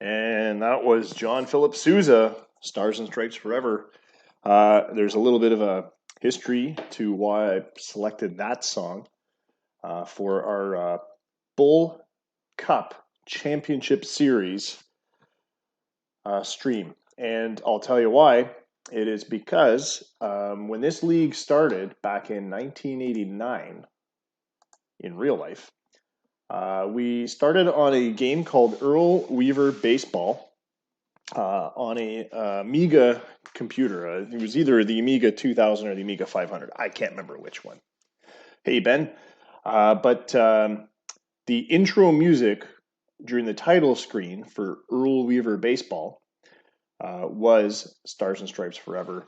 And that was John Philip Sousa, Stars and Stripes Forever. There's a little bit of a history to why I selected that song for our Bull Cup Championship Series stream. And I'll tell you why. It is because when this league started back in 1989 in real life, we started on a game called Earl Weaver Baseball on a Amiga computer. It was either the Amiga 2000 or the Amiga 500. I can't remember which one. Hey, Ben. But the intro music during the title screen for Earl Weaver Baseball was Stars and Stripes Forever,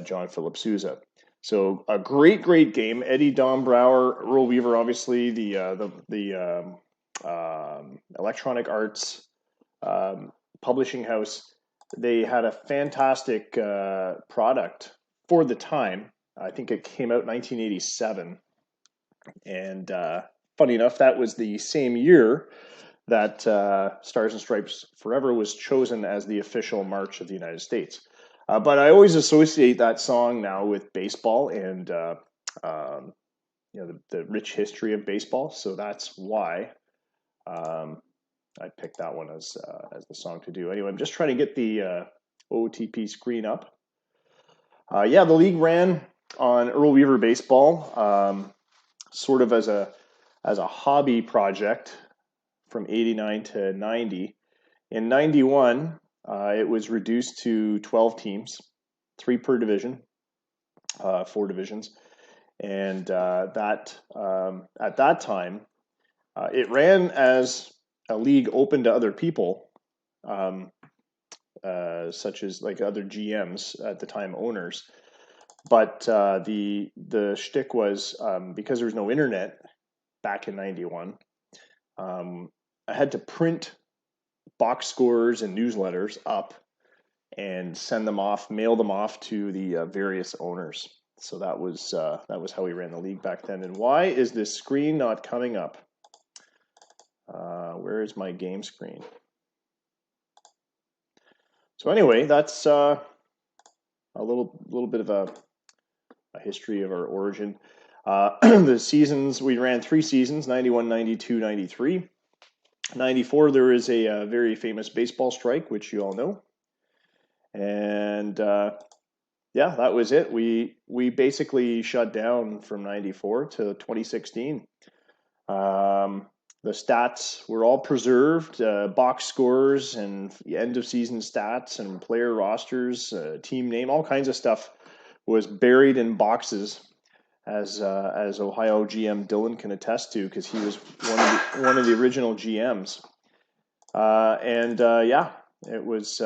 John Philip Sousa. So a great, great game. Eddie Dombrower, Earl Weaver, obviously the Electronic Arts publishing house. They had a fantastic product for the time. I think it came out in 1987, and funny enough, that was the same year that Stars and Stripes Forever was chosen as the official march of the United States. But I always associate that song now with baseball and the rich history of baseball. So that's why I picked that one as the song to do. Anyway, I'm just trying to get the OOTP screen up. The league ran on Earl Weaver Baseball, sort of as a hobby project from 89 to 90. In 91, it was reduced to 12 teams, 3 per division, 4 divisions. And that at that time, it ran as a league open to other people, such as like other GMs at the time, owners. But the shtick was because there was no internet back in '91. I had to print box scores and newsletters up and send them off, mail them off to the various owners. So that was how we ran the league back then. And why is this screen not coming up? Where is my game screen? So anyway, that's a little bit of a history of our origin. The seasons, we ran 3 seasons, 91, 92, 93. 94, there is a very famous baseball strike, which you all know. And that was it. We basically shut down from 94 to 2016. The stats were all preserved, box scores and end of season stats and player rosters, team name, all kinds of stuff was buried in boxes, as Ohio GM Dylan can attest to, because he was one of the original GMs. It was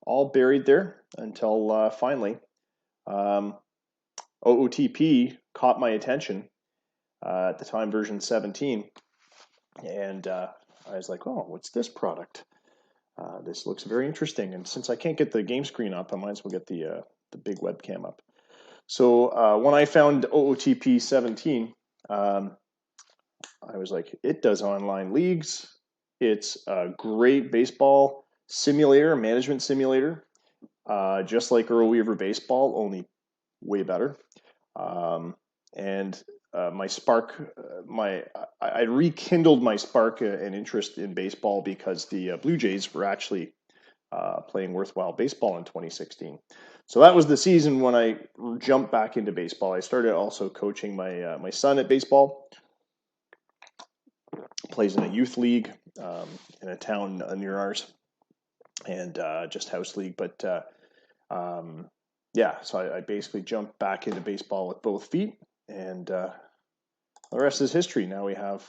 all buried there until finally OOTP caught my attention, at the time version 17, and I was like, oh, what's this product? This looks very interesting. And since I can't get the game screen up, I might as well get the big webcam up. So when I found OOTP 17, I was like, it does online leagues. It's a great baseball simulator, management simulator, just like Earl Weaver Baseball, only way better. My spark, I rekindled my spark and interest in baseball because the Blue Jays were actually playing worthwhile baseball in 2016. So that was the season when I jumped back into baseball. I started also coaching my son at baseball. Plays in a youth league in a town near ours, and just house league. But so I basically jumped back into baseball with both feet, and the rest is history. Now we have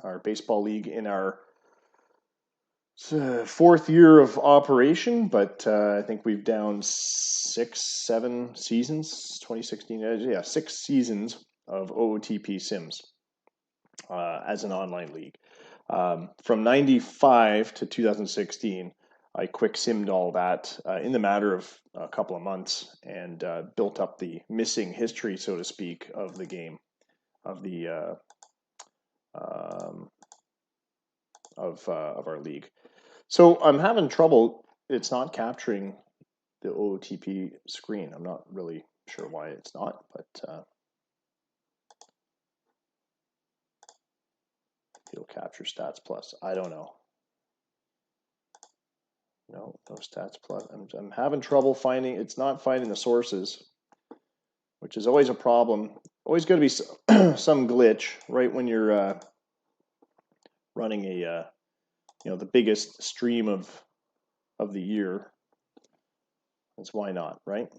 our baseball league in our 4th year of operation, but I think we've down 6-7 seasons. 2016, 6 seasons of OOTP Sims as an online league. From 95 to 2016, I quick simmed all that in the matter of a couple of months, and built up the missing history, so to speak, of the game, of the of our league. So I'm having trouble. It's not capturing the OOTP screen. I'm not really sure why it's not, but it'll capture Stats Plus. I don't know. No Stats Plus. I'm having trouble finding. It's not finding the sources, which is always a problem. Always going to be some glitch right when you're running a the biggest stream of the year. That's why not, right?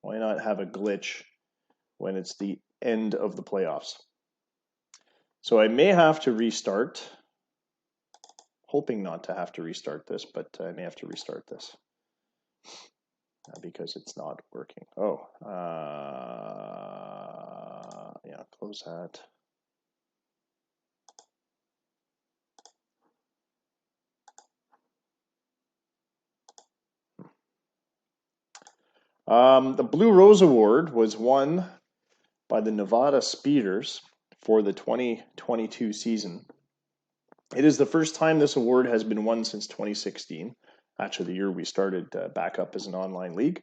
Why not have a glitch when it's the end of the playoffs? So I may have to restart. Hoping not to have to restart this, but I may have to restart this because it's not working. Oh, yeah, close that. The Blue Rose Award was won by the Nevada Speeders for the 2022 season. It is the first time this award has been won since 2016, actually the year we started back up as an online league.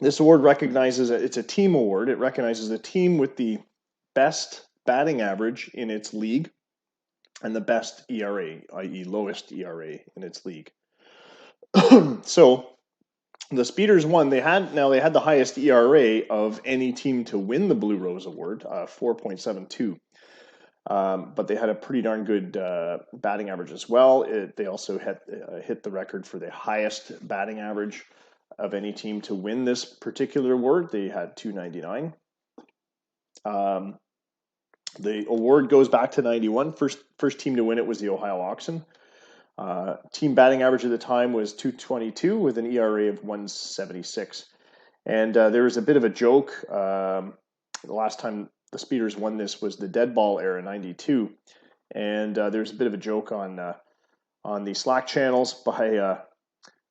This award recognizes, it's a team award, it recognizes the team with the best batting average in its league and the best ERA, i.e. lowest ERA in its league. So the Speeders won. They had the highest ERA of any team to win the Blue Rose Award, 4.72. But they had a pretty darn good batting average as well. They also hit the record for the highest batting average of any team to win this particular award. They had 299. The award goes back to 91. First team to win it was the Ohio Oxen. Team batting average at the time was 222 with an ERA of 176. And there was a bit of a joke. The last time the Speeders won this was the dead ball era, 92. And there's a bit of a joke on the Slack channels by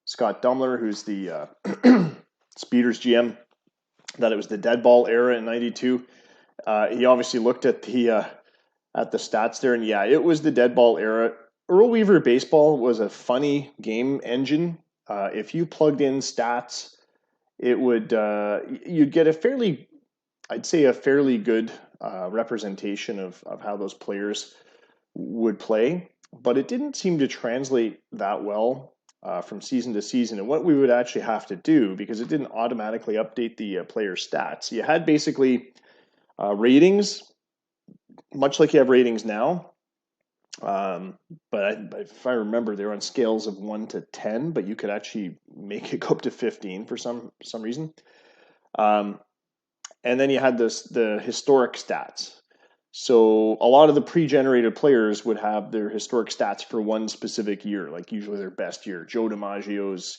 Scott Dumler, who's the Speeders GM, that it was the dead ball era in 92. He obviously looked at the stats there, and yeah, it was the dead ball era. Earl Weaver Baseball was a funny game engine. If you plugged in stats, it would you'd get a fairly good representation of how those players would play, but it didn't seem to translate that well from season to season. And what we would actually have to do, because it didn't automatically update the player stats, you had basically ratings, much like you have ratings now. But if I remember, they're on scales of 1 to 10, but you could actually make it go up to 15 for some reason. And then you had the historic stats. So a lot of the pre-generated players would have their historic stats for one specific year, like usually their best year. Joe DiMaggio's,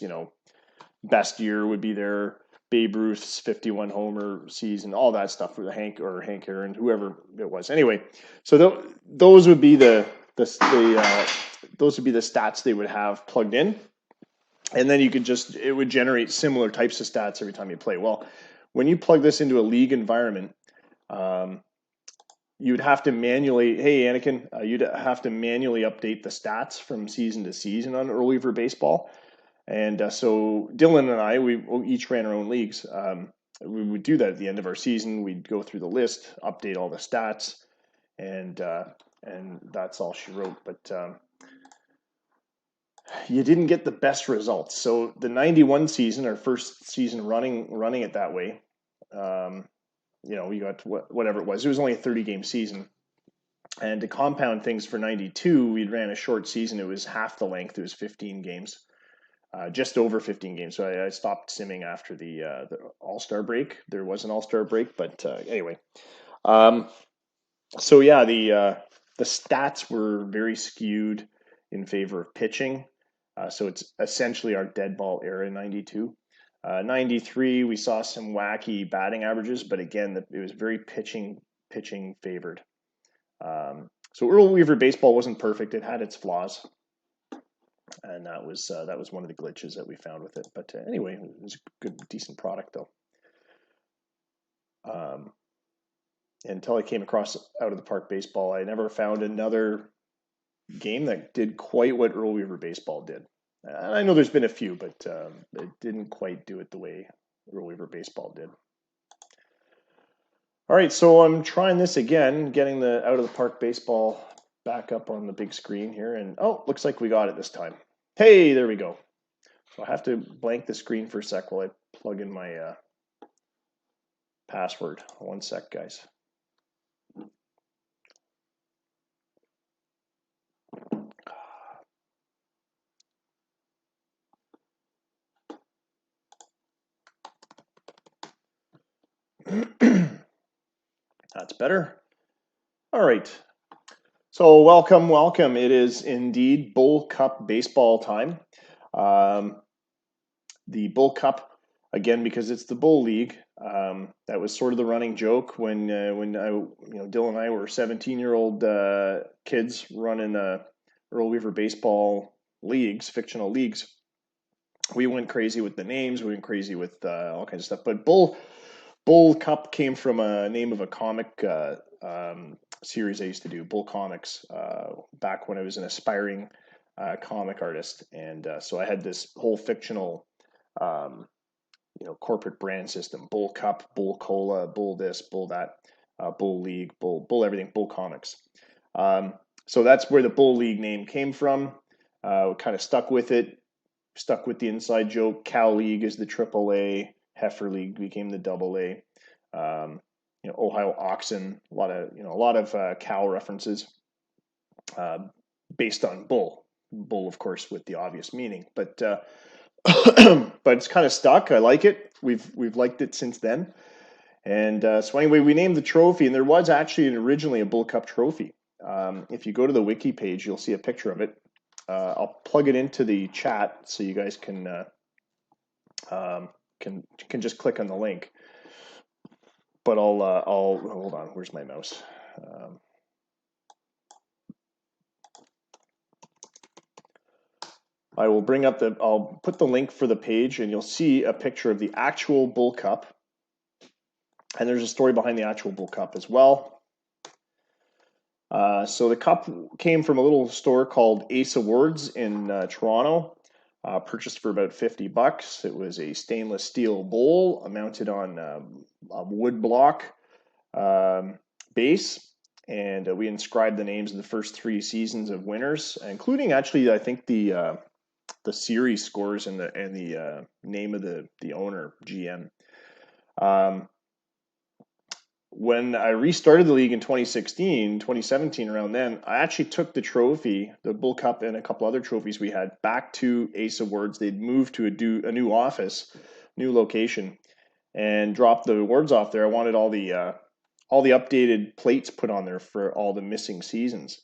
best year would be their Babe Ruth's 51 homer season, all that stuff for the Hank Aaron, whoever it was. Anyway, so those would be the stats they would have plugged in, and then it would generate similar types of stats every time you play. Well, when you plug this into a league environment, you'd have to manually, hey Anakin, you'd have to manually update the stats from season to season on Earl Weaver Baseball. And so Dylan and I, we each ran our own leagues. We would do that at the end of our season. We'd go through the list, update all the stats, and that's all she wrote. But you didn't get the best results. So the 91 season, our first season running it that way, we got whatever it was. It was only a 30-game season. And to compound things for 92, we ran a short season. It was half the length. It was 15 games. Just over 15 games. So I stopped simming after the All-Star break. There was an All-Star break, but anyway. So yeah, the stats were very skewed in favor of pitching. So it's essentially our dead ball era in 92. 93, we saw some wacky batting averages, but again, it was very pitching favored. So Earl Weaver Baseball wasn't perfect. It had its flaws. And that was one of the glitches that we found with it. But anyway, it was a good, decent product though. until I came across Out of the Park Baseball. I never found another game that did quite what Earl Weaver Baseball did. I know there's been a few, but it didn't quite do it the way Earl Weaver Baseball did. All right, so I'm trying this again, getting the Out of the Park Baseball back up on the big screen here, and oh, looks like we got it this time. Hey, there we go. So I have to blank the screen for a sec while I plug in my password. 1 sec, guys. That's better. All right. So welcome. It is indeed Bull Cup baseball time. The Bull Cup, again, because it's the Bull League. That was sort of the running joke when Dylan and I were 17-year-old kids running Earl Weaver baseball leagues, fictional leagues. We went crazy with the names. We went crazy with all kinds of stuff. But Bull Cup came from a name of a comic series I used to do, Bull Comics, back when I was an aspiring comic artist. And so I had this whole fictional corporate brand system: Bull Cup, Bull Cola, Bull this, Bull that, Bull League, Bull everything, Bull Comics. So that's where the Bull League name came from. We kind of stuck with it, stuck with the inside joke. Cal League is the AAA. Heifer League became the AA. Ohio Oxen, a lot of cow references based on bull. Bull, of course, with the obvious meaning, but but it's kind of stuck. I like it. We've liked it since then. And so anyway, we named the trophy, and there was actually originally a Bull Cup trophy. If you go to the wiki page, you'll see a picture of it. I'll plug it into the chat so you guys can just click on the link. But I'll hold on. Where's my mouse? I will bring up I'll put the link for the page, and you'll see a picture of the actual Bull Cup. And there's a story behind the actual Bull Cup as well. So the cup came from a little store called Ace Awards in Toronto. Purchased for about $50. It was a stainless steel bowl mounted on a wood block base, and we inscribed the names of the first 3 seasons of winners, including actually I think the series scores and the name of the owner, GM. When I restarted the league in 2017, around then, I actually took the trophy, the Bull Cup, and a couple other trophies we had back to Ace Awards. They'd moved to a new office, new location, and dropped the awards off there. I wanted all the updated plates put on there for all the missing seasons,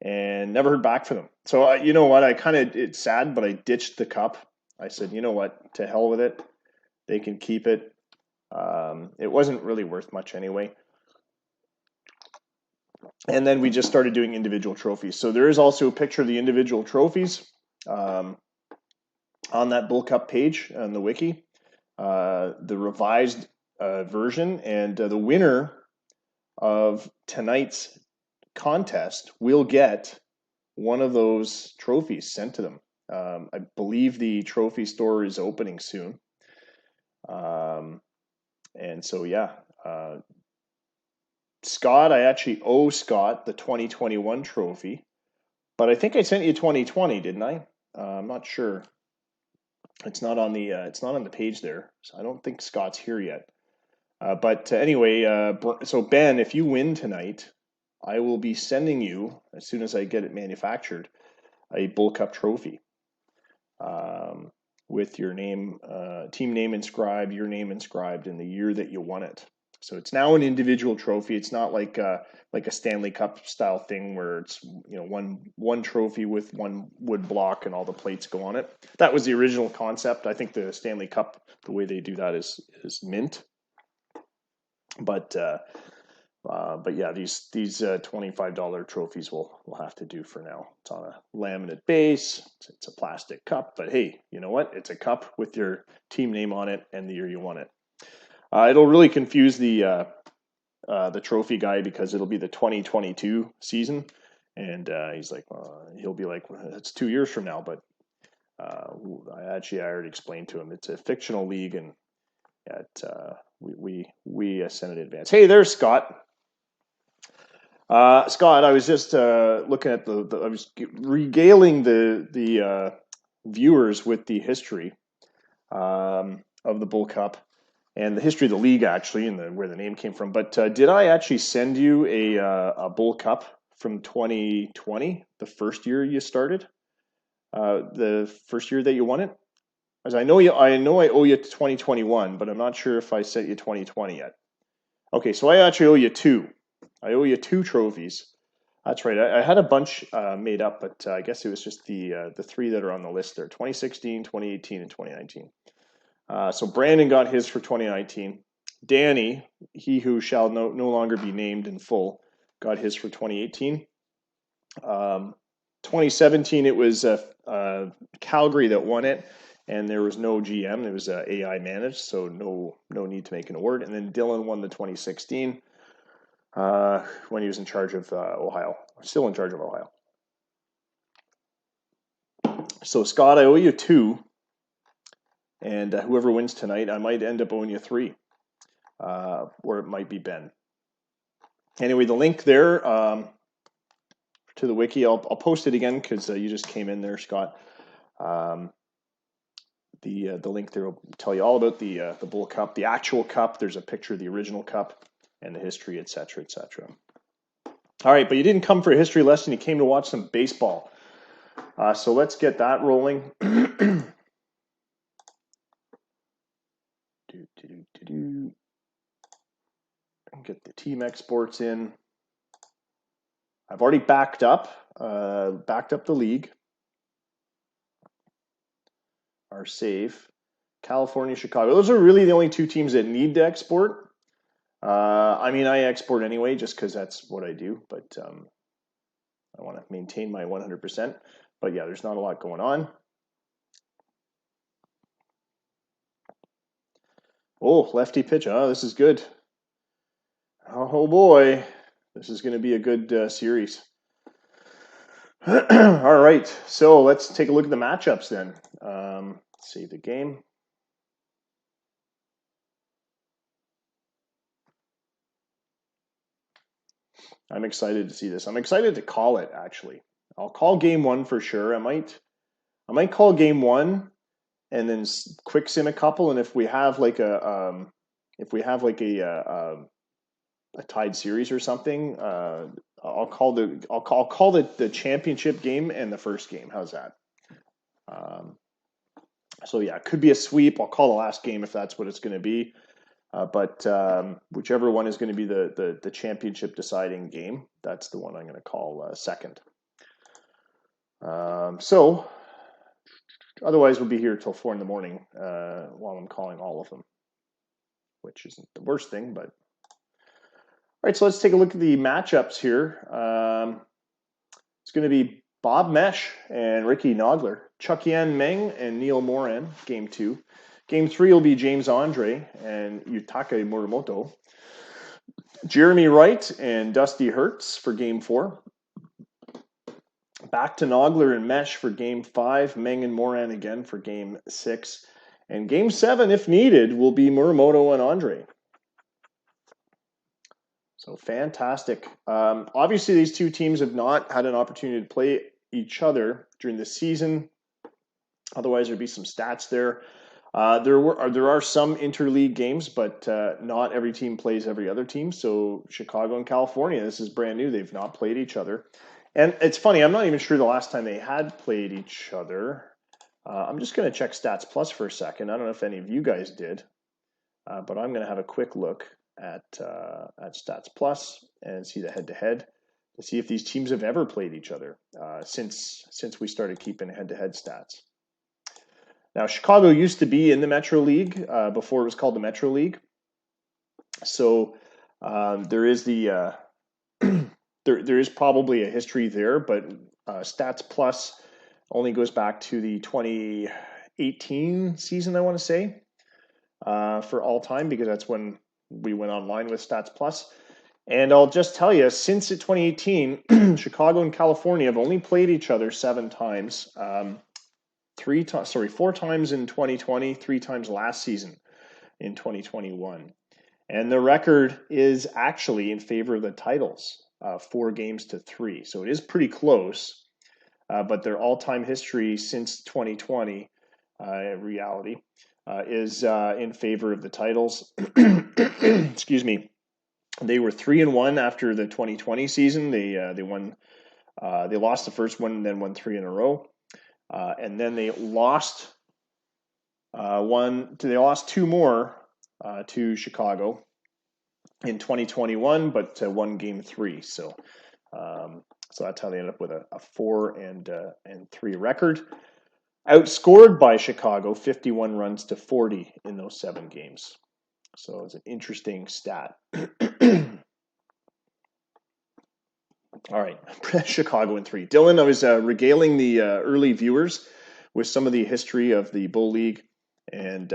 and never heard back from them. So you know what? It's sad, but I ditched the cup. I said, you know what? To hell with it. They can keep it. It wasn't really worth much anyway. And then we just started doing individual trophies. So there is also a picture of the individual trophies on that Bull Cup page on the wiki, the revised version, and the winner of tonight's contest will get one of those trophies sent to them. I believe the trophy store is opening soon. And so, yeah, Scott, I actually owe Scott the 2021 trophy, but I think I sent you 2020, didn't I? I'm not sure. It's not on the page there, so I don't think Scott's here yet. But anyway, so Ben, if you win tonight, I will be sending you, as soon as I get it manufactured, a Bull Cup trophy with your name, team name inscribed, your name inscribed, and the year that you won it. So it's now an individual trophy. It's not like a Stanley Cup style thing where it's one trophy with one wood block and all the plates go on it. That was the original concept. I think the Stanley Cup, the way they do that is mint. But yeah, these $25 trophies we'll have to do for now. It's on a laminate base. It's a plastic cup, but hey, you know what? It's a cup with your team name on it and the year you won it. It'll really confuse the the trophy guy because it'll be the 2022 season, and he's like, he'll be like, well, it's 2 years from now. But I already explained to him it's a fictional league, and we ascended advance. Hey, there's Scott. Scott, I was just looking at I was regaling the viewers with the history of the Bull Cup and the history of the league, actually, and where the name came from. But did I actually send you a Bull Cup from 2020, the first year you started, the first year that you won it? As I know I owe you 2021, but I'm not sure if I sent you 2020 yet. Okay, so I actually owe you two. I owe you two trophies. That's right. I had a bunch made up, but I guess it was just the three that are on the list there: 2016, 2018, and 2019. So Brandon got his for 2019. Danny, he who shall no longer be named in full, got his for 2018. 2017, it was Calgary that won it, and there was no GM. It was AI managed, so no need to make an award. And then Dylan won the 2016 when he was in charge of Ohio, still in charge of Ohio. So Scott, I owe you two, and whoever wins tonight, I might end up owing you three, or it might be Ben. Anyway, the link there to the wiki, I'll post it again because you just came in there, Scott. The link there will tell you all about the Bull Cup, the actual cup. There's a picture of the original cup and the history, etc., etc. All right, but you didn't come for a history lesson. You came to watch some baseball. So let's get that rolling. Get the team exports in. I've already backed up the league. Our save. California, Chicago. Those are really the only two teams that need to export. I mean, I export anyway just because that's what I do, but I want to maintain my 100%. But yeah, there's not a lot going on. Oh, lefty pitch. Oh, this is good. Oh boy, this is going to be a good series. All right, so let's take a look at the matchups then. Save the game. I'm excited to see this. I'm excited to call it, actually. I'll call game one for sure. I might call game one and then quick sim a couple. And if we have like a tied series or something, I'll call the championship game and the first game. How's that? So yeah, it could be a sweep. I'll call the last game if that's what it's going to be. But whichever one is going to be the championship deciding game, that's the one I'm going to call second. So otherwise, we'll be here till 4 a.m. While I'm calling all of them, which isn't the worst thing. But all right, so let's take a look at the matchups here. It's going to be Bob Mesh and Ricky Nogler, Chuck-Yan Meng and Neil Moran, game 2. Game 3 will be James Andre and Yutaka Muramoto. Jeremy Wright and Dusty Hertz for game 4. Back to Nogler and Mesh for game 5. Meng and Moran again for game 6. And game 7, if needed, will be Muramoto and Andre. So fantastic. Obviously, these two teams have not had an opportunity to play each other during the season. Otherwise, there'd be some stats there. There are some interleague games, but not every team plays every other team. So Chicago and California, this is brand new. They've not played each other. And it's funny, I'm not even sure the last time they had played each other. I'm just going to check Stats Plus for a second. I don't know if any of you guys did, but I'm going to have a quick look at Stats Plus and see the head-to-head to see if these teams have ever played each other since we started keeping head-to-head stats. Now, Chicago used to be in the Metro League before it was called the Metro League. So there is there is probably a history there, but Stats Plus only goes back to the 2018 season, I want to say, for all time, because that's when we went online with Stats Plus. And I'll just tell you, since 2018, Chicago and California have only played each other 7 times. 4 times in 2020, 3 times last season in 2021. And the record is actually in favor of the titles, 4 games to 3. So it is pretty close, but their all-time history since 2020, reality, is in favor of the titles. Excuse me. They were 3-1 after the 2020 season. They won. They lost the first one, and then won 3 in a row. And then they lost one. They lost 2 more to Chicago in 2021, but won game 3. So that's how they ended up with a 4-3 record. Outscored by Chicago, 51 runs to 40 in those 7 games. So it's an interesting stat. All right, Chicago in 3. Dylan, I was regaling the early viewers with some of the history of the Bull League and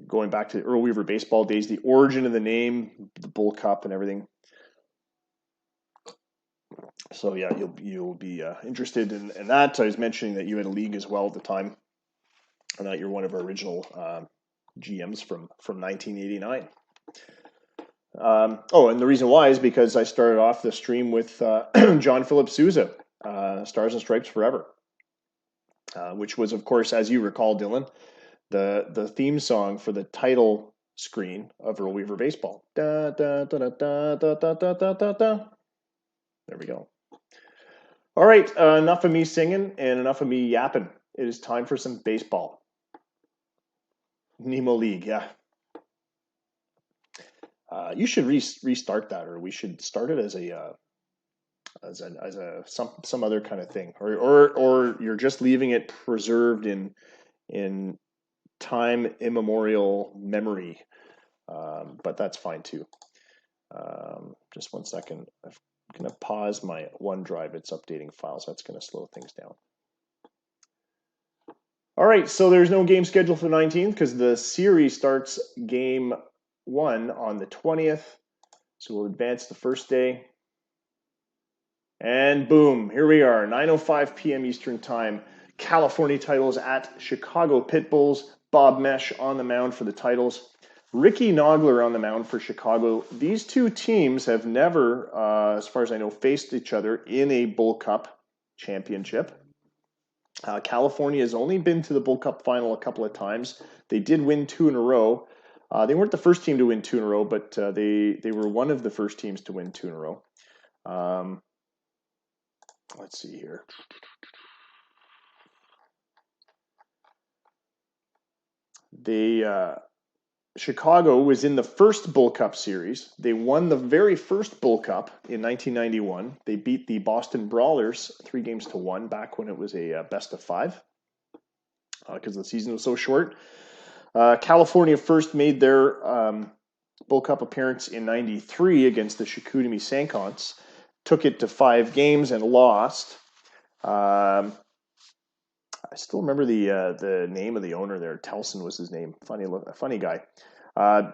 going back to Earl Weaver baseball days, the origin of the name, the Bull Cup, and everything. So yeah, you'll be interested in that. I was mentioning that you had a league as well at the time, and that you're one of our original GMs from 1989. And the reason why is because I started off the stream with John Philip Sousa, Stars and Stripes Forever, which was, of course, as you recall, Dylan, the theme song for the title screen of Earl Weaver Baseball. Da, da, da, da, da, da, da, da, da, da, da. There we go. All right, enough of me singing and enough of me yapping. It is time for some baseball. Nemo League, yeah. You should restart that, or we should start it as some other kind of thing, or you're just leaving it preserved in time immemorial memory, but that's fine too. Just 1 second. I'm going to pause my OneDrive. It's updating files. That's going to slow things down. All right, so there's no game scheduled for the 19th because the series starts game 1 on the 20th. So we'll advance the first day. And boom, here we are, 9:05 p.m. Eastern Time. California titles at Chicago Pitbulls. Bob Mesh on the mound for the titles. Ricky Nogler on the mound for Chicago. These two teams have never, as far as I know, faced each other in a Bull Cup championship. California has only been to the Bull Cup final a couple of times. They did win 2 in a row. They weren't the first team to win 2 in a row, but they were one of the first teams to win 2 in a row. Let's see here. Chicago was in the first Bull Cup series. They won the very first Bull Cup in 1991. They beat the Boston Brawlers 3-1 back when it was a best of 5 because the season was so short. California first made their Bull Cup appearance in 93 against the Chicoutimi Sankonts. Took it to 5 games and lost. I still remember the name of the owner there. Telson was his name. Funny guy.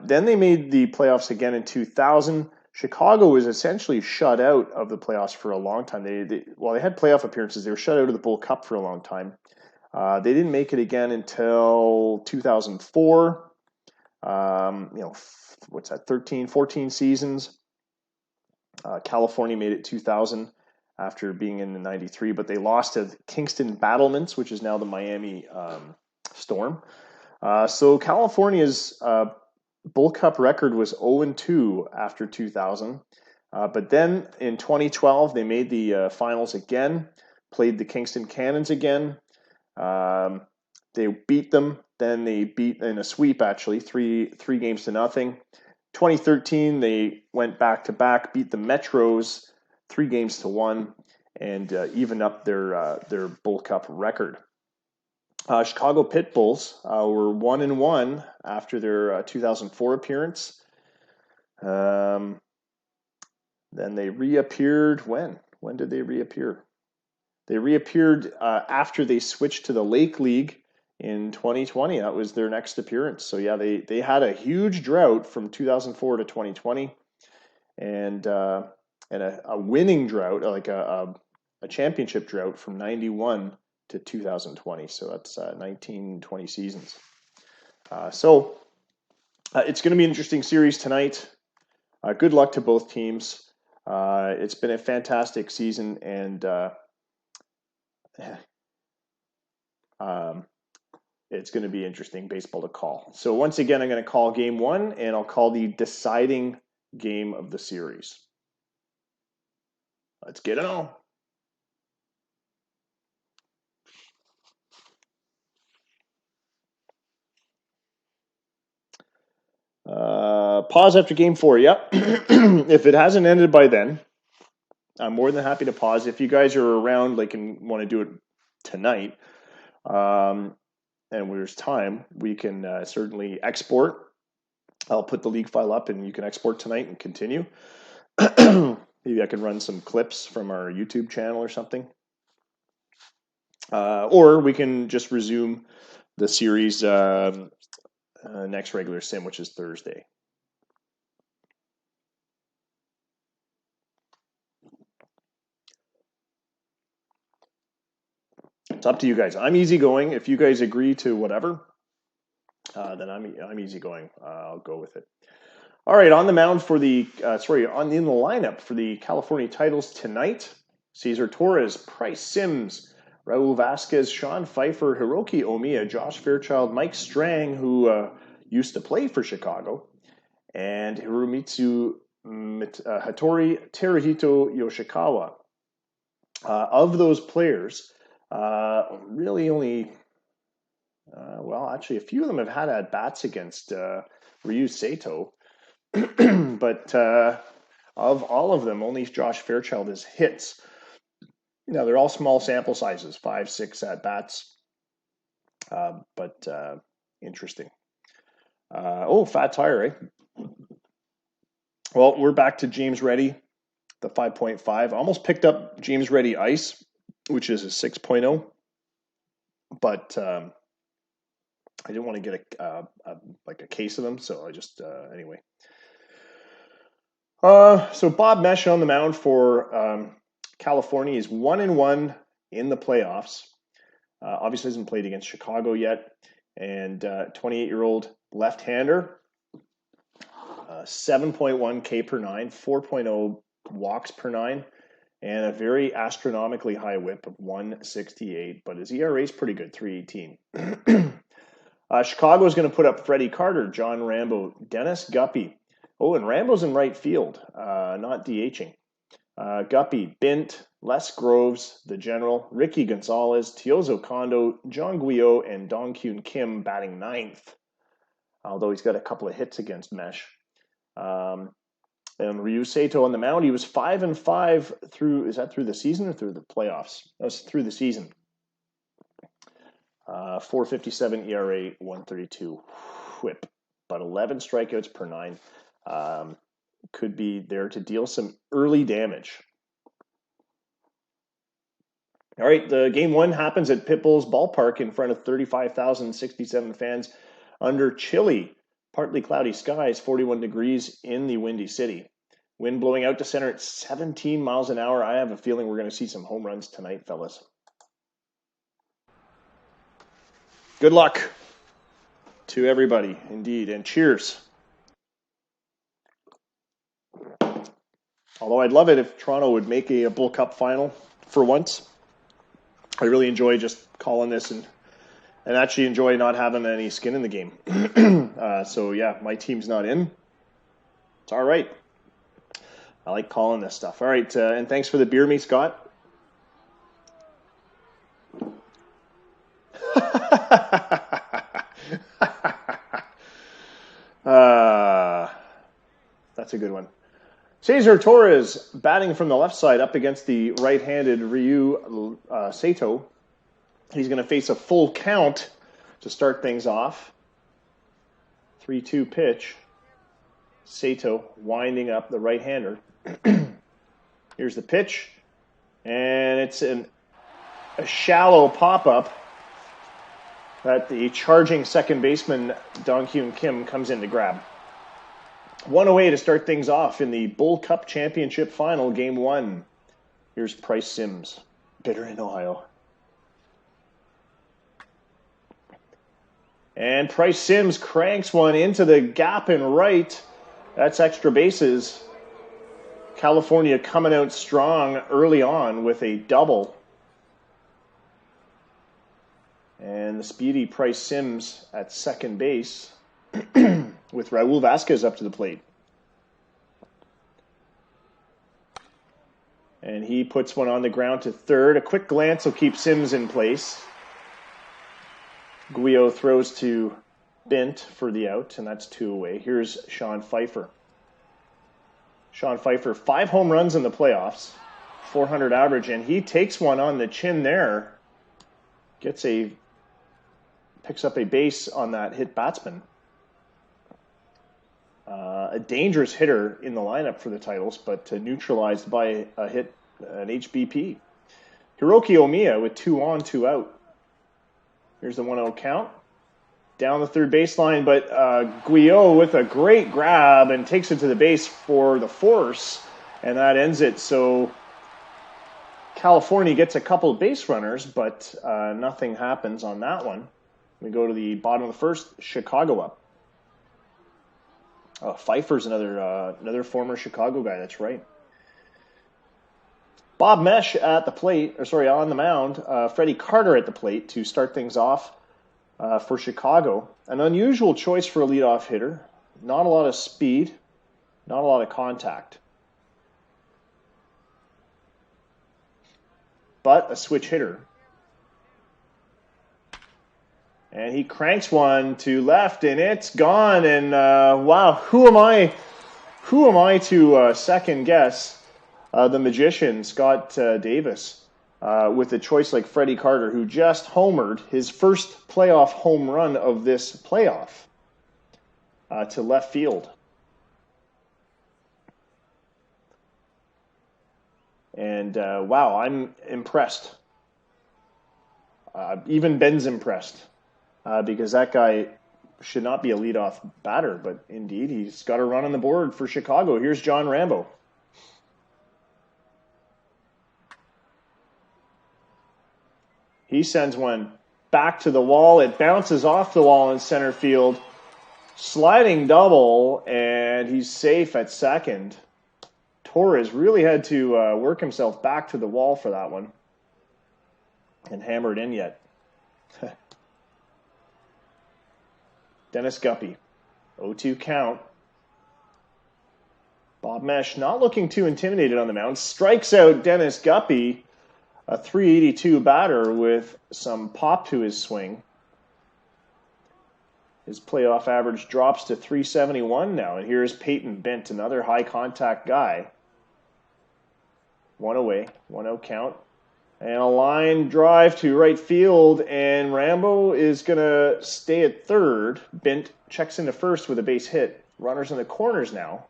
Then they made the playoffs again in 2000. Chicago was essentially shut out of the playoffs for a long time. They had playoff appearances, they were shut out of the Bull Cup for a long time. They didn't make it again until 2004. What's that? 14 seasons. California made it 2000 after being in the 93, but they lost to Kingston Battlements, which is now the Miami Storm. So California's Bull Cup record was 0-2 after 2000. But then in 2012, they made the finals again, played the Kingston Cannons again. They beat them. Then they beat in a sweep, actually, 3-0. 2013, they went back-to-back, beat the Metros 3-1, and even up their Bull Cup record. Chicago Pitbulls were 1-1 after their 2004 appearance. Then they reappeared when? When did they reappear? They reappeared after they switched to the Lake League in 2020. That was their next appearance. So yeah, they had a huge drought from 2004 to 2020, and a winning drought, like a championship drought from 91 to 2020. So that's 19-20 seasons. So it's going to be an interesting series tonight. Good luck to both teams. It's been a fantastic season, and it's going to be interesting baseball to call. So once again, I'm going to call game one, and I'll call the deciding game of the series. Let's get it on. Pause after game four. Yep. If it hasn't ended by then, I'm more than happy to pause. If you guys are around, like, and want to do it tonight, and there's time, we can certainly export. I'll put the league file up, and you can export tonight and continue. Maybe I can run some clips from our YouTube channel or something. Or we can just resume the series next regular sim, which is Thursday. It's up to you guys. I'm easygoing. If you guys agree to whatever, then I'm easygoing. I'll go with it. All right, on the mound for the in the lineup for the California titles tonight: Cesar Torres, Price Sims, Raul Vasquez, Sean Pfeiffer, Hiroki Omiya, Josh Fairchild, Mike Strang, who used to play for Chicago, and Hiromitsu Hattori, Teruhito Yoshikawa. Of those players, really only, actually a few of them have had at-bats against Ryu Sato. But of all of them, only Josh Fairchild has hits. Now, they're all small sample sizes, 5-6 at-bats, but interesting. Fat tire, eh? Well, we're back to James Reddy, the 5.5. I almost picked up James Reddy Ice, which is a 6.0, but I didn't want to get a case of them, so I just anyway. So Bob Mesh on the mound for California is 1-1 in the playoffs. Obviously hasn't played against Chicago yet, and 28-year-old left-hander, 7.1 K per nine, 4.0 walks per nine, and a very astronomically high whip of 168. But his ERA is pretty good, 3.18. Chicago is going to put up Freddie Carter, John Rambo, Dennis Guppy. Oh, and Rambo's in right field, not DHing. Guppy, Bint, Les Groves, the General, Ricky Gonzalez, Teozo Kondo, John Guillot, and Dong Kyun Kim batting ninth, although he's got a couple of hits against Mesh. And Ryu Sato on the mound, he was 5-5 through the season or through the playoffs? That was through the season. 4.57 ERA, 1.32 whip, but 11 strikeouts per nine. Could be there to deal some early damage. All right, the game one happens at Pitbull's ballpark in front of 35,067 fans under chilly, partly cloudy skies, 41 degrees in the Windy City. Wind blowing out to center at 17 miles an hour. I have a feeling we're going to see some home runs tonight, fellas. Good luck to everybody, indeed, and cheers. Although I'd love it if Toronto would make a Bull Cup final for once. I really enjoy just calling this and actually enjoy not having any skin in the game. So yeah, my team's not in. It's all right. I like calling this stuff. All right, and thanks for the beer, me, Scott. That's a good one. Cesar Torres batting from the left side up against the right-handed Ryu Sato. He's going to face a full count to start things off. 3-2 pitch. Sato winding up the right-hander. Here's the pitch. And it's a shallow pop-up. that the charging second baseman Dong Hyun Kim comes in to grab. 1 away to start things off in the Bull Cup Championship Final, Game 1. Here's Price Sims, Bitter in Ohio. And Price Sims cranks one into the gap and right. That's extra bases. California coming out strong early on with a double. And the speedy Price Sims at second base with Raul Vasquez up to the plate. And he puts one on the ground to third. A quick glance will keep Sims in place. Guillot throws to Bint for the out, and that's 2 away. Here's Sean Pfeiffer. Sean Pfeiffer, 5 home runs in the playoffs, 400 average, and he takes one on the chin there. Picks up a base on that hit batsman. A dangerous hitter in the lineup for the titles, but neutralized by a hit, an HBP. Hiroki Omiya with 2 on, 2 out. Here's the 1-0 count. Down the third baseline, but Guillot with a great grab and takes it to the base for the force, and that ends it. So California gets a couple of base runners, but nothing happens on that one. We go to the bottom of the first, Chicago up. Pfeiffer's another former Chicago guy, that's right. Bob Mesh at the plate, on the mound. Freddie Carter at the plate to start things off for Chicago. An unusual choice for a leadoff hitter. Not a lot of speed, not a lot of contact. But a switch hitter. And he cranks one to left, and it's gone. And wow, who am I to second guess the magician, Scott Davis, with a choice like Freddie Carter, who just homered his first playoff home run of this playoff to left field. And wow, I'm impressed. Even Ben's impressed because that guy should not be a leadoff batter, but indeed he's got a run on the board for Chicago. Here's John Rambo. He sends one back to the wall. It bounces off the wall in center field. Sliding double, and he's safe at second. Torres really had to work himself back to the wall for that one. And hammer it in yet. Dennis Guppy. 0-2 count. Bob Mesh not looking too intimidated on the mound. Strikes out Dennis Guppy. A .382 batter with some pop to his swing. His playoff average drops to .371 now. And here's Peyton Bint, another high contact guy. 1 away, 1-0 count. And a line drive to right field, and Rambo is going to stay at third. Bint checks into first with a base hit. Runners in the corners now.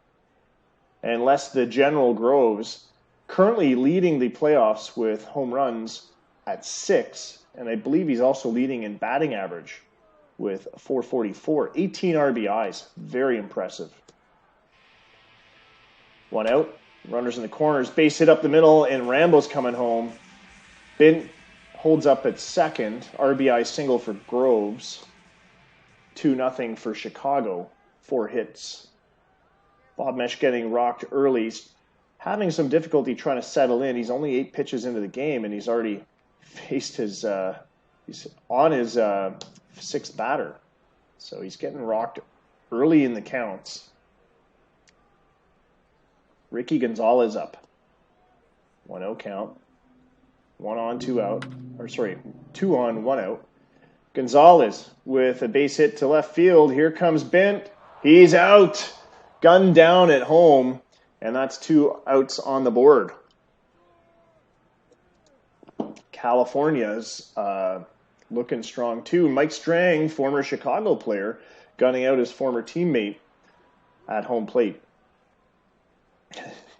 And less the General Groves, currently leading the playoffs with home runs at 6, and I believe he's also leading in batting average with 444. 18 RBIs, very impressive. 1 out, runners in the corners, base hit up the middle, and Rambo's coming home. Bint holds up at second, RBI single for Groves. 2-0 for Chicago, 4 hits. Bob Mesh getting rocked early, having some difficulty trying to settle in. He's only 8 pitches into the game, and he's already faced his he's on his 6th batter. So he's getting rocked early in the counts. Ricky Gonzalez up. 1-0 count. 1 on, 2 out. 2 on, 1 out. Gonzalez with a base hit to left field. Here comes Bint. He's out. Gunned down at home. And that's 2 outs on the board. California's looking strong too. Mike Strang, former Chicago player, gunning out his former teammate at home plate.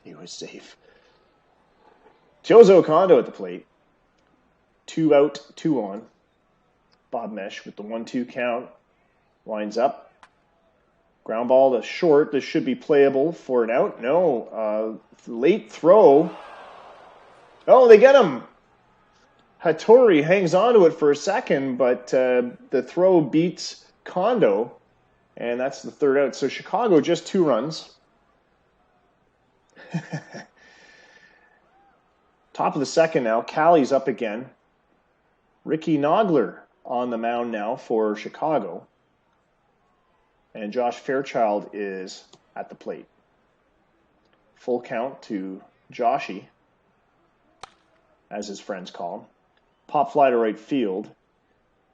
He was safe. Chozo Kondo at the plate. 2 out, 2 on. Bob Mesh with the 1-2 count. Winds up. Ground ball to short. This should be playable for an out. No. Late throw. Oh, they get him. Hattori hangs on to it for a second, but the throw beats Kondo, and that's the third out. So Chicago just 2 runs. Top of the second now. Callie's up again. Ricky Nogler on the mound now for Chicago. And Josh Fairchild is at the plate. Full count to Joshy, as his friends call him. Pop fly to right field.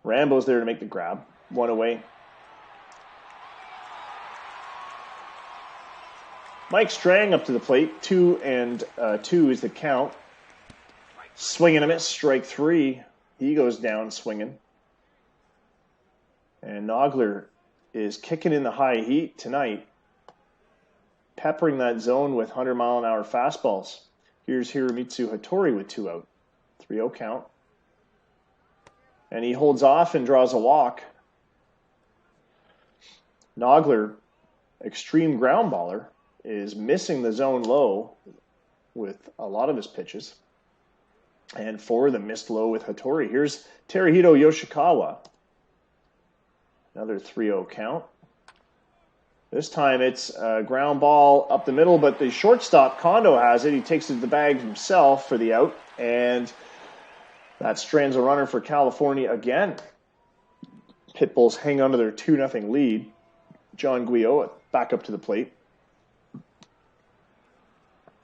Rambo's there to make the grab. 1 away. Mike Strang up to the plate. 2-2 is the count. Swing and a miss. Strike 3. He goes down swinging. And Nogler is kicking in the high heat tonight, peppering that zone with 100-mile-an-hour fastballs. Here's Hiromitsu Hattori with 2 out. 3-0 count. And he holds off and draws a walk. Nogler, extreme ground baller, is missing the zone low with a lot of his pitches. And for the missed low with Hattori, here's Teruhito Yoshikawa. Another 3-0 count. This time it's a ground ball up the middle, but the shortstop, Kondo, has it. He takes it to the bag himself for the out, and that strands a runner for California again. Pitbulls hang on to their 2-0 lead. John Guillot back up to the plate.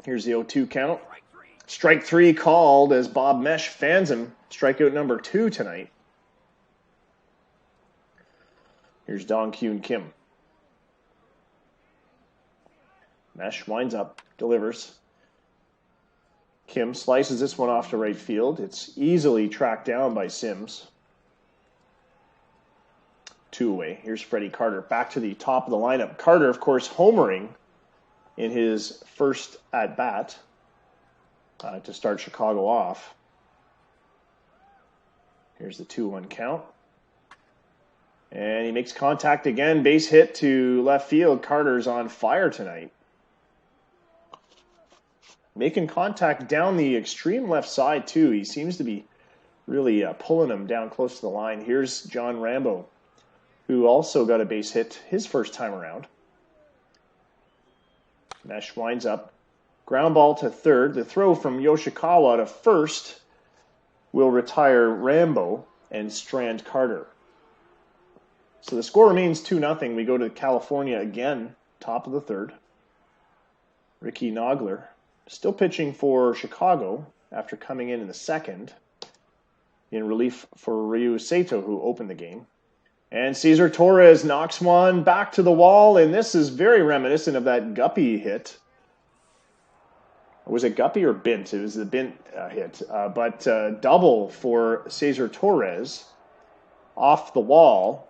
Here's the 0-2 count. Strike 3 called as Bob Mesh fans him. Strikeout number 2 tonight. Here's Dong Kyun Kim. Mesh winds up, delivers. Kim slices this one off to right field. It's easily tracked down by Sims. 2 away. Here's Freddie Carter back to the top of the lineup. Carter, of course, homering in his first at-bat to start Chicago off. Here's the 2-1 count. And he makes contact again. Base hit to left field. Carter's on fire tonight. Making contact down the extreme left side, too. He seems to be really pulling him down close to the line. Here's John Rambo, who also got a base hit his first time around. Mesh winds up. Ground ball to third. The throw from Yoshikawa to first will retire Rambo and strand Carter. So the score remains 2-0. We go to California again, top of the third. Ricky Nogler still pitching for Chicago after coming in the second in relief for Ryu Sato, who opened the game. And Cesar Torres knocks one back to the wall, and this is very reminiscent of that Guppy hit. Was it Guppy or Bint? It was the Bint hit. But double for Cesar Torres off the wall.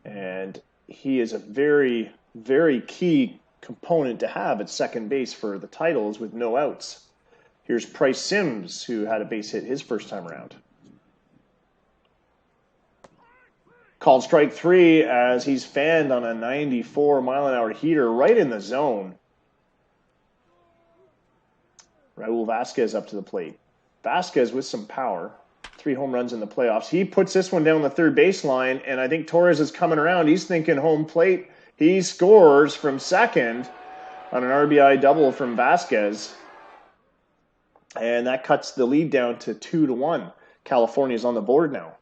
And he is a very, very key component to have at second base for the titles with no outs. Here's Price Sims, who had a base hit his first time around. Called strike 3 as he's fanned on a 94-mile-an-hour heater right in the zone. Raul Vasquez up to the plate. Vasquez with some power. 3 home runs in the playoffs. He puts this one down the third baseline, and I think Torres is coming around. He's thinking home plate. He scores from second on an RBI double from Vasquez. And that cuts the lead down to 2-1. California's on the board now.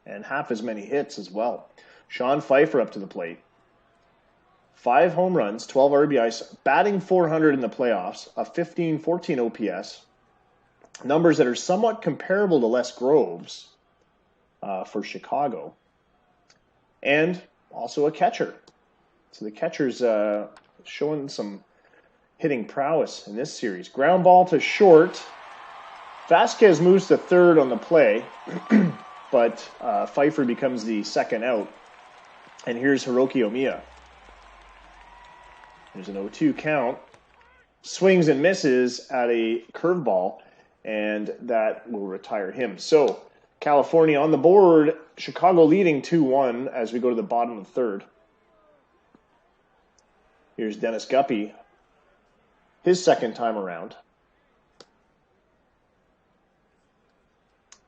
And half as many hits as well. Sean Pfeiffer up to the plate. 5 home runs, 12 RBIs, batting .400 in the playoffs, a 15-14 OPS. Numbers that are somewhat comparable to Les Groves for Chicago. And also a catcher. So the catcher's showing some hitting prowess in this series. Ground ball to short. Vasquez moves to third on the play, but Pfeiffer becomes the second out. And here's Hiroki Omiya. There's an 0-2 count. swings and misses at a curveball, and that will retire him. So California on the board, Chicago leading 2-1 as we go to the bottom of the third. Here's Dennis Guppy, his second time around.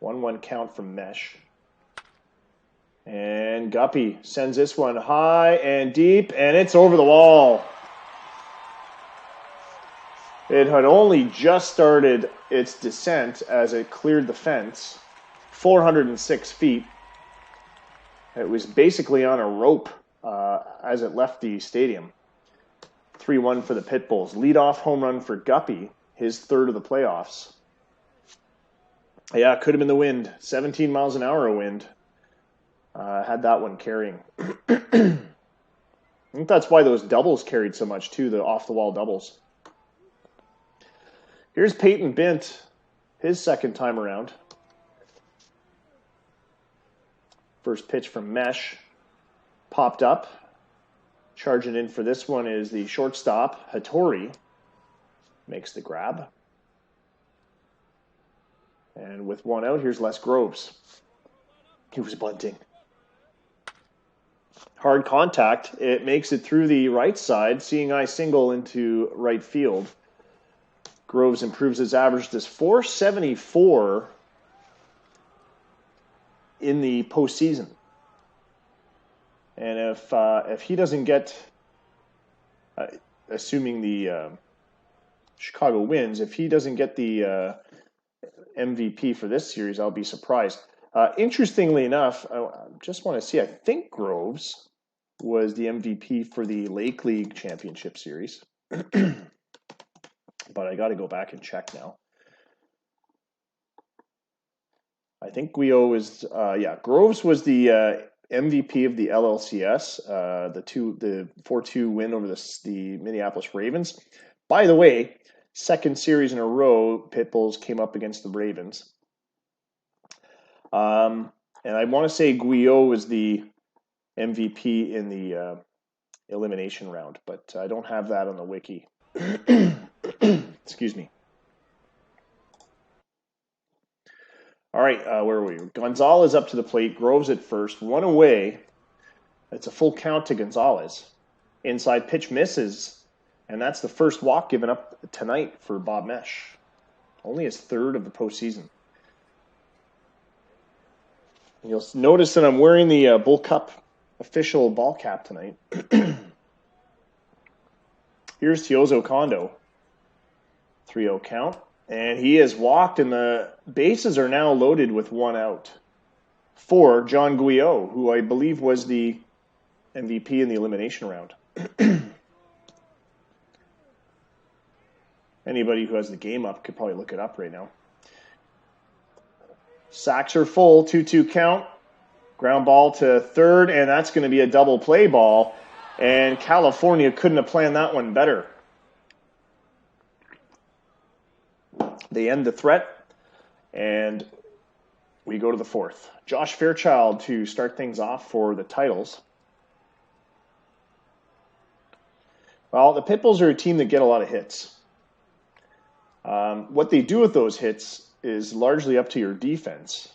1-1 count from Mesh. And Guppy sends this one high and deep, and it's over the wall. It had only just started its descent as it cleared the fence, 406 feet. It was basically on a rope as it left the stadium. 3-1 for the Pitbulls. Leadoff home run for Guppy, his third of the playoffs. Yeah, it could have been the wind. 17 miles an hour of wind. Had that one carrying. I think that's why those doubles carried so much too, the off-the-wall doubles. Here's Peyton Bint, his second time around. First pitch from Mesh. Popped up. Charging in for this one is the shortstop, Hattori. Makes the grab. And with one out, here's Les Groves. He was bunting. Hard contact. It makes it through the right side, seeing eye single into right field. Groves improves his average to 474 in the postseason. And if he doesn't get, assuming the Chicago wins, if he doesn't get the MVP for this series, I'll be surprised. Interestingly enough, I just want to see, I think Groves was the MVP for the Lake League Championship Series. But I got to go back and check now. I think Guillot was, Groves was the MVP of the LLCS, the 4-2 win over the Minneapolis Ravens. By the way, second series in a row, Pitbulls came up against the Ravens. And I want to say Guillot was the MVP in the elimination round, but I don't have that on the wiki. Excuse me. All right, where are we? Gonzalez up to the plate. Groves at first. One away. It's a full count to Gonzalez. Inside pitch misses, and that's the first walk given up tonight for Bob Mesh. Only his third of the postseason. You'll notice that I'm wearing the Bull Cup official ball cap tonight. Here's Teozo Kondo. 3-0 count. And he has walked, and the bases are now loaded with one out for John Guillot, who I believe was the MVP in the elimination round. Anybody who has the game up could probably look it up right now. Sacks are full, 2-2 count. Ground ball to third, and that's going to be a double play ball. And California couldn't have planned that one better. They end the threat, and we go to the fourth. Josh Fairchild to start things off for the titles. Well, the Pitbulls are a team that get a lot of hits. What they do with those hits is largely up to your defense,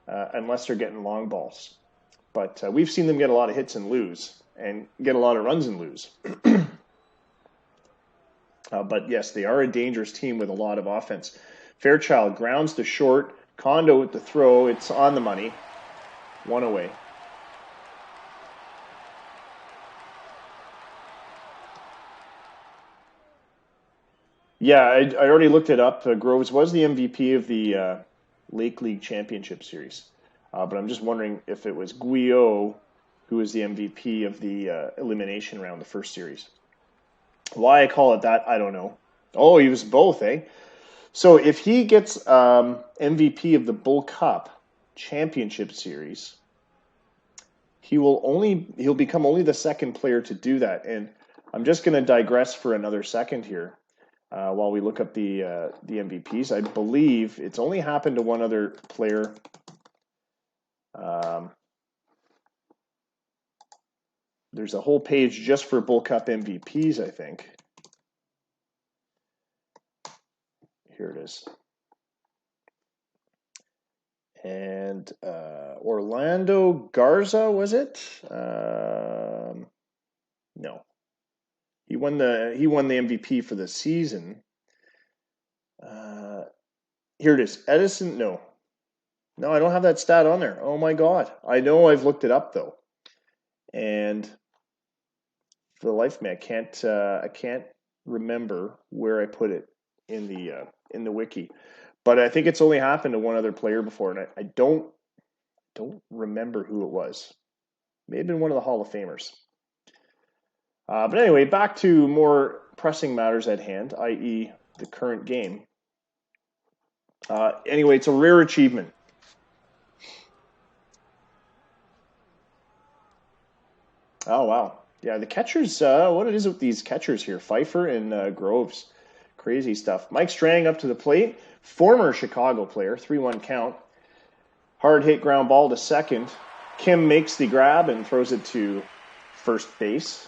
unless they're getting long balls. But we've seen them get a lot of hits and lose, and get a lot of runs and lose. But yes, they are a dangerous team with a lot of offense. Fairchild grounds to short. Kondo with the throw. It's on the money. One away. Yeah, I already looked it up. Groves was the MVP of the Lake League Championship Series. But I'm just wondering if it was Guillot who was the MVP of the elimination round, the first series. Why I call it that, I don't know. Oh, he was both, eh? So if he gets MVP of the Bull Cup Championship Series, he'll become only the second player to do that. And I'm just going to digress for another second here while we look up the MVPs. I believe it's only happened to one other player. There's a whole page just for Bull Cup MVPs, I think. Here it is. And Orlando Garza, was it? No. He won the MVP for the season. Here it is. Edison, no. No, I don't have that stat on there. Oh my God. I know I've looked it up though. And for the life of me, I can't remember where I put it in the wiki. But I think it's only happened to one other player before, and I don't remember who it was. May have been one of the Hall of Famers. But anyway, back to more pressing matters at hand, i.e. the current game. Anyway, it's a rare achievement. Oh, wow. Yeah, the catchers, what it is with these catchers here, Pfeiffer and Groves. Crazy stuff. Mike Strang up to the plate, former Chicago player, 3-1 count. Hard hit ground ball to second. Kim makes the grab and throws it to first base.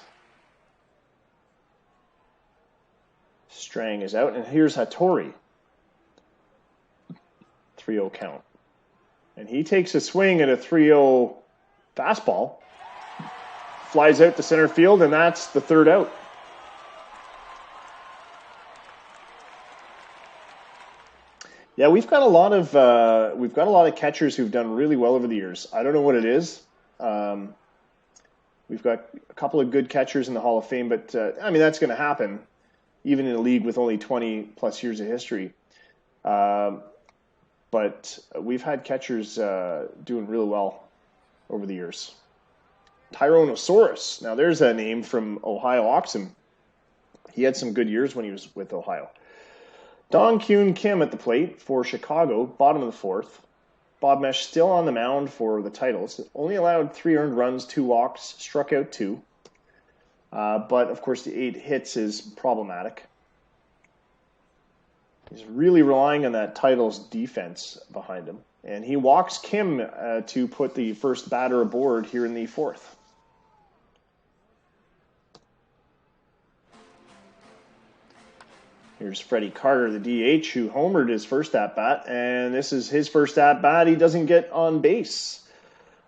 Strang is out, and here's Hattori. 3-0 count. And he takes a swing at a 3-0 fastball. Flies out to center field, and that's the third out. Yeah, we've got a lot of catchers who've done really well over the years. I don't know what it is. We've got a couple of good catchers in the Hall of Fame, but I mean that's going to happen, even in a league with only 20 plus years of history. But we've had catchers doing really well over the years. Tyrannosaurus. Now there's a name from Ohio Oxen. He had some good years when he was with Ohio. Dong Kyun Kim at the plate for Chicago, bottom of the fourth. Bob Mesh still on the mound for the titles. Only allowed 3 earned runs, 2 walks, struck out 2. But of course the 8 hits is problematic. He's really relying on that titles defense behind him. And he walks Kim to put the first batter aboard here in the fourth. Here's Freddie Carter, the DH, who homered his first at-bat, and this is his first at-bat. He doesn't get on base.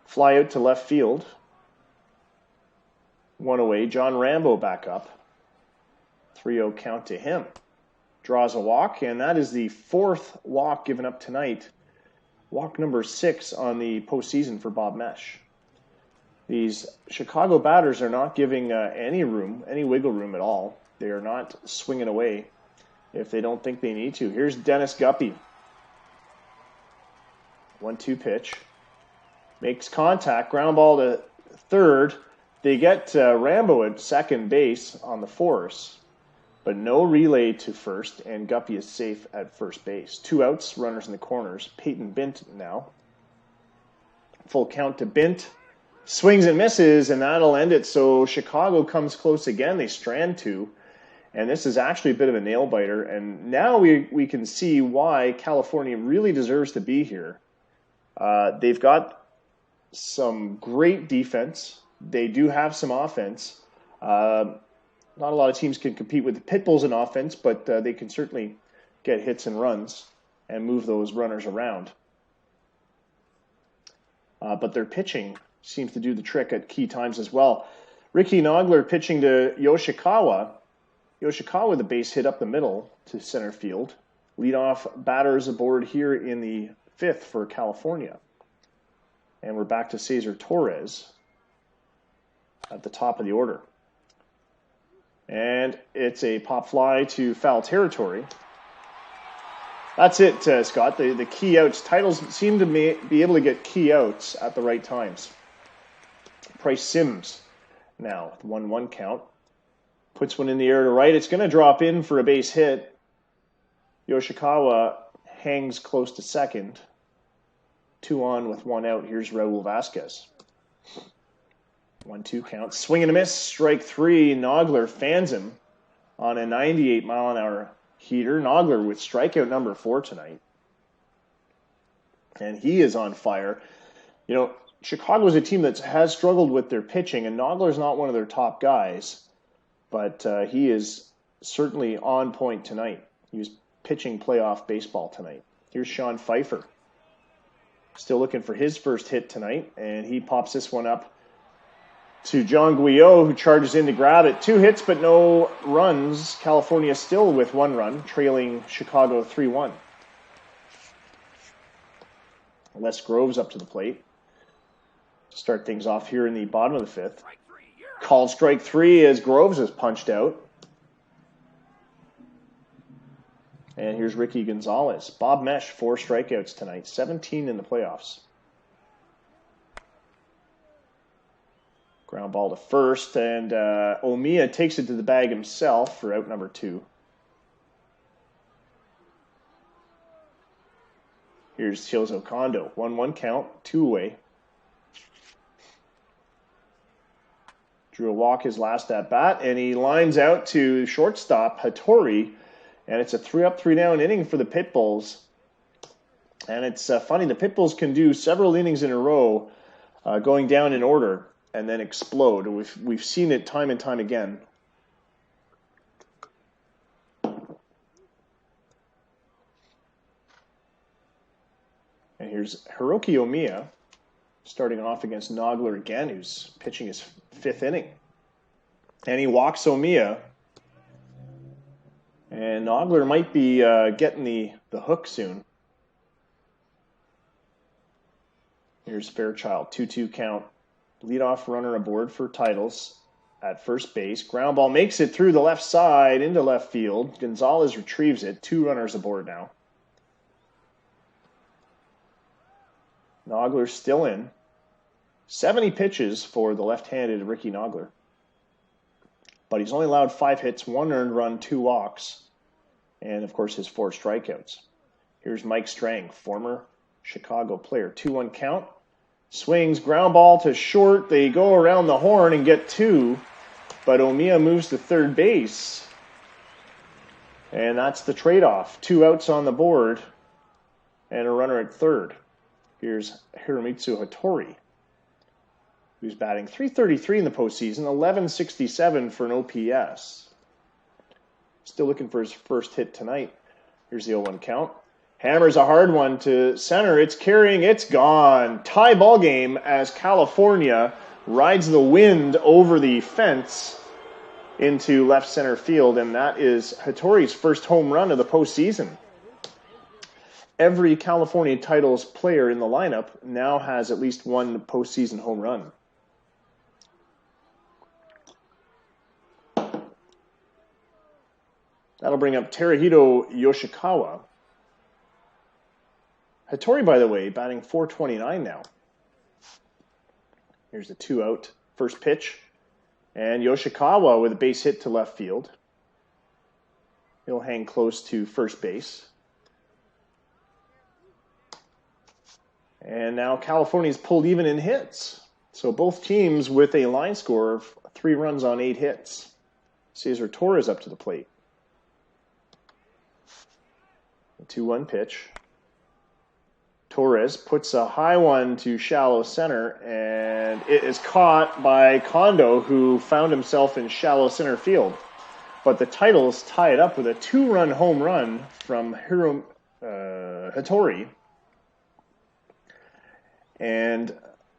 Fly out to left field. 1 away. John Rambo back up. 3-0 count to him. Draws a walk, and that is the 4th walk given up tonight. Walk number 6 on the postseason for Bob Mesh. These Chicago batters are not giving any wiggle room at all. They are not swinging away if they don't think they need to. Here's Dennis Guppy. 1-2 pitch. Makes contact. Ground ball to third. They get Rambo at second base on the force, but no relay to first, and Guppy is safe at first base. 2 outs, runners in the corners. Peyton Bint now. Full count to Bint. Swings and misses, and that'll end it. So Chicago comes close again. They strand 2. And this is actually a bit of a nail-biter. And now we can see why California really deserves to be here. They've got some great defense. They do have some offense. Not a lot of teams can compete with the Pitbulls in offense, but they can certainly get hits and runs and move those runners around. But their pitching seems to do the trick at key times as well. Ricky Nogler pitching to Yoshikawa. Yoshikawa, the base hit up the middle to center field. Leadoff batters aboard here in the 5th for California. And we're back to Cesar Torres at the top of the order. And it's a pop fly to foul territory. That's it, Scott. The key outs. Titles seem to be able to get key outs at the right times. Price Sims now, 1-1 count. Puts one in the air to right. It's going to drop in for a base hit. Yoshikawa hangs close to second. 2 on with 1 out. Here's Raul Vasquez. 1-2 count. Swing and a miss. Strike 3. Nogler fans him on a 98-mile-an-hour heater. Nogler with strikeout number 4 tonight. And he is on fire. You know, Chicago is a team that has struggled with their pitching, and Nogler's not one of their top guys. But he is certainly on point tonight. He was pitching playoff baseball tonight. Here's Sean Pfeiffer. Still looking for his first hit tonight, and he pops this one up to John Guyot, who charges in to grab it. 2 hits, but no runs. California still with 1 run, trailing Chicago 3-1. Les Groves up to the plate. Start things off here in the bottom of the 5th. Called strike 3 as Groves is punched out. And here's Ricky Gonzalez. Bob Mesh, 4 strikeouts tonight, 17 in the playoffs. Ground ball to first, and Omiya takes it to the bag himself for out number 2. Here's Chilzo Kondo. 1-1 count, 2 away. Drew a walk his last at bat, and he lines out to shortstop Hattori, and it's a 3-up, 3-down inning for the Pitbulls. And it's funny, the Pitbulls can do several innings in a row, going down in order, and then explode. We've seen it time and time again. And here's Hiroki Omiya starting off against Nogler again, who's pitching his 5th inning. And he walks Omiya. And Nogler might be getting the hook soon. Here's Fairchild, 2-2 count. Leadoff runner aboard for Titles at first base. Ground ball makes it through the left side into left field. Gonzalez retrieves it. 2 runners aboard now. Nogler's still in. 70 pitches for the left-handed Ricky Nogler. But he's only allowed 5 hits, 1 earned run, 2 walks, and of course his 4 strikeouts. Here's Mike Strang, former Chicago player. 2-1 count. Swings, ground ball to short. They go around the horn and get 2, but Omiya moves to third base. And that's the trade-off. 2 outs on the board and a runner at third. Here's Hiromitsu Hattori, who's batting .333 in the postseason, .1167 for an OPS. Still looking for his first hit tonight. Here's the 0-1 count. Hammers a hard one to center. It's carrying. It's gone. Tie ball game as California rides the wind over the fence into left center field, and that is Hattori's first home run of the postseason. Every California Titles player in the lineup now has at least 1 postseason home run. That'll bring up Teruhito Yoshikawa. Hattori, by the way, batting .429 now. Here's the 2-out first pitch. And Yoshikawa with a base hit to left field. He'll hang close to first base. And now California's pulled even in hits. So both teams with a line score of 3 runs on 8 hits. Cesar Torres up to the plate. The 2-1 pitch. Torres puts a high one to shallow center, and it is caught by Kondo, who found himself in shallow center field. But the Titles tie it up with a 2-run home run from Hattori. And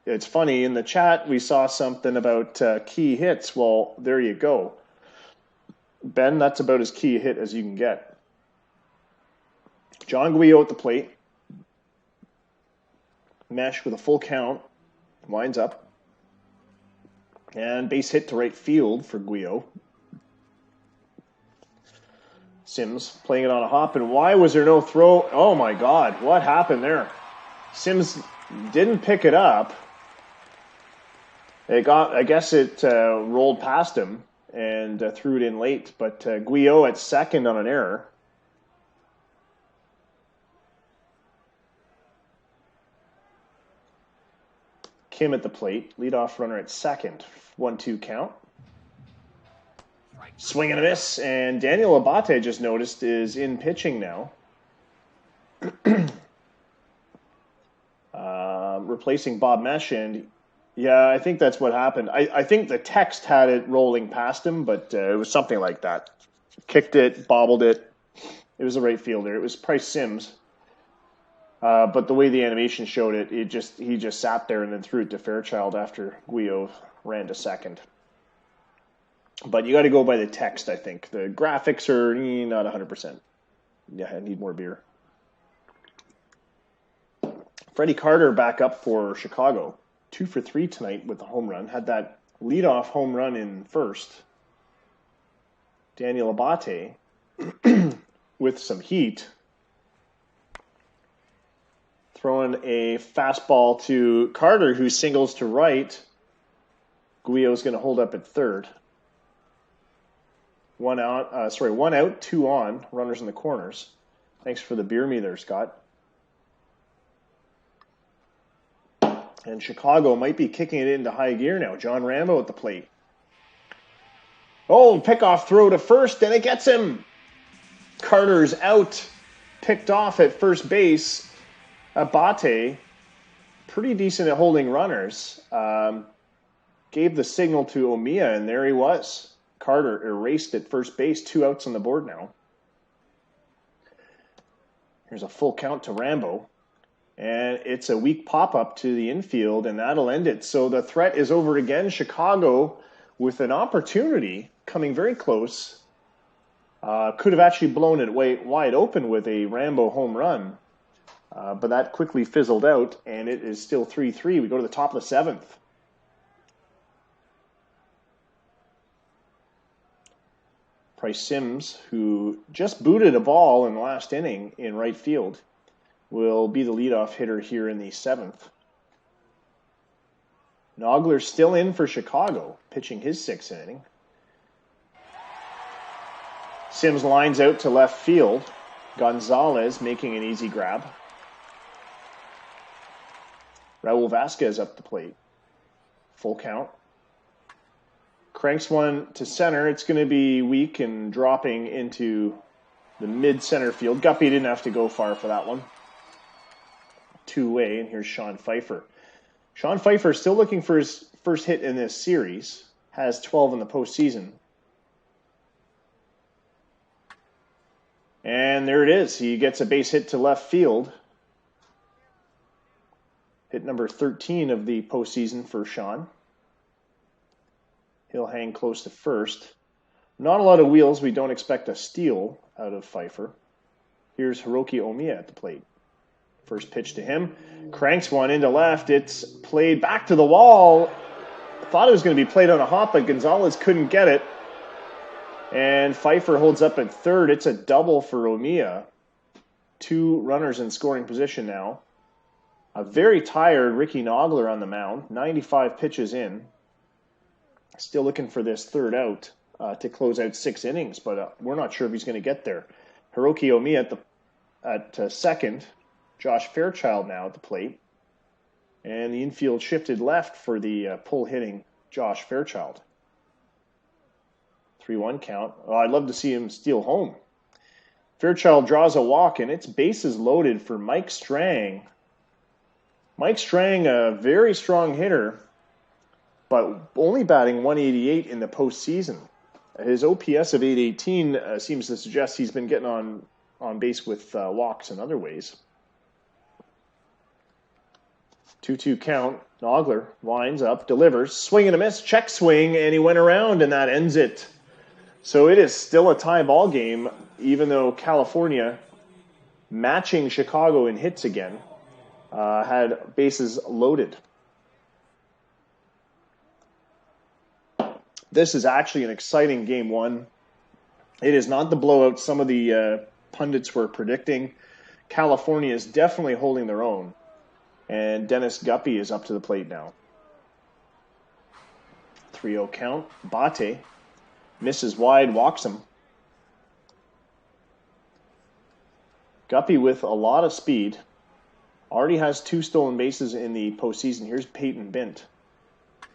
it's funny, in the chat we saw something about key hits. Well, there you go. Ben, that's about as key a hit as you can get. John Guyot at the plate. Mesh with a full count. Winds up. And base hit to right field for Guyot. Sims playing it on a hop. And why was there no throw? Oh my God, what happened there? Sims didn't pick it up. I guess it rolled past him and threw it in late. But Guyot at second on an error. Kim at the plate, leadoff runner at second, 1-2 count. Swing and a miss, and Daniel Abate, just noticed, is in pitching now. Replacing Bob Mesh, and yeah, I think that's what happened. I think the text had it rolling past him, but it was something like that. Kicked it, bobbled it, It was a right fielder. It was Price Sims. But the way the animation showed it, he just sat there and then threw it to Fairchild after Guillot ran to second. But you got to go by the text, I think. The graphics are not 100%. Yeah, I need more beer. Freddie Carter back up for Chicago. 2 for 3 tonight with a home run. Had that leadoff home run in first. Daniel Abate with some heat. Throwing a fastball to Carter, who singles to right. Guillot's going to hold up at third. One out, 2 on. Runners in the corners. Thanks for the beer me there, Scott. And Chicago might be kicking it into high gear now. John Rambo at the plate. Oh, pickoff throw to first, and it gets him. Carter's out. Picked off at first base. Abate, pretty decent at holding runners. Gave the signal to Omiya, and there he was. Carter erased at first base. 2 outs on the board now. Here's a full count to Rambo. And it's a weak pop-up to the infield, and that'll end it. So the threat is over again. Chicago with an opportunity coming very close. Could have actually blown it wide open with a Rambo home run. But that quickly fizzled out, and it is still 3-3. We go to the top of the 7th. Price Sims, who just booted a ball in the last inning in right field, will be the leadoff hitter here in the 7th. Nogler still in for Chicago, pitching his 6th inning. Sims lines out to left field. Gonzalez making an easy grab. Raul Vasquez up the plate. Full count. Cranks one to center. It's going to be weak and dropping into the mid-center field. Guppy didn't have to go far for that one. 2-way, and here's Sean Pfeiffer. Sean Pfeiffer still looking for his first hit in this series. Has 12 in the postseason. And there it is. He gets a base hit to left field. Hit number 13 of the postseason for Sean. He'll hang close to first. Not a lot of wheels. We don't expect a steal out of Pfeiffer. Here's Hiroki Omiya at the plate. First pitch to him. Cranks one into left. It's played back to the wall. Thought it was going to be played on a hop, but Gonzalez couldn't get it. And Pfeiffer holds up at third. It's a double for Omiya. 2 runners in scoring position now. A very tired Ricky Nogler on the mound. 95 pitches in. Still looking for this third out to close out 6 innings, but we're not sure if he's going to get there. Hiroki Omiya at second. Josh Fairchild now at the plate. And the infield shifted left for the pull-hitting Josh Fairchild. 3-1 count. Oh, I'd love to see him steal home. Fairchild draws a walk, and it's bases loaded for Mike Strang. Mike Strang, a very strong hitter, but only batting 188 in the postseason. His OPS of 818 seems to suggest he's been getting on base with walks in other ways. 2-2 count. Nogler lines up, delivers, swing and a miss, check swing, and he went around, and that ends it. So it is still a tie ball game, even though California, matching Chicago in hits again, had bases loaded. This is actually an exciting game 1. It is not the blowout some of the pundits were predicting. California is definitely holding their own. And Dennis Guppy is up to the plate now. 3-0 count. Bate misses wide, walks him. Guppy with a lot of speed. Already has 2 stolen bases in the postseason. Here's Peyton Bint.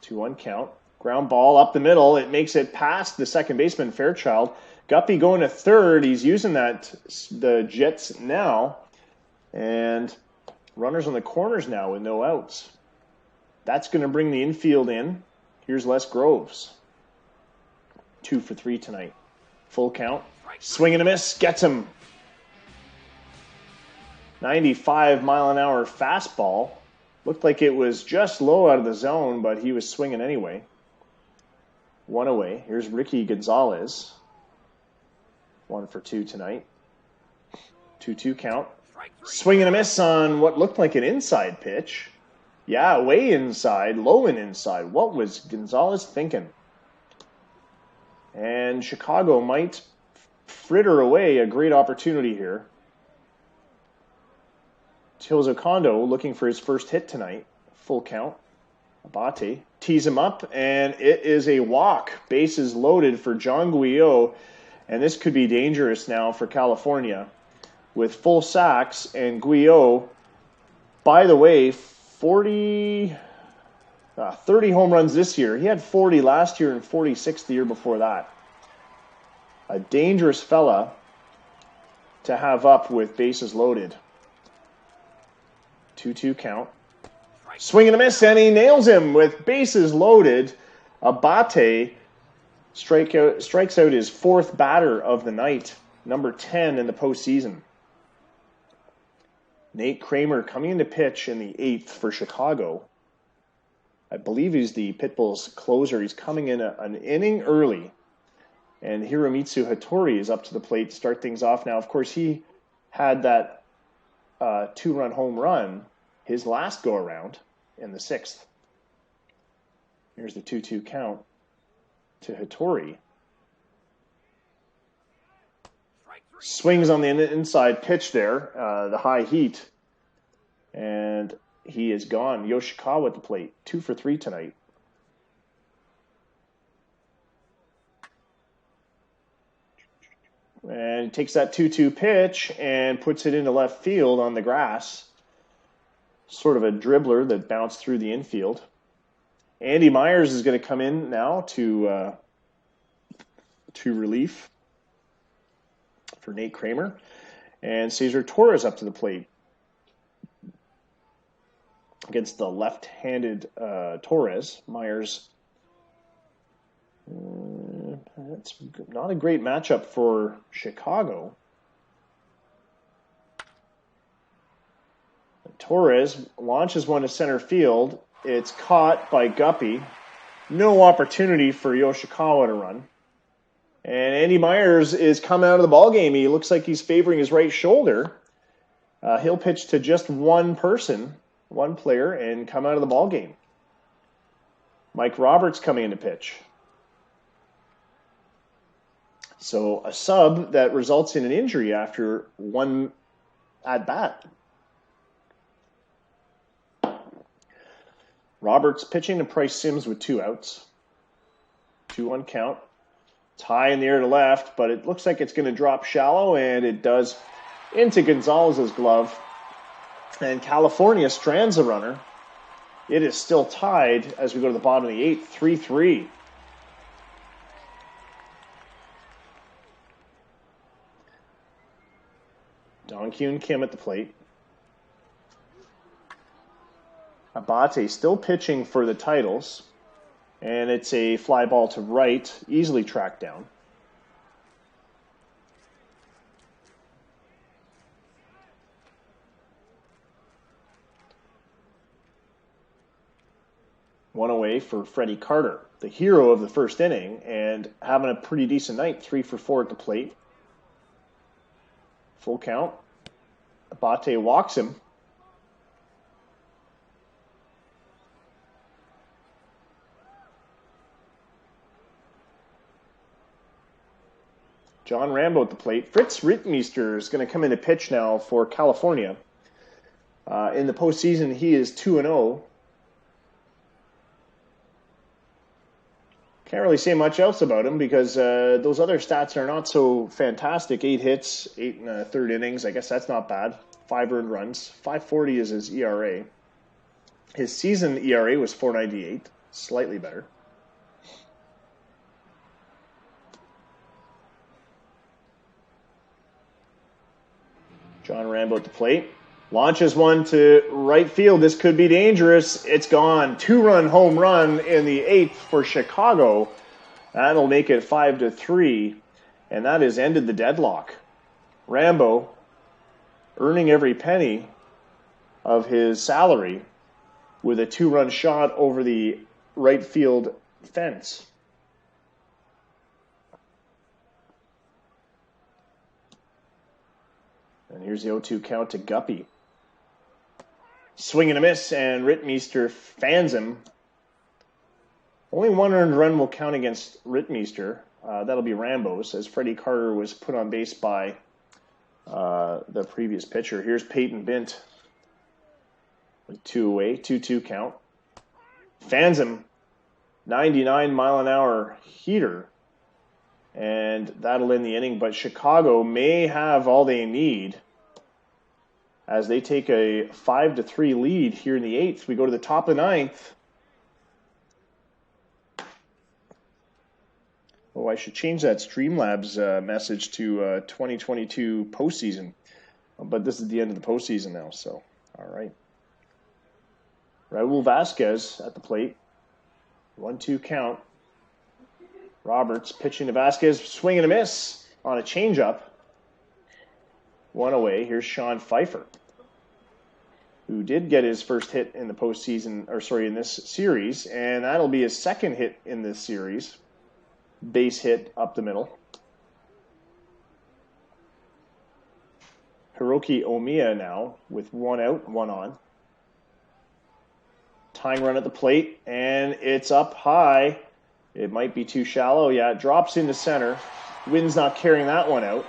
2-1 count. Ground ball up the middle. It makes it past the second baseman, Fairchild. Guppy going to third. He's using the Jets now. And runners on the corners now with no outs. That's going to bring the infield in. Here's Les Groves. 2 for 3 tonight. Full count. Swing and a miss. Gets him. 95-mile-an-hour fastball. Looked like it was just low out of the zone, but he was swinging anyway. 1 away. Here's Ricky Gonzalez. 1 for 2 tonight. 2-2 count. Swing and a miss on what looked like an inside pitch. Yeah, way inside, low and inside. What was Gonzalez thinking? And Chicago might fritter away a great opportunity here. Tilzo Kondo looking for his first hit tonight. Full count. Abate tees him up, and it is a walk. Bases loaded for John Guyot, and this could be dangerous now for California. With full sacks, and Guyot, by the way, 30 home runs this year. He had 40 last year and 46 the year before that. A dangerous fella to have up with bases loaded. 2-2 count. Swing and a miss, and he nails him with bases loaded. Abate strikes out his 4th batter of the night, number 10 in the postseason. Nate Kramer coming into pitch in the 8th for Chicago. I believe he's the Pitbulls closer. He's coming in an inning early. And Hiromitsu Hattori is up to the plate to start things off now. Of course, he had that 2-run home run his last go-around in the 6th. Here's the 2-2 count to Hattori. Swings on the inside pitch there, the high heat, and he is gone. Yoshikawa at the plate, 2 for 3 tonight. And he takes that 2-2 pitch and puts it into left field on the grass. Sort of a dribbler that bounced through the infield. Andy Myers is going to come in now to relief for Nate Kramer. And Cesar Torres up to the plate against the left-handed Torres. Myers, that's not a great matchup for Chicago. Torres launches one to center field. It's caught by Guppy. No opportunity for Yoshikawa to run. And Andy Myers is coming out of the ballgame. He looks like he's favoring his right shoulder. He'll pitch to just one player, and come out of the ballgame. Mike Roberts coming in to pitch. So a sub that results in an injury after one at-bat. Roberts pitching to Price Sims with 2 outs. 2-1 count. It's high in the air to left, but it looks like it's going to drop shallow, and it does into Gonzalez's glove. And California strands a runner. It is still tied as we go to the bottom of the 8th, 3-3. Don Kyun Kim at the plate. Abate still pitching for the titles, and it's a fly ball to right, easily tracked down. One away for Freddie Carter, the hero of the first inning, and having a pretty decent night, 3 for 4 at the plate. Full count. Abate walks him. John Rambo at the plate. Fritz Rittmeister is going to come in to pitch now for California. In the postseason, he is 2-0. Can't really say much else about him because those other stats are not so fantastic. 8 hits, 8 1/3 innings. I guess that's not bad. 5 earned runs. 5.40 is his ERA. His season ERA was 4.98. Slightly better. John Rambo at the plate. Launches one to right field. This could be dangerous. It's gone. 2-run home run in the 8th for Chicago. That'll make it 5-3. And that has ended the deadlock. Rambo earning every penny of his salary with a 2-run shot over the right field fence. And here's the 0-2 count to Guppy. Swing and a miss, and Rittmeester fans him. Only one earned run will count against Rittmeester. That'll be Rambo's, as Freddie Carter was put on base by the previous pitcher. Here's Peyton Bint with 2 away, 2-2 count. Fans him, 99-mile-an-hour heater, and that'll end the inning. But Chicago may have all they need as they take a 5-3 lead here in the 8th. We go to the top of the 9th. Oh, I should change that Streamlabs message to 2022 postseason. But this is the end of the postseason now, so all right. Raul Vasquez at the plate. 1-2 count. Roberts pitching to Vasquez, swing and a miss on a changeup. 1 away. Here's Sean Pfeiffer, who did get his first hit in the postseason, in this series, and that'll be his second hit in this series. Base hit up the middle. Hiroki Omiya now with 1 out, 1 on. Tying run at the plate, and it's up high. It might be too shallow. Yeah, it drops into center. Wind's not carrying that one out.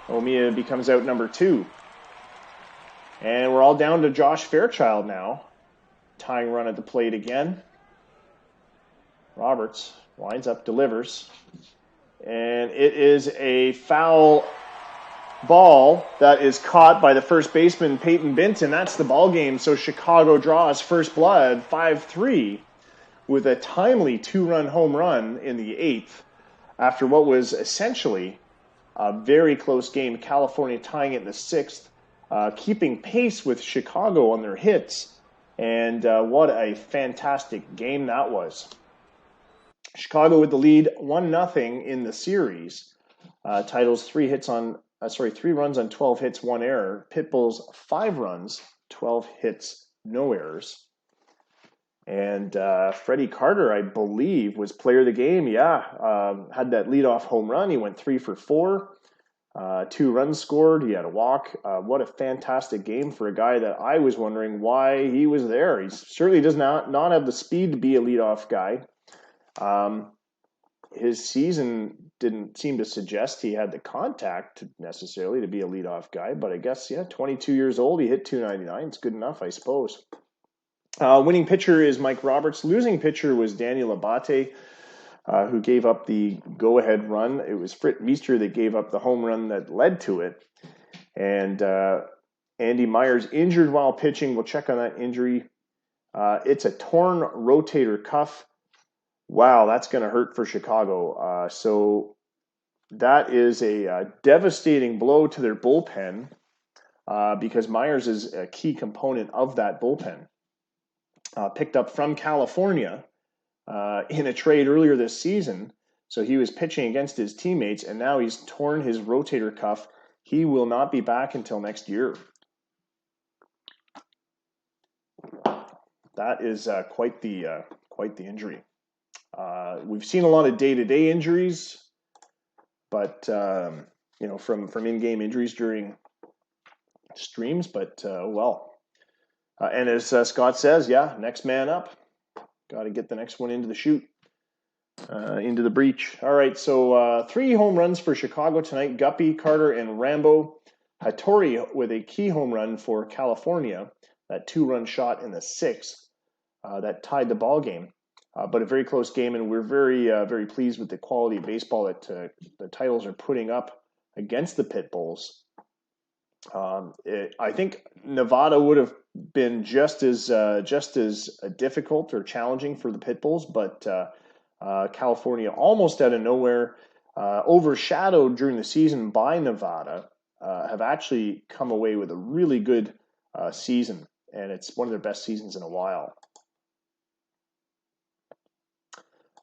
Omiya becomes out number 2. And we're all down to Josh Fairchild now. Tying run at the plate again. Roberts winds up, delivers. And it is a foul ball that is caught by the first baseman, Peyton Bint, and that's the ball game. So Chicago draws first blood, 5-3, with a timely 2-run home run in the 8th after what was essentially a very close game. California tying it in the 6th, keeping pace with Chicago on their hits. And what a fantastic game that was. Chicago with the lead, 1-0 in the series. Titles 3 runs on 12 hits, 1 error. Pitbulls 5 runs, 12 hits, no errors. And Freddie Carter, I believe, was player of the game. Yeah, had that leadoff home run. He went 3 for 4. 2 runs scored. He had a walk. What a fantastic game for a guy that I was wondering why he was there. He certainly does not have the speed to be a leadoff guy. His season didn't seem to suggest he had the contact necessarily to be a leadoff guy, but I guess, 22 years old, he hit .299. It's good enough, I suppose. Winning pitcher is Mike Roberts. Losing pitcher was Daniel Abate, who gave up the go-ahead run. It was Rittmeester that gave up the home run that led to it. And Andy Myers injured while pitching. We'll check on that injury. It's a torn rotator cuff. Wow, that's going to hurt for Chicago. So that is a devastating blow to their bullpen because Myers is a key component of that bullpen. Picked up from California in a trade earlier this season. So he was pitching against his teammates, and now he's torn his rotator cuff. He will not be back until next year. That is quite the injury. We've seen a lot of day-to-day injuries, but from in-game injuries during streams. But and as Scott says, next man up. Got to get the next one into the chute, into the breach. All right, so 3 home runs for Chicago tonight. Guppy, Carter, and Rambo. Hattori with a key home run for California, that 2-run shot in the 6th that tied the ball game. But a very close game, and we're very pleased with the quality of baseball that the Titles are putting up against the Pitbulls. I think Nevada would have been just as difficult or challenging for the Pitbulls, but California, almost out of nowhere, overshadowed during the season by Nevada, have actually come away with a really good season, and it's one of their best seasons in a while.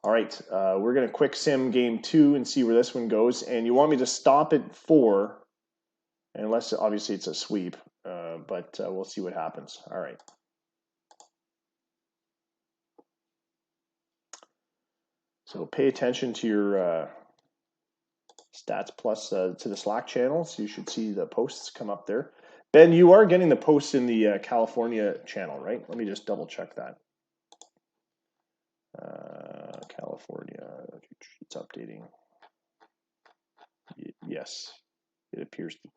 All right, we're going to quick sim game 2 and see where this one goes. And you want me to stop at 4 unless obviously it's a sweep, but we'll see what happens. All right. So pay attention to your Stats Plus to the Slack channel, so you should see the posts come up there. Ben, you are getting the posts in the California channel, right? Let me just double check that. California, it's updating. Yes, it appears the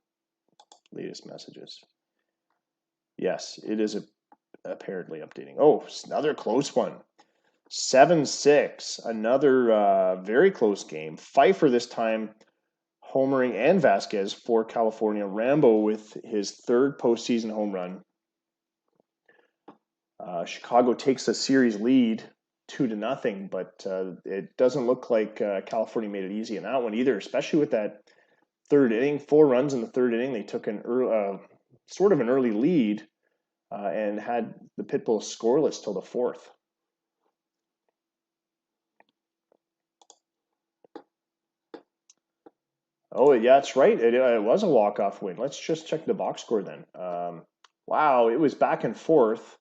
latest messages. Yes, it is apparently updating. Oh, another close one. 7-6, another very close game. Pfeiffer this time homering and Vasquez for California. Rambo with his third postseason home run. Chicago takes a series lead 2-0, but it doesn't look like California made it easy in that one either, especially with that third inning. 4 runs in the third inning. They took an sort of an early lead and had the Pitbulls scoreless till the fourth. Oh, yeah, that's right. It was a walk-off win. Let's just check the box score then. Wow, it was back and forth.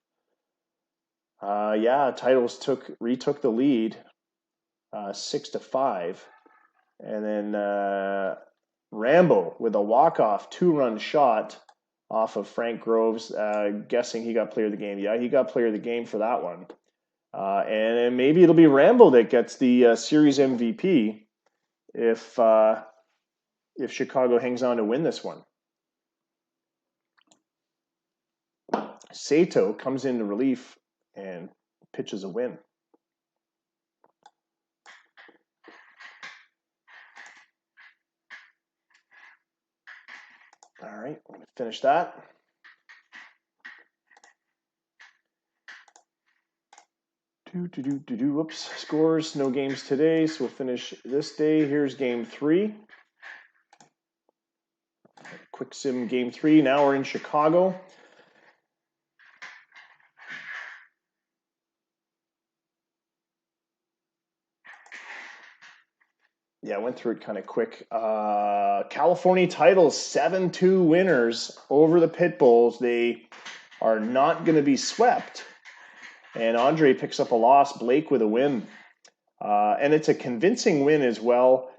Yeah, Titles retook the lead 6-5. And then Rambo with a walk-off 2-run shot off of Frank Groves. Guessing he got player of the game. Yeah, he got player of the game for that one. And maybe it'll be Rambo that gets the series MVP if Chicago hangs on to win this one. Sato comes into relief and pitches a win. All right, let me finish that. Whoops, scores, no games today, so we'll finish this day. Here's game 3. Quick sim game 3. Now we're in Chicago. Yeah, I went through it kind of quick. California Titles, 7-2 winners over the Pitbulls. They are not going to be swept. And Andre picks up a loss. Blake with a win. And it's a convincing win as well.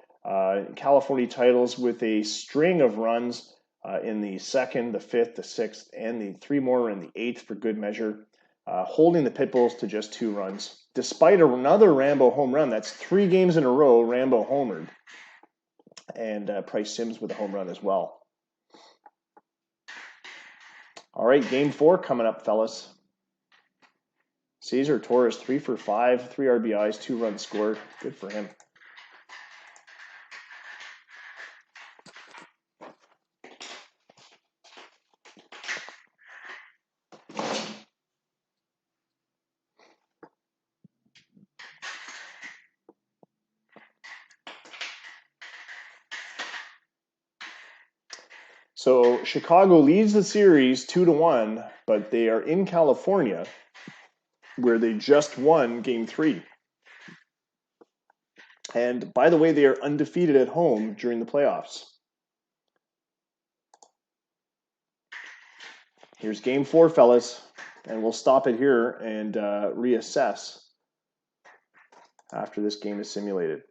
California Titles with a string of runs in the 2nd, the 5th, the 6th, and the 3 more in the 8th for good measure. Holding the Pitbulls to just 2 runs. Despite another Rambo home run, that's 3 games in a row Rambo homered. And Price Sims with a home run as well. All right, game 4 coming up, fellas. Cesar Torres, 3 for 5, 3 RBIs, 2 runs scored. Good for him. So Chicago leads the series 2-1, but they are in California, where they just won game 3. And by the way, they are undefeated at home during the playoffs. Here's game 4, fellas, and we'll stop it here and reassess after this game is simulated.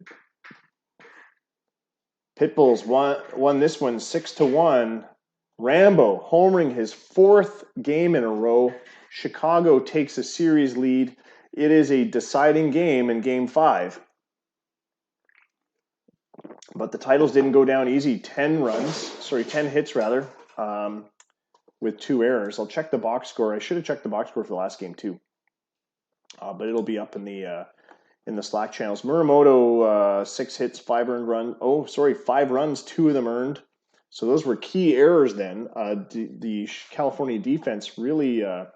Pitbulls won this one 6-1. Rambo homering his 4th game in a row. Chicago takes a series lead. It is a deciding game in game 5. But the Titles didn't go down easy. 10 hits rather, with 2 errors. I'll check the box score. I should have checked the box score for the last game too. But it'll be up in the Slack channels. Muramoto, 6 hits, 5 earned runs. 5 runs, 2 of them earned. So those were key errors then. The California defense really, and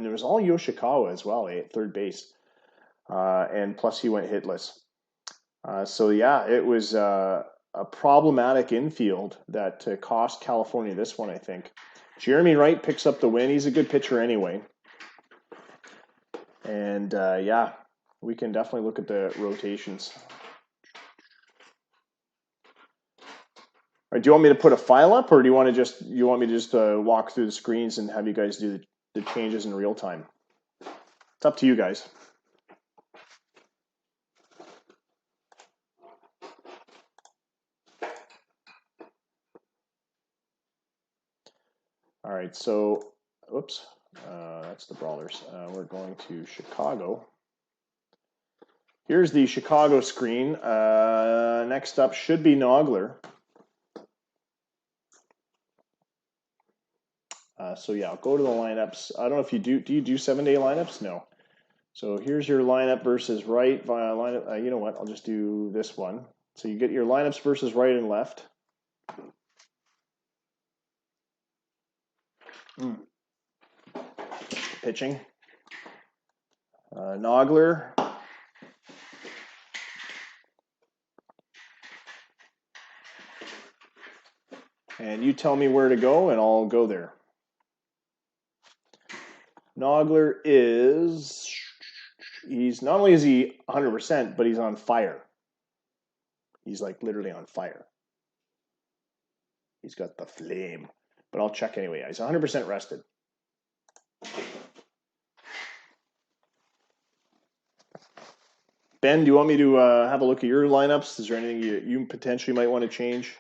it was all Yoshikawa as well at third base. And plus he went hitless. So yeah, it was a problematic infield that cost California this one, I think. Jeremy Wright picks up the win. He's a good pitcher anyway. And yeah, we can definitely look at the rotations. Or do you want me to put a file up, or do you want me to just walk through the screens and have you guys do the changes in real time? It's up to you guys. All right, so, oops, that's the Brawlers. We're going to Chicago. Here's the Chicago screen. Next up should be Nogler. So yeah, I'll go to the lineups. I don't know if you do you do 7-day lineups? No. So here's your lineup versus right via lineup. You know what? I'll just do this one. So you get your lineups versus right and left. Pitching. Nogler. And you tell me where to go, and I'll go there. Nogler he's not only is he 100%, but he's on fire. He's like literally on fire. He's got the flame. But I'll check anyway. He's 100% rested. Ben, do you want me to have a look at your lineups? Is there anything you potentially might want to change?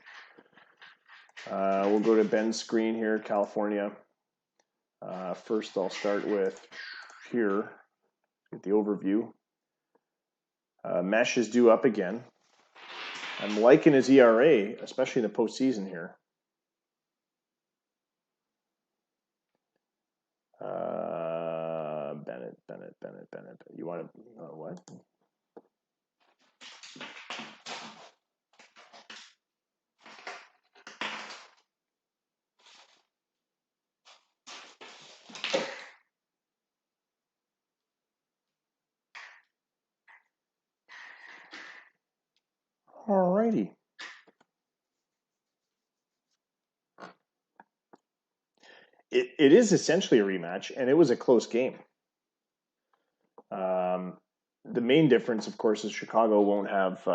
We'll go to Ben's screen here, California. First, I'll start with here, get the overview. Mesh is due up again. I'm liking his ERA, especially in the postseason here. Bennett. You want to, what? Alrighty. It is essentially a rematch, and it was a close game. The main difference, of course, is Chicago won't have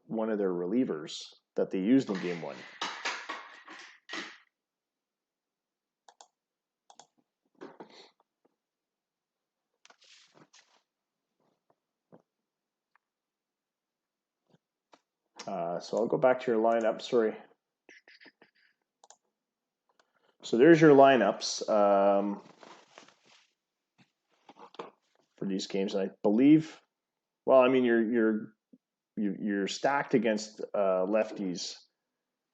one of their relievers that they used in Game 1. So I'll go back to your lineup. Sorry. So there's your lineups for these games, and I believe, well, I mean, you're stacked against lefties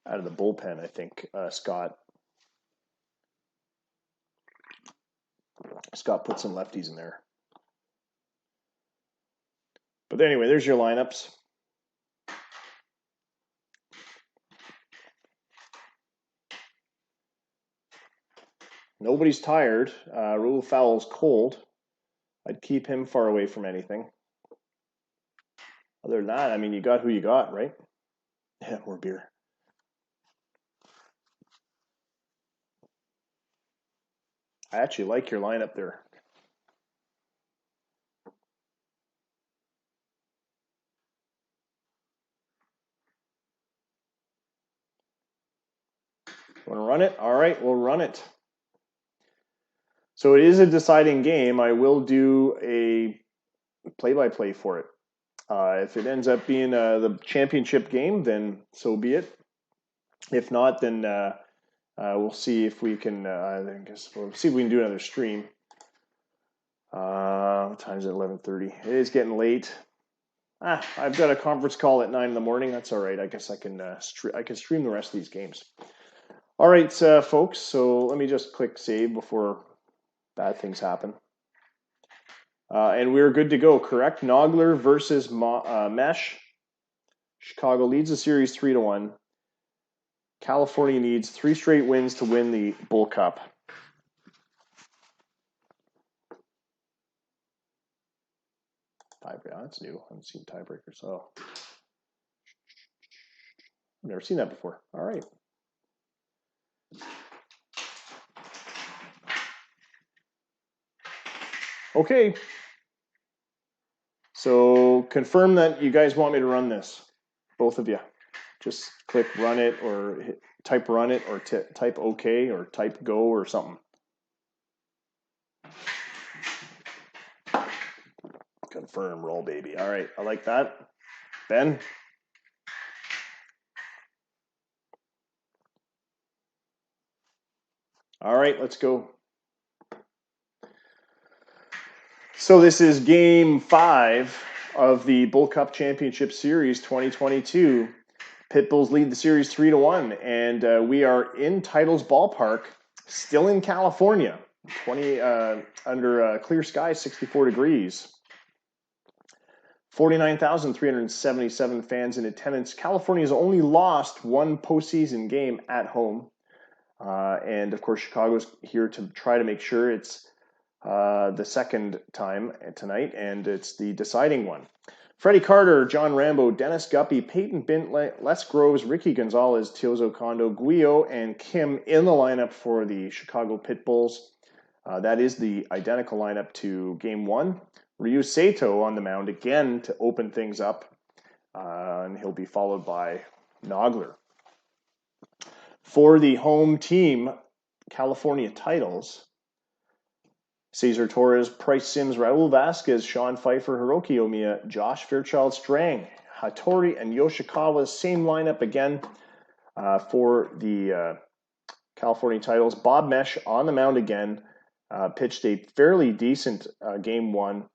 out of the bullpen. I think Scott put some lefties in there. But anyway, there's your lineups. Nobody's tired. Rule Fowl's cold. I'd keep him far away from anything. Other than that, I mean, you got who you got, right? Yeah, more beer. I actually like your lineup there. Want to run it? All right, we'll run it. So it is a deciding game. I will do a play-by-play for it. If it ends up being the championship game, then so be it. If not, then we'll see if we can. I guess we'll see if we can do another stream. What time is it? 11:30. It is getting late. I've got a conference call at 9 in the morning. That's all right. I guess I can stream the rest of these games. All right, folks. So let me just click save before bad things happen. And we're good to go, correct? Nogler versus Mesh. Chicago leads the series 3-1. California needs 3 straight wins to win the Bull Cup. Tiebreaker, that's new. I haven't seen tiebreakers. Oh, I've never seen that before. All right. Okay. So confirm that you guys want me to run this, both of you. Just click run it or hit type run it or type OK or type go or something. Confirm, roll, baby. All right, I like that. Ben? All right, let's go. So this is game 5 of the Bull Cup Championship Series 2022. Pitbulls lead the series 3-1, and we are in Titles Ballpark, still in California, under clear skies, 64 degrees. 49,377 fans in attendance. California's only lost one postseason game at home. And of course, Chicago's here to try to make sure it's the second time tonight, and it's the deciding one. Freddie Carter, John Rambo, Dennis Guppy, Peyton Bint, Les Groves, Ricky Gonzalez, Teozo Kondo, Guio, and Kim in the lineup for the Chicago Pitbulls. That is the identical lineup to Game 1. Ryu Sato on the mound again to open things up, and he'll be followed by Nogler. For the home team, California Titles, Cesar Torres, Price Sims, Raul Vasquez, Sean Pfeiffer, Hiroki Omiya, Josh Fairchild-Strang, Hattori, and Yoshikawa. Same lineup again for the California Titles. Bob Mesh on the mound again, pitched a fairly decent Game 1.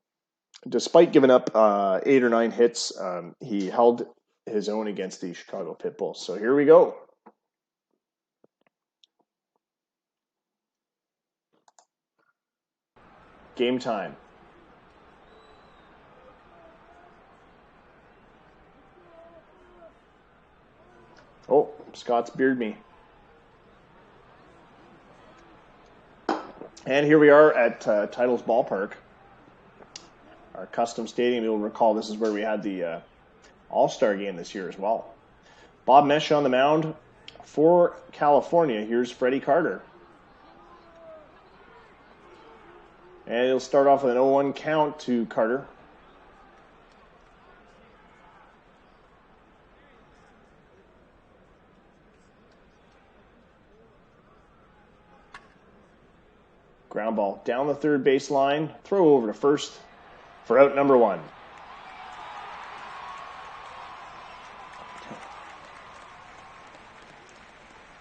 Despite giving up 8 or 9 hits, he held his own against the Chicago Pitbulls. So here we go. Game time. Oh, Scott's beard me. And here we are at Titles Ballpark, our custom stadium. You'll recall this is where we had the All-Star game this year as well. Bob Mesh on the mound for California. Here's Freddie Carter. And he'll start off with an 0-1 count to Carter. Ground ball down the third base line. Throw over to first for out number 1.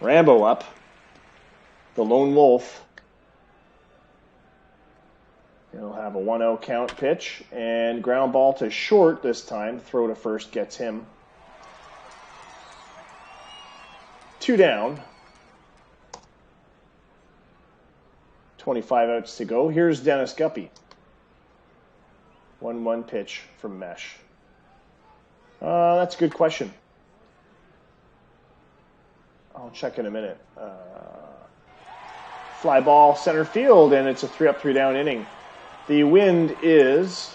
Rambo up. The lone wolf. He'll have a 1-0 count pitch, and ground ball to short this time. Throw to first gets him. 2 down. 25 outs to go. Here's Dennis Guppy. 1-1 pitch from Mesh. That's a good question. I'll check in a minute. Fly ball center field, and it's a 3-up, 3-down inning. The wind is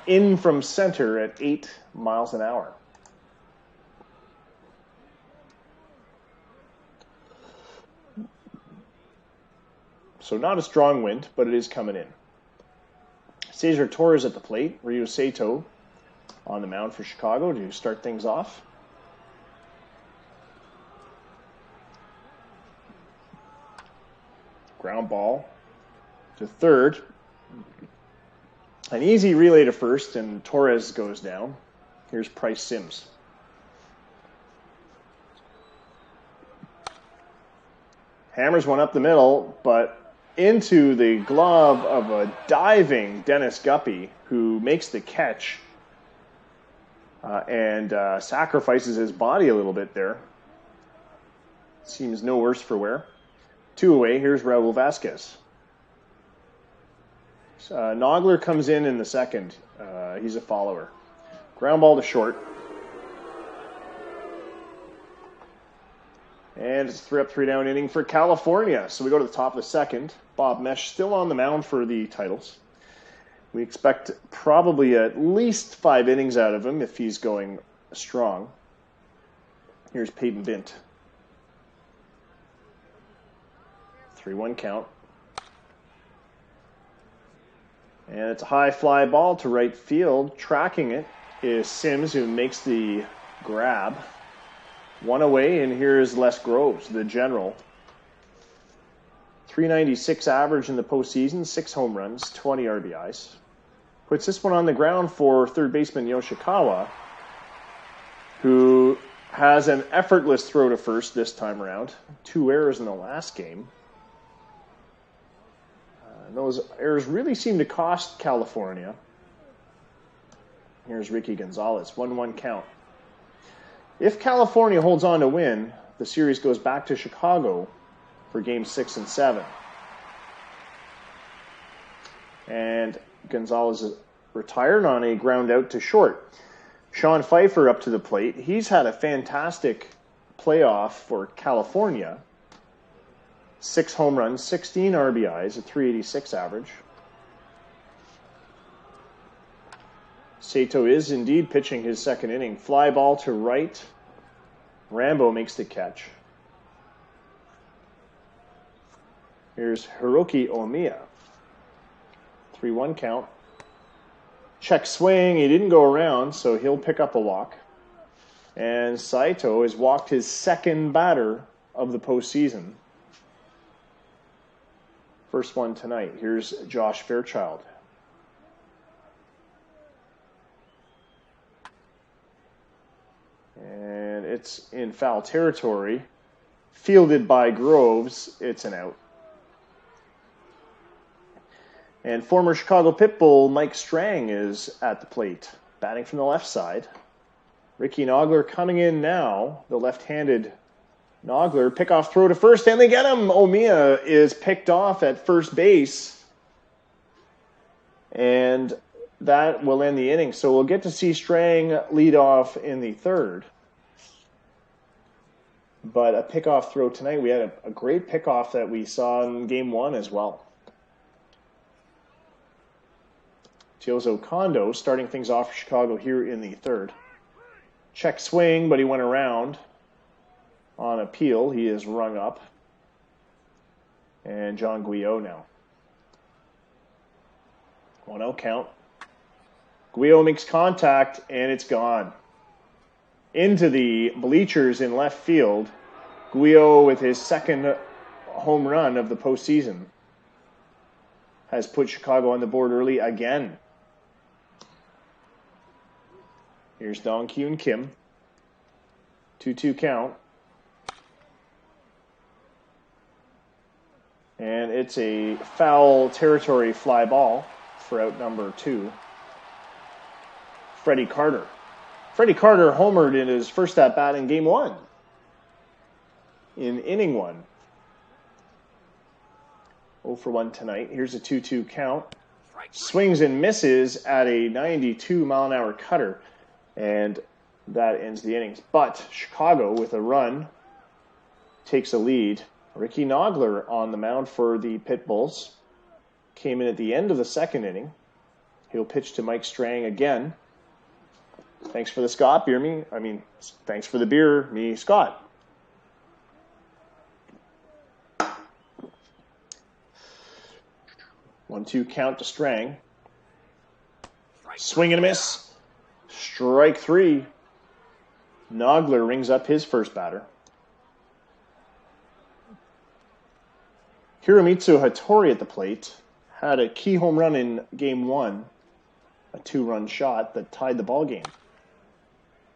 in from center at 8 miles an hour. So not a strong wind, but it is coming in. Cesar Torres at the plate. Ryu Sato on the mound for Chicago to start things off. Ground ball to third. An easy relay to first, and Torres goes down. Here's Price Sims. Hammers one up the middle, but into the glove of a diving Dennis Guppy, who makes the catch and sacrifices his body a little bit there. Seems no worse for wear. 2 away. Here's Raul Vasquez. Nogler comes in the second. He's a follower. Ground ball to short. And it's a 3-up, 3-down inning for California. So we go to the top of the second. Bob Mesh still on the mound for the Titles. We expect probably at least 5 innings out of him if he's going strong. Here's Peyton Bint. 3-1 count. And it's a high fly ball to right field. Tracking it is Sims, who makes the grab. One away, and here's Les Groves, the general. 396 average in the postseason, 6 home runs, 20 RBIs. Puts this one on the ground for third baseman Yoshikawa, who has an effortless throw to first this time around. 2 errors in the last game. Those errors really seem to cost California. Here's Ricky Gonzalez, 1-1 count. If California holds on to win, the series goes back to Chicago for games 6 and 7. And Gonzalez is retired on a ground out to short. Sean Pfeiffer up to the plate. He's had a fantastic playoff for California. 6 home runs, 16 RBIs, a 386 average. Sato is indeed pitching his second inning. Fly ball to right. Rambo makes the catch. Here's Hiroki Omiya. 3-1 count. Check swing. He didn't go around, so he'll pick up a walk. And Saito has walked his second batter of the postseason. First one tonight. Here's Josh Fairchild. And it's in foul territory. Fielded by Groves. It's an out. And former Chicago Pitbull Mike Strang is at the plate, batting from the left side. Ricky Nogler coming in now, the left-handed Nogler, pickoff throw to first, and they get him. Omiya is picked off at first base, and that will end the inning. So we'll get to see Strang lead off in the third. But a pickoff throw tonight. We had a great pickoff that we saw in Game 1 as well. Tiozo Kondo starting things off for Chicago here in the third. Check swing, but he went around. On appeal, he is rung up. And John Guyot now. 1-0 count. Guyot makes contact, and it's gone. Into the bleachers in left field. Guyot, with his second home run of the postseason, has put Chicago on the board early again. Here's Dong Kyun Kim. 2-2 count. And it's a foul territory fly ball for out number 2. Freddie Carter. Freddie Carter homered in his first at-bat in Game 1. In inning 1. 0 for 1 tonight. Here's a 2-2 count. Swings and misses at a 92-mile-an-hour cutter. And that ends the innings. But Chicago, with a run, takes a lead. Ricky Nogler on the mound for the Pitbulls. Came in at the end of the second inning. He'll pitch to Mike Strang again. Thanks for the Scott, beer me. Thanks for the beer, me, Scott. One-two count to Strang. Swing and a miss. Strike 3. Nogler rings up his first batter. Hiromitsu Hattori at the plate had a key home run in Game 1, a 2-run shot that tied the ball game.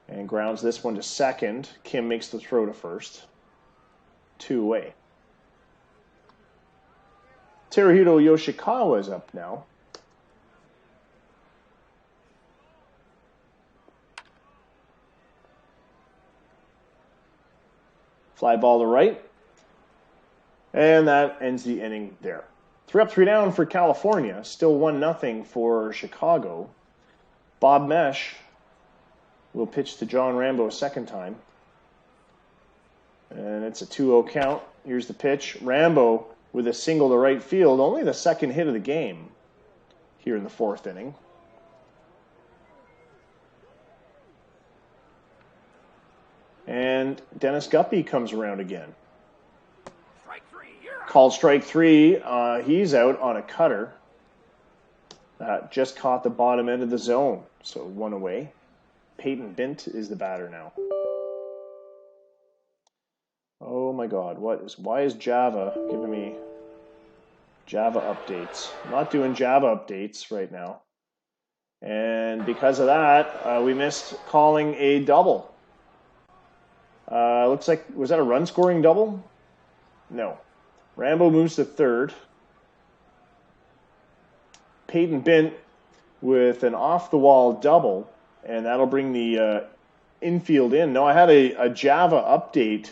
And grounds this one to second. Kim makes the throw to first. 2 away. Teruhito Yoshikawa is up now. Fly ball to right. And that ends the inning there. 3 up, 3 down for California. Still 1-0 for Chicago. Bob Mesh will pitch to John Rambo a second time. And it's a 2-0 count. Here's the pitch. Rambo with a single to right field. Only the second hit of the game here in the 4th inning. And Dennis Guppy comes around again. Called strike 3. He's out on a cutter. Just caught the bottom end of the zone. So 1 away. Peyton Bint is the batter now. Oh my God, why is Java giving me Java updates? I'm not doing Java updates right now. And because of that, we missed calling a double. Looks like, was that a run scoring double? No. Rambo moves to third. Peyton Bint with an off the wall double, and that'll bring the infield in. No, I had a Java update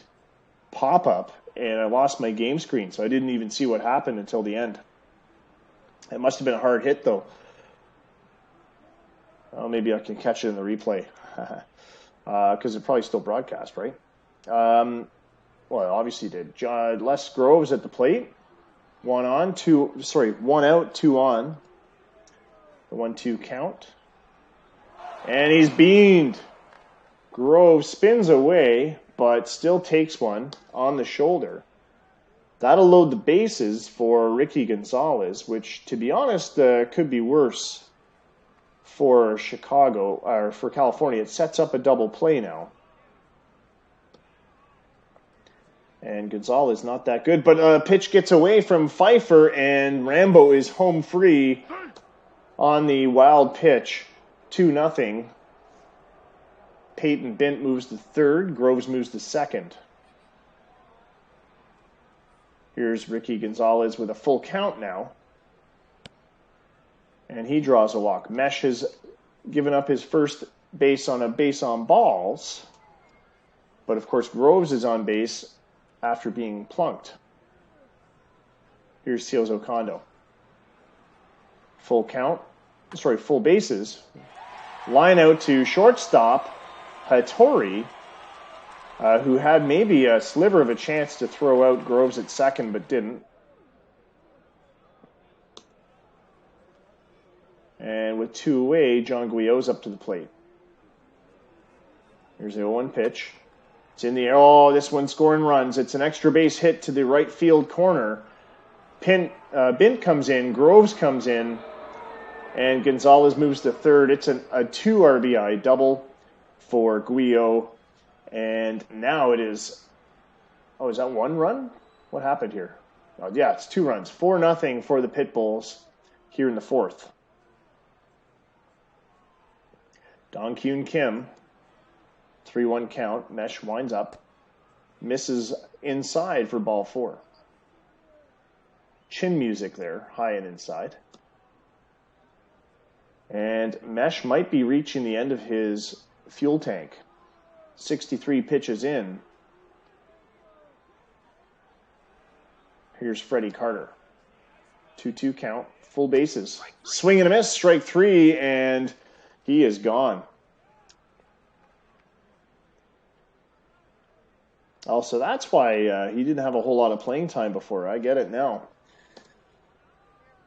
pop up, and I lost my game screen, so I didn't even see what happened until the end. It must have been a hard hit, though. Oh, maybe I can catch it in the replay, because it probably still broadcast, right? Well, it obviously did. Les Groves at the plate. One out, two on. The 1-2 count. And he's beaned. Groves spins away, but still takes one on the shoulder. That'll load the bases for Ricky Gonzalez, which, to be honest, could be worse for Chicago, or for California. It sets up a double play now. And Gonzalez not that good, but a pitch gets away from Pfeiffer, and Rambo is home free on the wild pitch. 2-0. Peyton Bint moves to third. Groves moves to second. Here's Ricky Gonzalez with a full count now. And he draws a walk. Mesh has given up his first base on a base on balls. But of course, Groves is on base after being plunked. Here's Seals Okondo. Full bases. Line out to shortstop, Hattori, who had maybe a sliver of a chance to throw out Groves at second, but didn't. And with 2 away, John Guillot's up to the plate. Here's the 0-1 pitch. It's in the air. Oh, this one's scoring runs. It's an extra base hit to the right field corner. Bint comes in, Groves comes in, and Gonzalez moves to third. It's a 2 RBI double for Guillot. And now it is, is that 1 run? What happened here? Oh, yeah, it's 2 runs. 4-0 for the Pitbulls here in the 4th. Dong Kyun Kim, 3-1 count. Mesh winds up. Misses inside for ball 4. Chin music there, high and inside. And Mesh might be reaching the end of his fuel tank. 63 pitches in. Here's Freddie Carter. 2-2 count, full bases. Swing and a miss, strike 3, and he is gone. Also, that's why he didn't have a whole lot of playing time before. I get it now.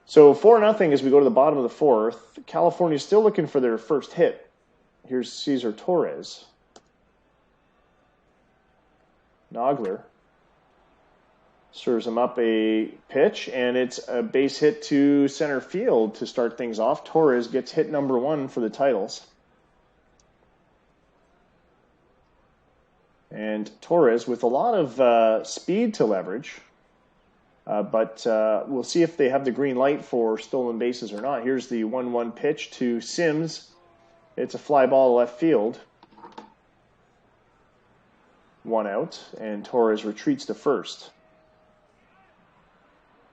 So 4-0 as we go to the bottom of the 4th. California's still looking for their first hit. Here's Cesar Torres. Nogler serves him up a pitch, and it's a base hit to center field to start things off. Torres gets hit number 1 for the titles. And Torres with a lot of speed to leverage, but we'll see if they have the green light for stolen bases or not. Here's the 1-1 pitch to Sims. It's a fly ball left field. 1 out, and Torres retreats to first.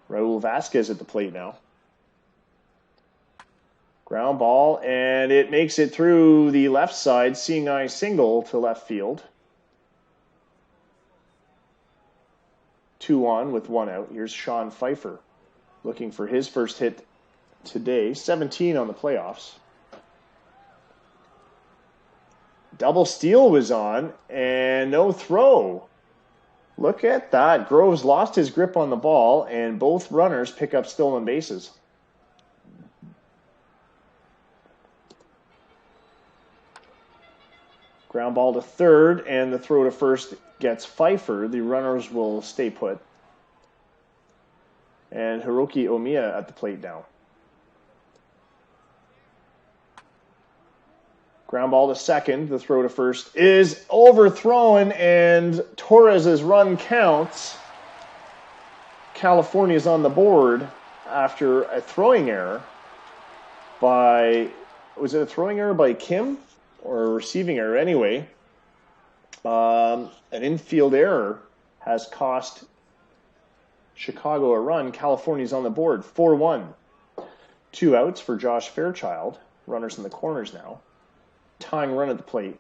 Raul Vasquez at the plate now. Ground ball, and it makes it through the left side, seeing eye single to left field. 2-1 with 1 out. Here's Sean Pfeiffer looking for his first hit today. 17 on the playoffs. Double steal was on, and no throw. Look at that. Groves lost his grip on the ball, and both runners pick up stolen bases. Ground ball to third, and the throw to first gets Pfeiffer. The runners will stay put. And Hiroki Omiya at the plate now. Ground ball to second. The throw to first is overthrown, and Torres's run counts. California's on the board after a throwing error by, was it a throwing error by Kim or a receiving error? Anyway, an infield error has cost Chicago a run. California's on the board, 4-1. 2 outs for Josh Fairchild. Runners in the corners now. Tying run at the plate.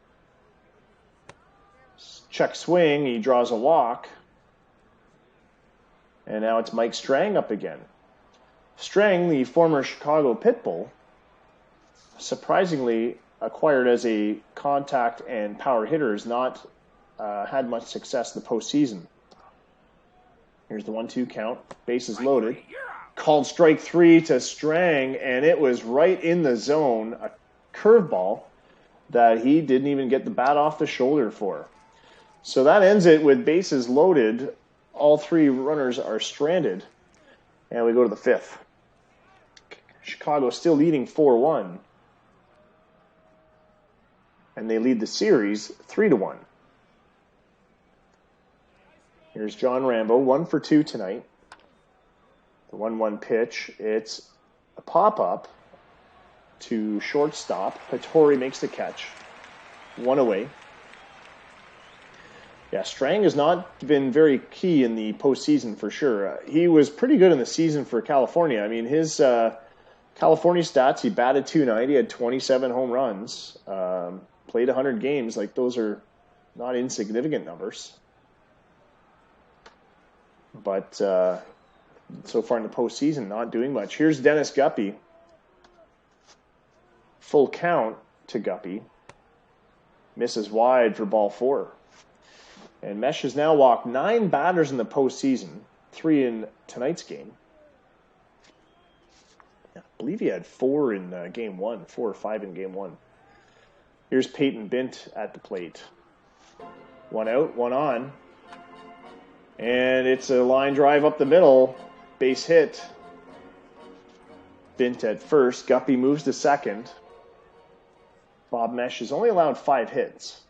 Check swing, he draws a walk. And now it's Mike Strang up again. Strang, the former Chicago Pitbull, surprisingly acquired as a contact and power hitter, has not had much success in the postseason. Here's the 1-2 count. Bases loaded. Called strike 3 to Strang, and it was right in the zone. A curveball that he didn't even get the bat off the shoulder for. So that ends it with bases loaded. All 3 runners are stranded. And we go to the 5th. Chicago still leading 4-1. And they lead the series 3-1. Here's John Rambo, 1 for 2 tonight. The 1-1 pitch. It's a pop-up to shortstop. Hattori makes the catch. 1 away. Yeah, Strang has not been very key in the postseason for sure. He was pretty good in the season for California. I mean, his California stats, he batted .290, had 27 home runs, played 100 games. Like, those are not insignificant numbers. But so far in the postseason, not doing much. Here's Dennis Guppy. Full count to Guppy. Misses wide for ball 4. And Mesh has now walked 9 batters in the postseason, 3 in tonight's game. I believe he had 4 in game 1, 4 or 5 in game 1. Here's Peyton Bint at the plate. 1 out, 1 on. And it's a line drive up the middle. Base hit. Bint at first. Guppy moves to second. Bob Mesh has only allowed 5 hits.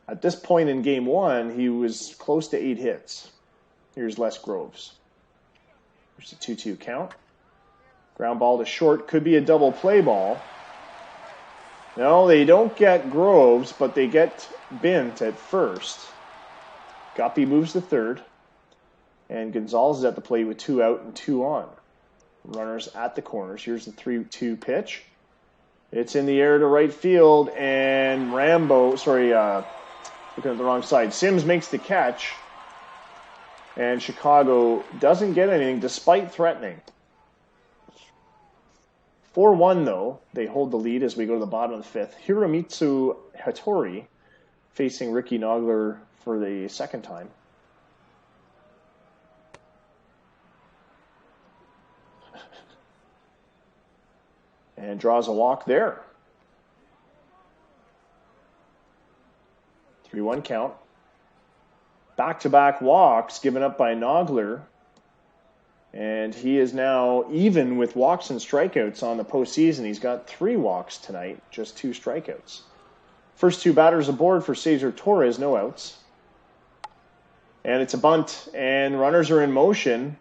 At this point in game 1, he was close to 8 hits. Here's Les Groves. There's a 2-2 count. Ground ball to short. Could be a double play ball. No, they don't get Groves, but they get Bint at first. Guppy moves to third. And Gonzalez is at the plate with 2 out and 2 on. Runners at the corners. Here's the 3-2 pitch. It's in the air to right field, and looking at the wrong side. Sims makes the catch, and Chicago doesn't get anything despite threatening. 4-1, though. They hold the lead as we go to the bottom of the 5th. Hiromitsu Hattori facing Ricky Nogler for the second time. And draws a walk there. 3-1 count. Back-to-back walks given up by Nogler. And he is now even with walks and strikeouts on the postseason. He's got 3 walks tonight, just 2 strikeouts. First 2 batters aboard for Cesar Torres, no outs. And it's a bunt, and runners are in motion.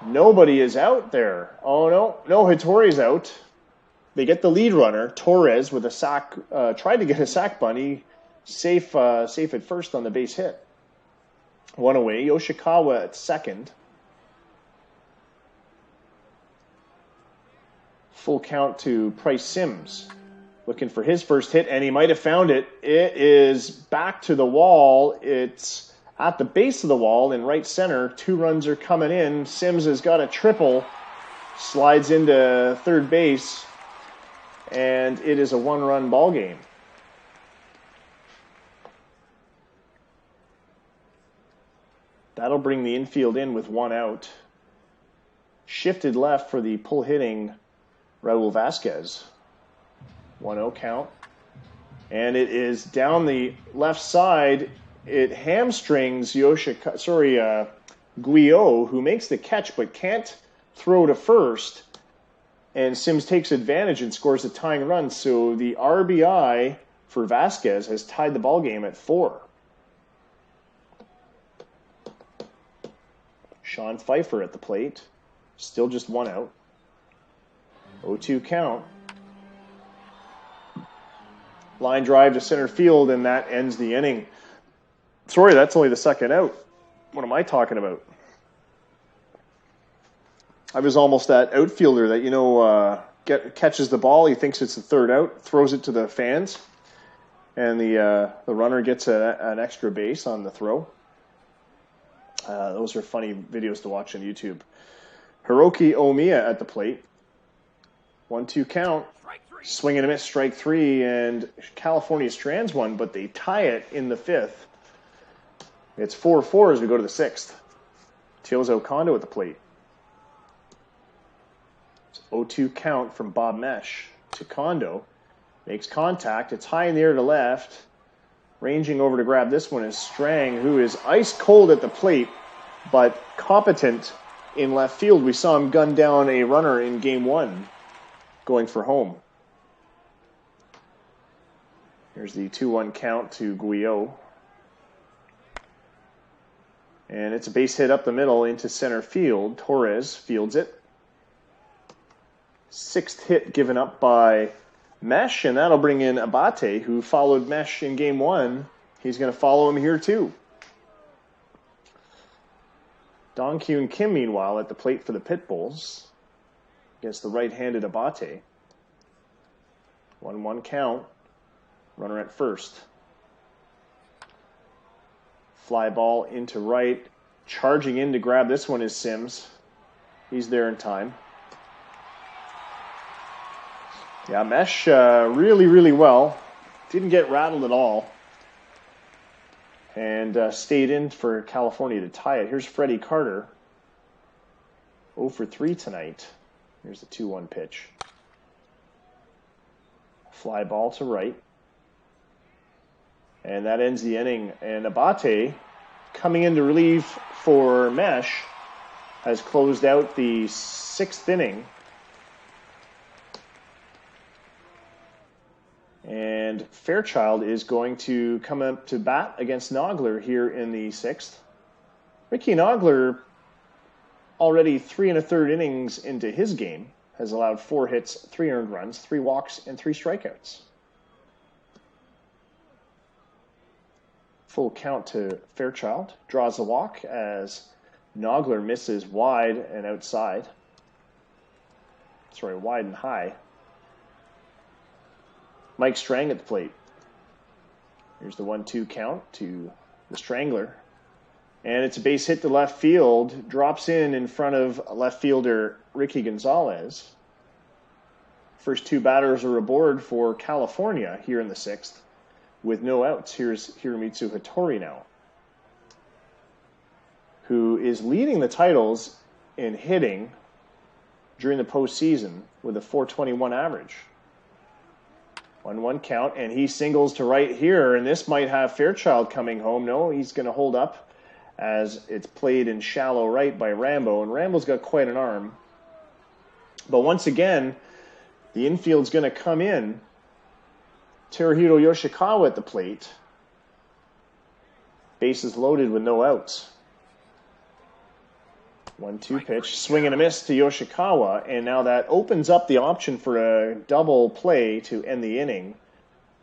Nobody is out there. Oh, no, Hattori's out. They get the lead runner, Torres, with a sack. Tried to get a sack bunny, safe at first on the base hit. 1 away. Yoshikawa at second. Full count to Price Sims, looking for his first hit, and he might have found it. It is back to the wall. It's at the base of the wall in right center. 2 runs are coming in. Sims has got a triple, slides into third base, and it is a 1-run ball game. That'll bring the infield in with 1 out. Shifted left for the pull hitting Raul Vasquez. 1-0 count. And it is down the left side. It hamstrings Guillot, who makes the catch but can't throw to first. And Sims takes advantage and scores a tying run. So the RBI for Vasquez has tied the ball game at 4. Sean Pfeiffer at the plate. Still just 1 out. 0-2 count. Line drive to center field, and that ends the inning. Sorry, that's only the second out. What am I talking about? I was almost that outfielder that, catches the ball. He thinks it's the third out, throws it to the fans, and the runner gets an extra base on the throw. Those are funny videos to watch on YouTube. Hiroki Omiya at the plate. 1-2 count. Swing and a miss, strike 3, and California strands one, but they tie it in the 5th. It's 4-4 as we go to the 6th. Teozo Kondo at the plate. 0-2 count from Bob Mesh to Kondo. Makes contact. It's high in the air to left. Ranging over to grab this one is Strang, who is ice cold at the plate, but competent in left field. We saw him gun down a runner in Game 1, going for home. Here's the 2-1 count to Guyot. And it's a base hit up the middle into center field. Torres fields it. 6th hit given up by Mesh, and that'll bring in Abate, who followed Mesh in Game 1. He's going to follow him here too. Dong Kyun Kim, meanwhile, at the plate for the Pitbulls against the right-handed Abate. 1-1 count. Runner at first. Fly ball into right. Charging in to grab this one is Sims. He's there in time. Yeah, Mesh really, really well. Didn't get rattled at all. And stayed in for California to tie it. Here's Freddie Carter. 0 for 3 tonight. Here's the 2-1 pitch. Fly ball to right. And that ends the inning. And Abate, coming in to relieve for Mesh, has closed out the 6th inning. And Fairchild is going to come up to bat against Nogler here in the 6th. Ricky Nogler, already 3 1/3 innings into his game, has allowed 4 hits, 3 earned runs, 3 walks, and 3 strikeouts. Full count to Fairchild. Draws a walk as Nogler misses wide and outside. Sorry, wide and high. Mike Strang at the plate. Here's the 1-2 count to the Strangler. And it's a base hit to left field. Drops in front of left fielder Ricky Gonzalez. First 2 batters are aboard for California here in the 6th. With no outs, here's Hiromitsu Hattori now, who is leading the titles in hitting during the postseason with a .421 average. 1-1 count, and he singles to right here, and this might have Fairchild coming home. No, he's going to hold up as it's played in shallow right by Rambo, and Rambo's got quite an arm. But once again, the infield's going to come in. Teruhiro Yoshikawa at the plate. Bases loaded with no outs. 1-2 pitch, swing and a miss to Yoshikawa, and now that opens up the option for a double play to end the inning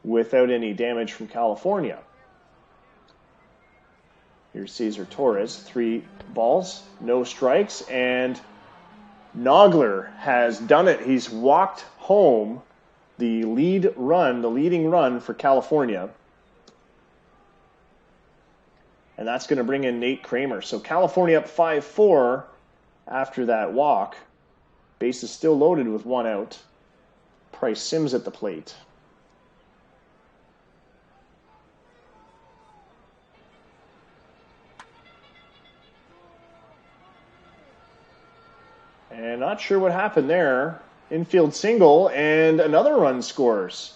without any damage from California. Here's Cesar Torres, 3 balls, no strikes, and Nogler has done it. He's walked home the leading run for California. And that's going to bring in Nate Kramer. So California up 5-4 after that walk. Base is still loaded with 1 out. Price Sims at the plate. And not sure what happened there. Infield single, and another run scores.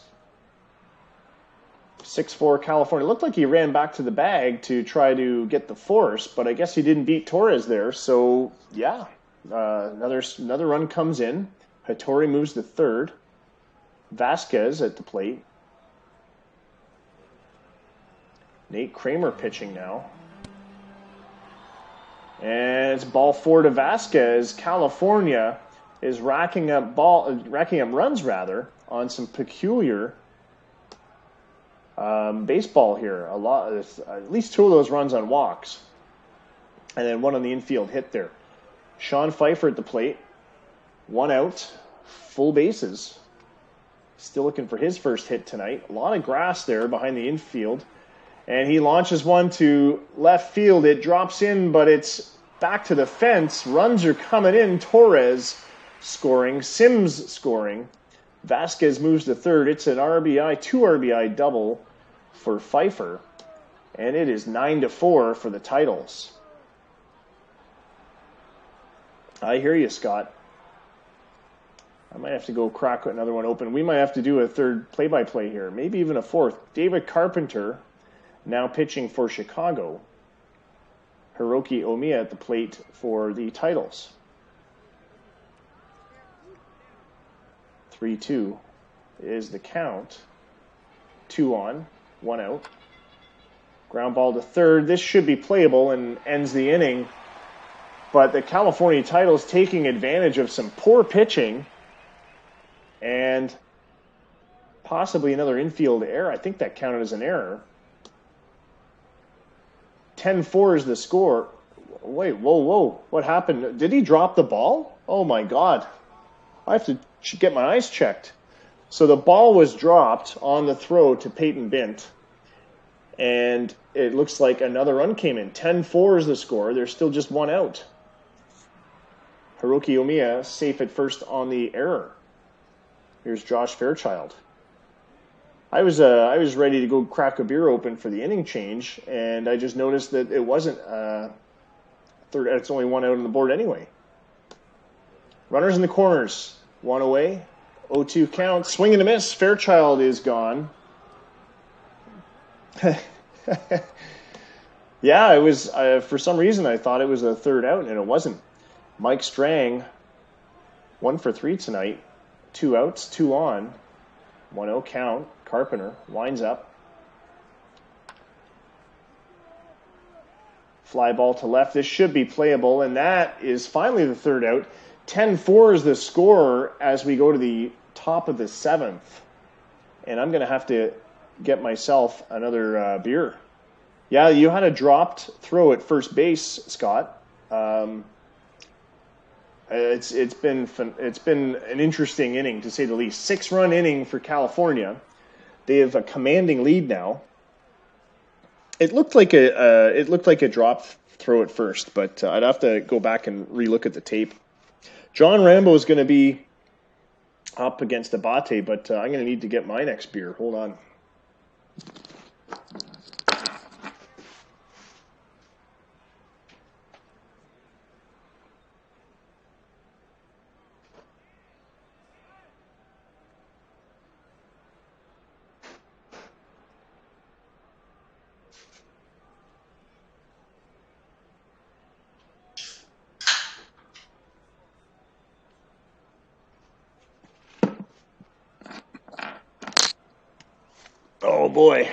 6-4 California. Looked like he ran back to the bag to try to get the force, but I guess he didn't beat Torres there. So, yeah, another run comes in. Hattori moves to third. Vasquez at the plate. Nate Kramer pitching now. And it's ball 4 to Vasquez. California is racking up runs on some peculiar baseball here. At least 2 of those runs on walks, and then 1 on the infield hit there. Sean Pfeiffer at the plate, 1 out, full bases. Still looking for his first hit tonight. A lot of grass there behind the infield, and he launches one to left field. It drops in, but it's back to the fence. Runs are coming in. Torres scoring, Sims scoring. Vasquez moves to third. It's an RBI, 2 RBI double for Pfeiffer, and it is 9-4 for the Titles. I hear you, Scott. I might have to go crack another one open. We might have to do a third play-by-play here, maybe even a fourth. David Carpenter now pitching for Chicago. Hiroki Omiya at the plate for the Titles. 3-2 is the count. 2 on, 1 out. Ground ball to third. This should be playable and ends the inning. But the California Titles taking advantage of some poor pitching and possibly another infield error. I think that counted as an error. 10-4 is the score. Wait, whoa. What happened? Did he drop the ball? Oh, my God. I have to get my eyes checked. So the ball was dropped on the throw to Peyton Bint, and it looks like another run came in. 10-4 is the score. There's still just 1 out. Hiroki Omiya safe at first on the error. Here's Josh Fairchild. I was ready to go crack a beer open for the inning change, and I just noticed that it wasn't third. It's only 1 out on the board anyway. Runners in the corners. 1 away. 0-2 count. Swing and a miss. Fairchild is gone. Yeah, it was. For some reason, I thought it was a third out, and it wasn't. Mike Strang, 1 for 3 tonight. 2 outs, 2 on. 1-0 count. Carpenter winds up. Fly ball to left. This should be playable, and that is finally the third out. 10-4 is the score as we go to the top of the 7th. And I'm going to have to get myself another beer. Yeah, you had a dropped throw at first base, Scott. It's been an interesting inning, to say the least. 6-run inning for California. They have a commanding lead now. It looked like a dropped throw at first, but I'd have to go back and relook at the tape. John Rambo is going to be up against Abate, but I'm going to need to get my next beer. Hold on. Oh boy.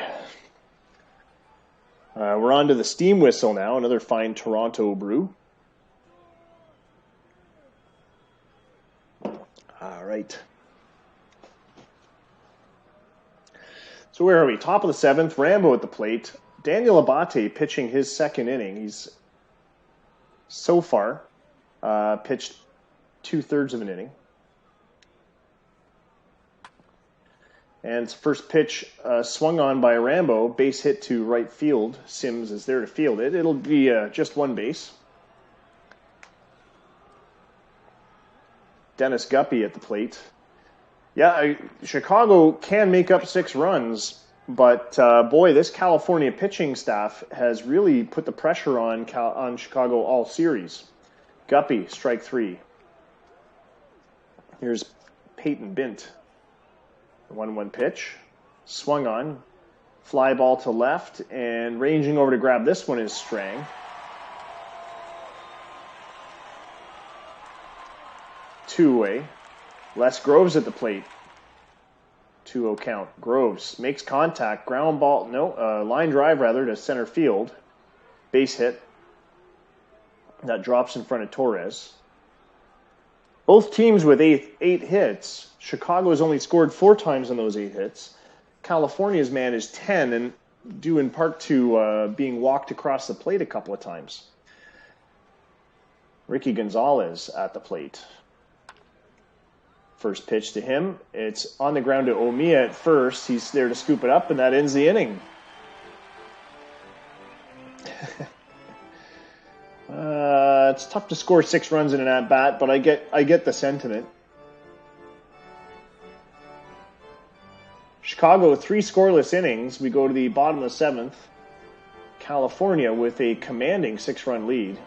We're on to the Steam Whistle now, another fine Toronto brew. All right. So where are we? Top of the 7th, Rambo at the plate. Daniel Abate pitching his second inning. He's so far pitched 2/3 of an inning. And first pitch swung on by Rambo, base hit to right field. Sims is there to field it. It'll be just 1 base. Dennis Guppy at the plate. Yeah, Chicago can make up 6 runs, but boy, this California pitching staff has really put the pressure on Chicago all series. Guppy, strike 3. Here's Peyton Bint. 1-1 pitch, swung on, fly ball to left, and ranging over to grab this one is Strang. Two away. Les Groves at the plate. 2-0 count. Groves makes contact. Ground ball. No, line drive rather to center field. Base hit. That drops in front of Torres. Both teams with eight hits. Chicago has only scored 4 times on those 8 hits. California's man is 10, and due in part to being walked across the plate a couple of times. Ricky Gonzalez at the plate. First pitch to him. It's on the ground to Omiya at first. He's there to scoop it up, and that ends the inning. It's tough to score 6 runs in an at-bat, but I get the sentiment. Chicago, 3 scoreless innings. We go to the bottom of the 7th. California with a commanding 6-run lead.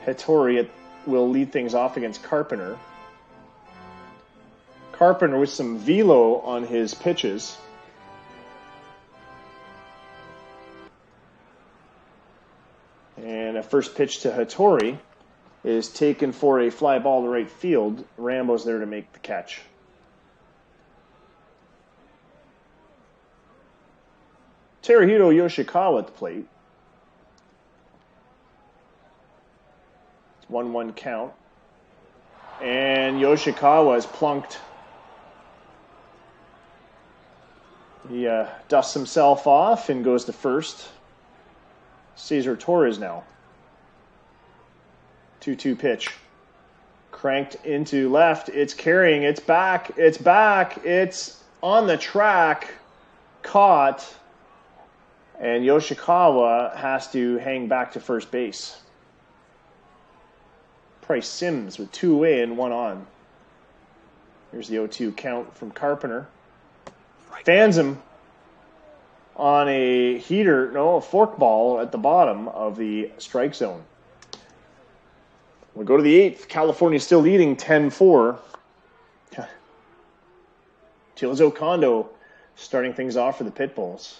Hattori will lead things off against Carpenter. Carpenter with some velo on his pitches. And a first pitch to Hattori is taken for a fly ball to right field. Rambo's there to make the catch. Teruhito Yoshikawa at the plate. 1-1 count. And Yoshikawa is plunked. He dusts himself off and goes to first. Cesar Torres now. 2-2 pitch. Cranked into left. It's carrying. It's back. It's back. It's on the track. Caught. And Yoshikawa has to hang back to first base. Price Sims with 2 away and 1 on. Here's the 0-2 count from Carpenter. Fans him on a a fork ball at the bottom of the strike zone. We go to the 8th. California still leading 10-4. Tilzo Kondo starting things off for the Pitbulls.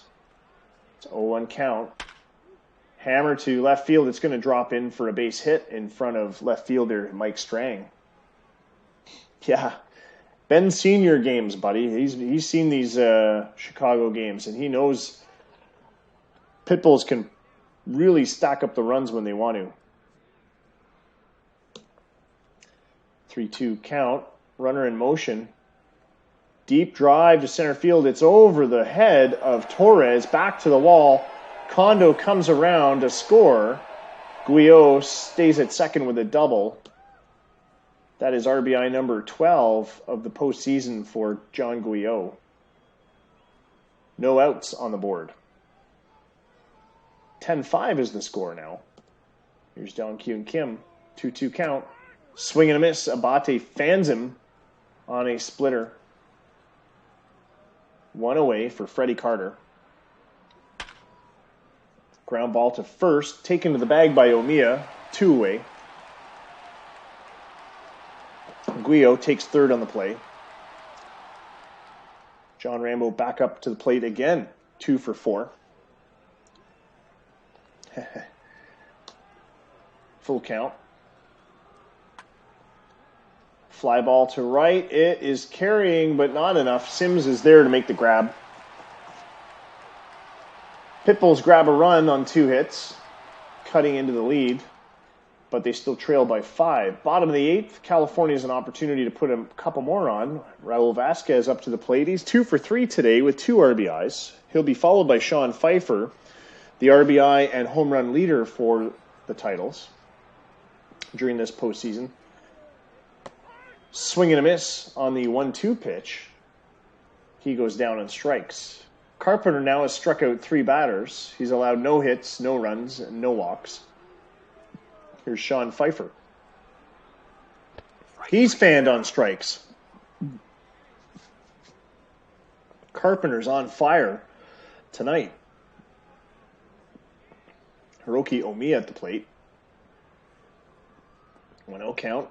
It's 0-1 count. Hammer to left field. It's going to drop in for a base hit in front of left fielder Mike Strang. Yeah. Ben Senior games, buddy. He's seen these Chicago games, and he knows Pitbulls can really stack up the runs when they want to. 3-2 count. Runner in motion. Deep drive to center field. It's over the head of Torres. Back to the wall. Kondo comes around to score. Guyot stays at second with a double. That is RBI number 12 of the postseason for John Guyot. No outs on the board. 10-5 is the score now. Here's Don Kyun Kim. 2-2 count. Swing and a miss. Abate fans him on a splitter. 1 away for Freddie Carter. Ground ball to first. Taken to the bag by Omiya. 2 away. Guyot takes third on the play. John Rambo back up to the plate again. 2 for 4. Full count. Fly ball to right. It is carrying, but not enough. Sims is there to make the grab. Pitbulls grab a run on 2 hits, cutting into the lead, but they still trail by 5. Bottom of the 8th, California has an opportunity to put a couple more on. Raul Vasquez up to the plate. He's 2 for 3 today with 2 RBIs. He'll be followed by Sean Pfeiffer, the RBI and home run leader for the titles during this postseason. Swing and a miss on the 1-2 pitch. He goes down and strikes. Carpenter now has struck out 3 batters. He's allowed no hits, no runs, and no walks. Here's Sean Pfeiffer. He's fanned on strikes. Carpenter's on fire tonight. Hiroki Omiya at the plate. 1-0 count.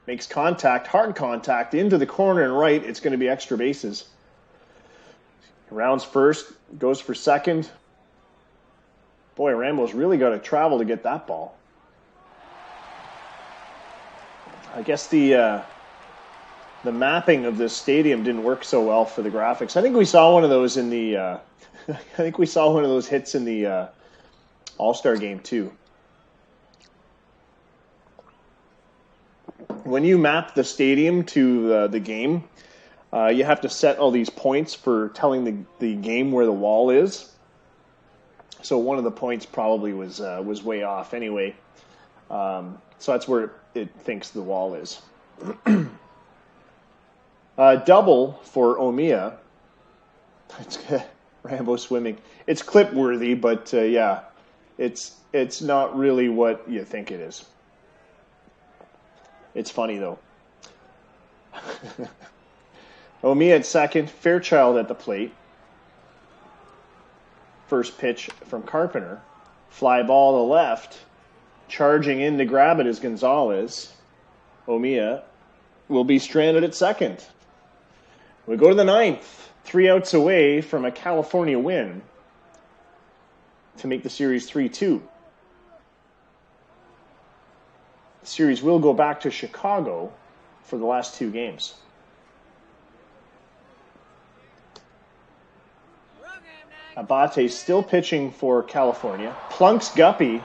Makes contact, hard contact, into the corner and right. It's going to be extra bases. Rounds first, goes for second. Boy, Rambo's really got to travel to get that ball. I guess the mapping of this stadium didn't work so well for the graphics. I think we saw one of those in the. I think we saw one of those hits in the All-Star game too. When you map the stadium to the game, you have to set all these points for telling the game where the wall is. So one of the points probably was way off anyway. So that's where it thinks the wall is. Double for Omiya. It's Rambo swimming. It's clip worthy, but yeah, it's not really what you think it is. It's funny though. Omiya at second, Fairchild at the plate. First pitch from Carpenter. Fly ball to left. Charging in to grab it is Gonzalez. Omiya will be stranded at second. We go to the ninth. 3 outs away from a California win to make the series 3-2. The series will go back to Chicago for the last 2 games. Abate still pitching for California. Plunks Guppy.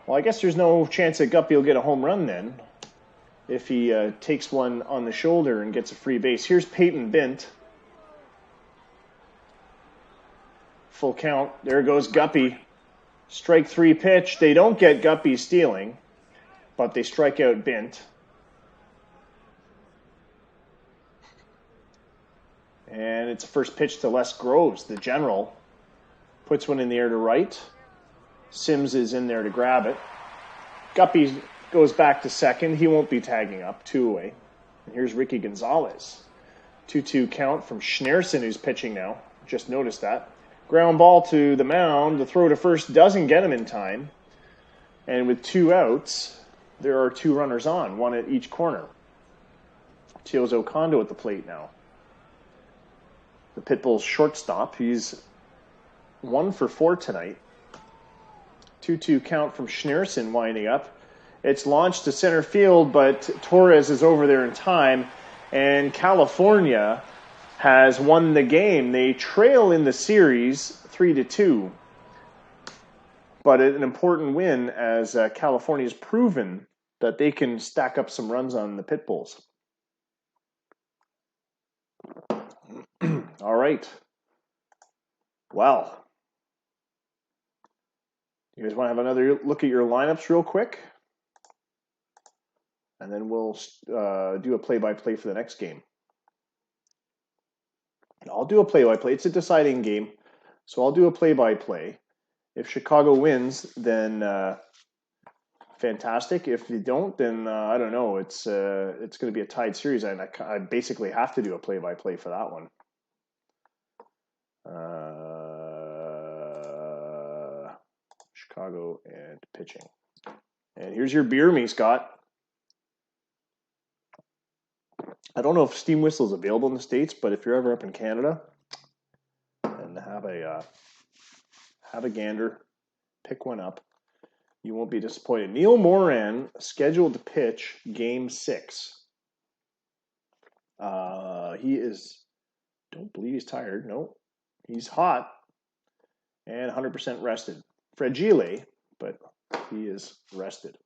Well, I guess there's no chance that Guppy will get a home run then if he takes one on the shoulder and gets a free base. Here's Peyton Bint. Full count. There goes Guppy. Strike 3 pitch. They don't get Guppy stealing, but they strike out Bint. And it's a first pitch to Les Groves, the general. Puts one in the air to right. Sims is in there to grab it. Guppy goes back to second. He won't be tagging up. 2 away. And here's Ricky Gonzalez. 2-2 count from Schneerson, who's pitching now. Just noticed that. Ground ball to the mound. The throw to first doesn't get him in time. And with 2 outs, there are 2 runners on, 1 at each corner. Teozo Kondo at the plate now. The Pitbull's shortstop. He's 1 for 4 tonight. 2-2 count from Schneerson winding up. It's launched to center field, but Torres is over there in time, and California has won the game. They trail in the series 3-2, but an important win as California's proven that they can stack up some runs on the Pitbulls. All right. Well, you guys want to have another look at your lineups real quick? And then we'll do a play-by-play for the next game. I'll do a play-by-play. It's a deciding game, so I'll do a play-by-play. If Chicago wins, then fantastic. If they don't, then I don't know. It's going to be a tied series, and I basically have to do a play-by-play for that one. Chicago and pitching. And here's your beer me, Scott. I don't know if steam whistle is available in the States, but if you're ever up in Canada, and have a gander, pick one up. You won't be disappointed. Neil Moran scheduled to pitch Game 6. He is, don't believe he's tired. No, he's hot and 100% rested. Fragile, but he is rested.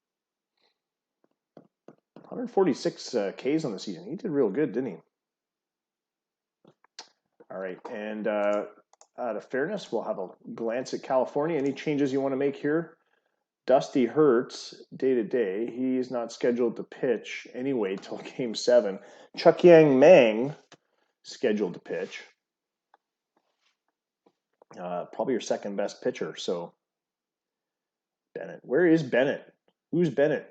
146 Ks on the season. He did real good, didn't he? All right, and out of fairness, we'll have a glance at California. Any changes you want to make here? Dusty Hurts, day-to-day. He's not scheduled to pitch anyway till Game 7. Chuck Yang Mang, scheduled to pitch. Probably your second best pitcher, so Bennett. Where is Bennett? Who's Bennett?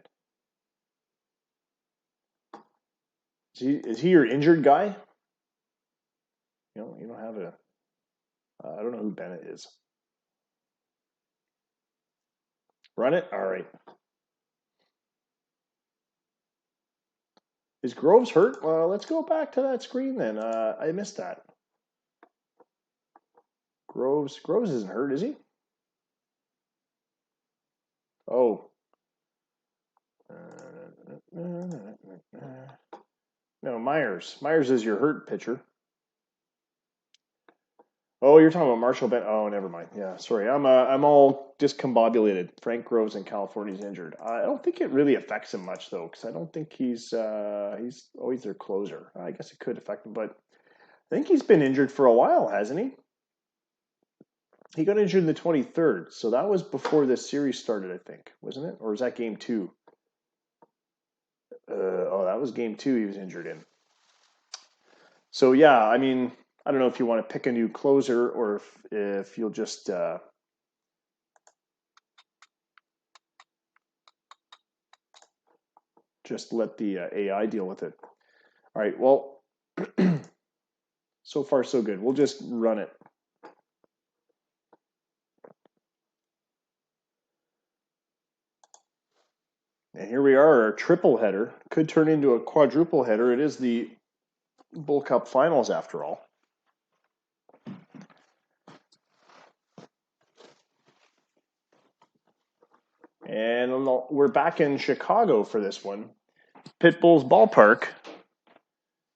Is he your injured guy? You don't have a. I don't know who Bennett is. Run it? All right. Is Groves hurt? Well, let's go back to that screen then. I missed that. Groves isn't hurt, is he? Oh. No, Myers. Myers is your hurt pitcher. Oh, you're talking about Marshall Ben. Oh, never mind. Yeah, sorry. I'm all discombobulated. Frank Groves in California's injured. I don't think it really affects him much though, because I don't think he's always their closer. I guess it could affect him, but I think he's been injured for a while, hasn't he? He got injured in the 23rd, so that was before this series started, I think, wasn't it? Or was that game 2? Oh, that was game 2 he was injured in. So yeah, I mean, I don't know if you want to pick a new closer or if you'll just let the AI deal with it. All right, well, so far so good. We'll just run it. And here we are, our triple header. Could turn into a quadruple header. It is the Bull Cup Finals after all. And we're back in Chicago for this one. Pitbull's Ballpark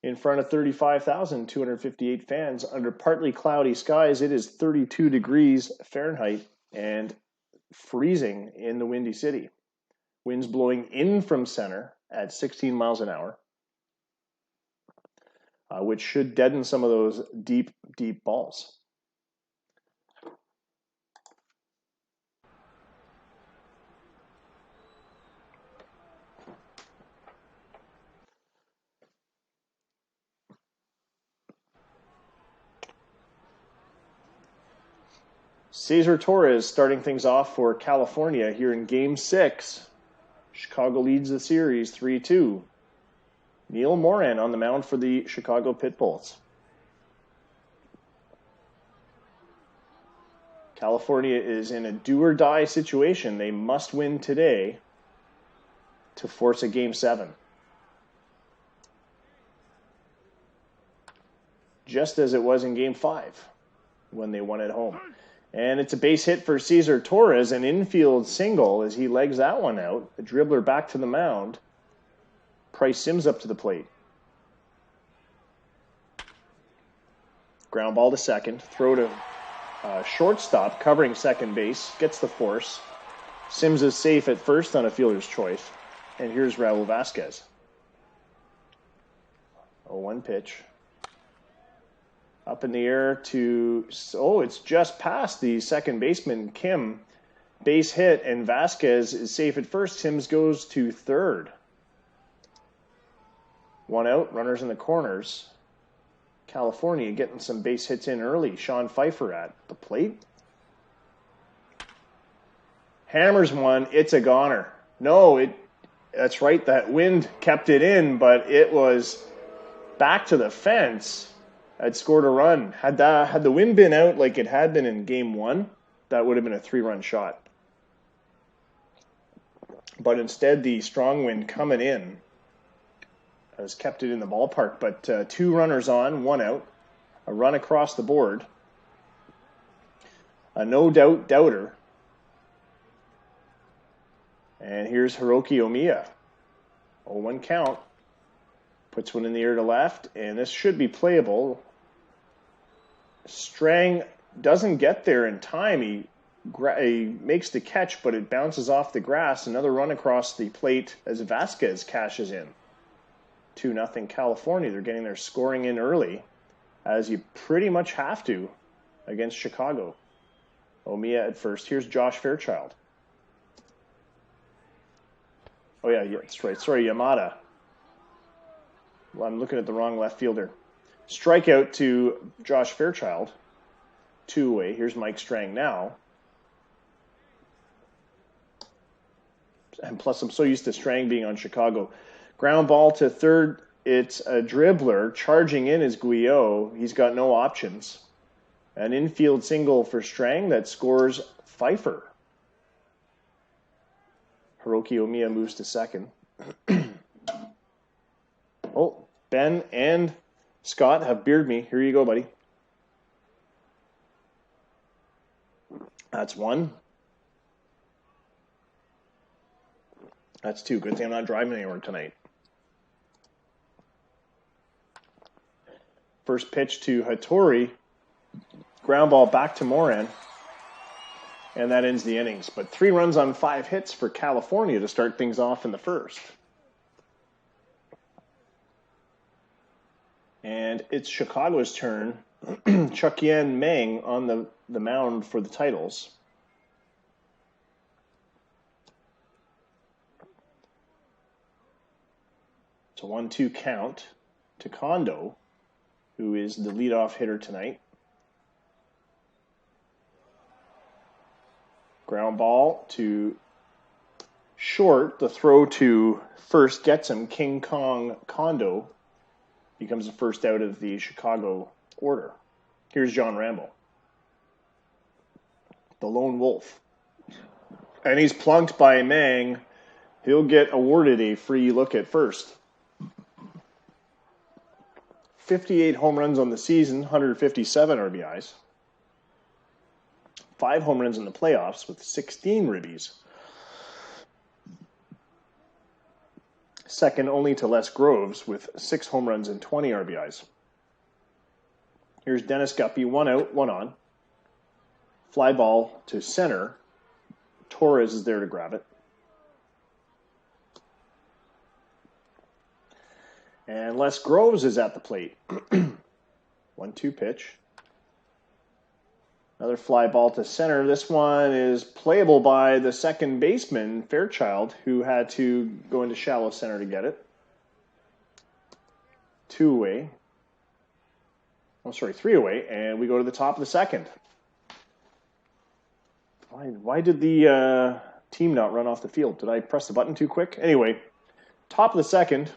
in front of 35,258 fans under partly cloudy skies. It is 32 degrees Fahrenheit and freezing in the Windy City. Winds blowing in from center at 16 miles an hour, which should deaden some of those deep, deep balls. Cesar Torres starting things off for California here in Game 6. Chicago leads the series 3-2. Neil Moran on the mound for the Chicago Pitbulls. California is in a do-or-die situation. They must win today to force a Game 7. Just as it was in Game 5 when they won at home. And it's a base hit for Cesar Torres, an infield single as he legs that one out. A dribbler back to the mound. Price Sims up to the plate. Ground ball to second. Throw to shortstop, covering second base. Gets the force. Sims is safe at first on a fielder's choice. And here's Raul Vasquez. 0-1 pitch. Up in the air to, it's just past the second baseman, Kim. Base hit, and Vasquez is safe at first. Sims goes to third. One out, runners in the corners. California getting some base hits in early. Sean Pfeiffer at the plate. Hammers one, it's a goner. No, that's right, that wind kept it in, but it was back to the fence. Had scored a run. Had the wind been out like it had been in Game 1, that would have been a 3-run shot. But instead, the strong wind coming in has kept it in the ballpark. But 2 runners on, 1 out. A run across the board. A no-doubt doubter. And here's Hiroki Omiya. 0-1 count. Puts one in the air to left, and this should be playable. Strang doesn't get there in time. He makes the catch, but it bounces off the grass. Another run across the plate as Vasquez cashes in. 2-0 California. They're getting their scoring in early, as you pretty much have to against Chicago. Omiya at first. Here's Josh Fairchild. Oh, yeah, that's right. Sorry, Yamada. Well, I'm looking at the wrong left fielder. Strikeout to Josh Fairchild. 2 away. Here's Mike Strang now. And plus, I'm so used to Strang being on Chicago. Ground ball to third. It's a dribbler. Charging in is Guyot. He's got no options. An infield single for Strang that scores Pfeiffer. Hiroki Omiya moves to second. Oh, Ben and Scott have bearded me. Here you go, buddy. That's 1. That's 2. Good thing I'm not driving anywhere tonight. First pitch to Hattori. Ground ball back to Moran. And that ends the innings. But 3 runs on 5 hits for California to start things off in the first. And it's Chicago's turn. Chuck-Yen Meng on the mound for the Titles. It's a 1-2 count to Kondo, who is the leadoff hitter tonight. Ground ball to short. The throw to first gets him. King Kong Kondo becomes the first out of the Chicago order. Here's John Rambo, the lone wolf. And he's plunked by Meng. He'll get awarded a free look at first. 58 home runs on the season, 157 RBIs. 5 home runs in the playoffs with 16 ribbies. Second only to Les Groves with 6 home runs and 20 RBIs. Here's Dennis Guppy, 1 out, 1 on. Fly ball to center. Torres is there to grab it. And Les Groves is at the plate. 1-2 pitch. Another fly ball to center. This one is playable by the second baseman, Fairchild, who had to go into shallow center to get it. 2 away. Oh, sorry, 3 away. And we go to the top of the second. Why did the team not run off the field? Did I press the button too quick? Anyway, top of the second.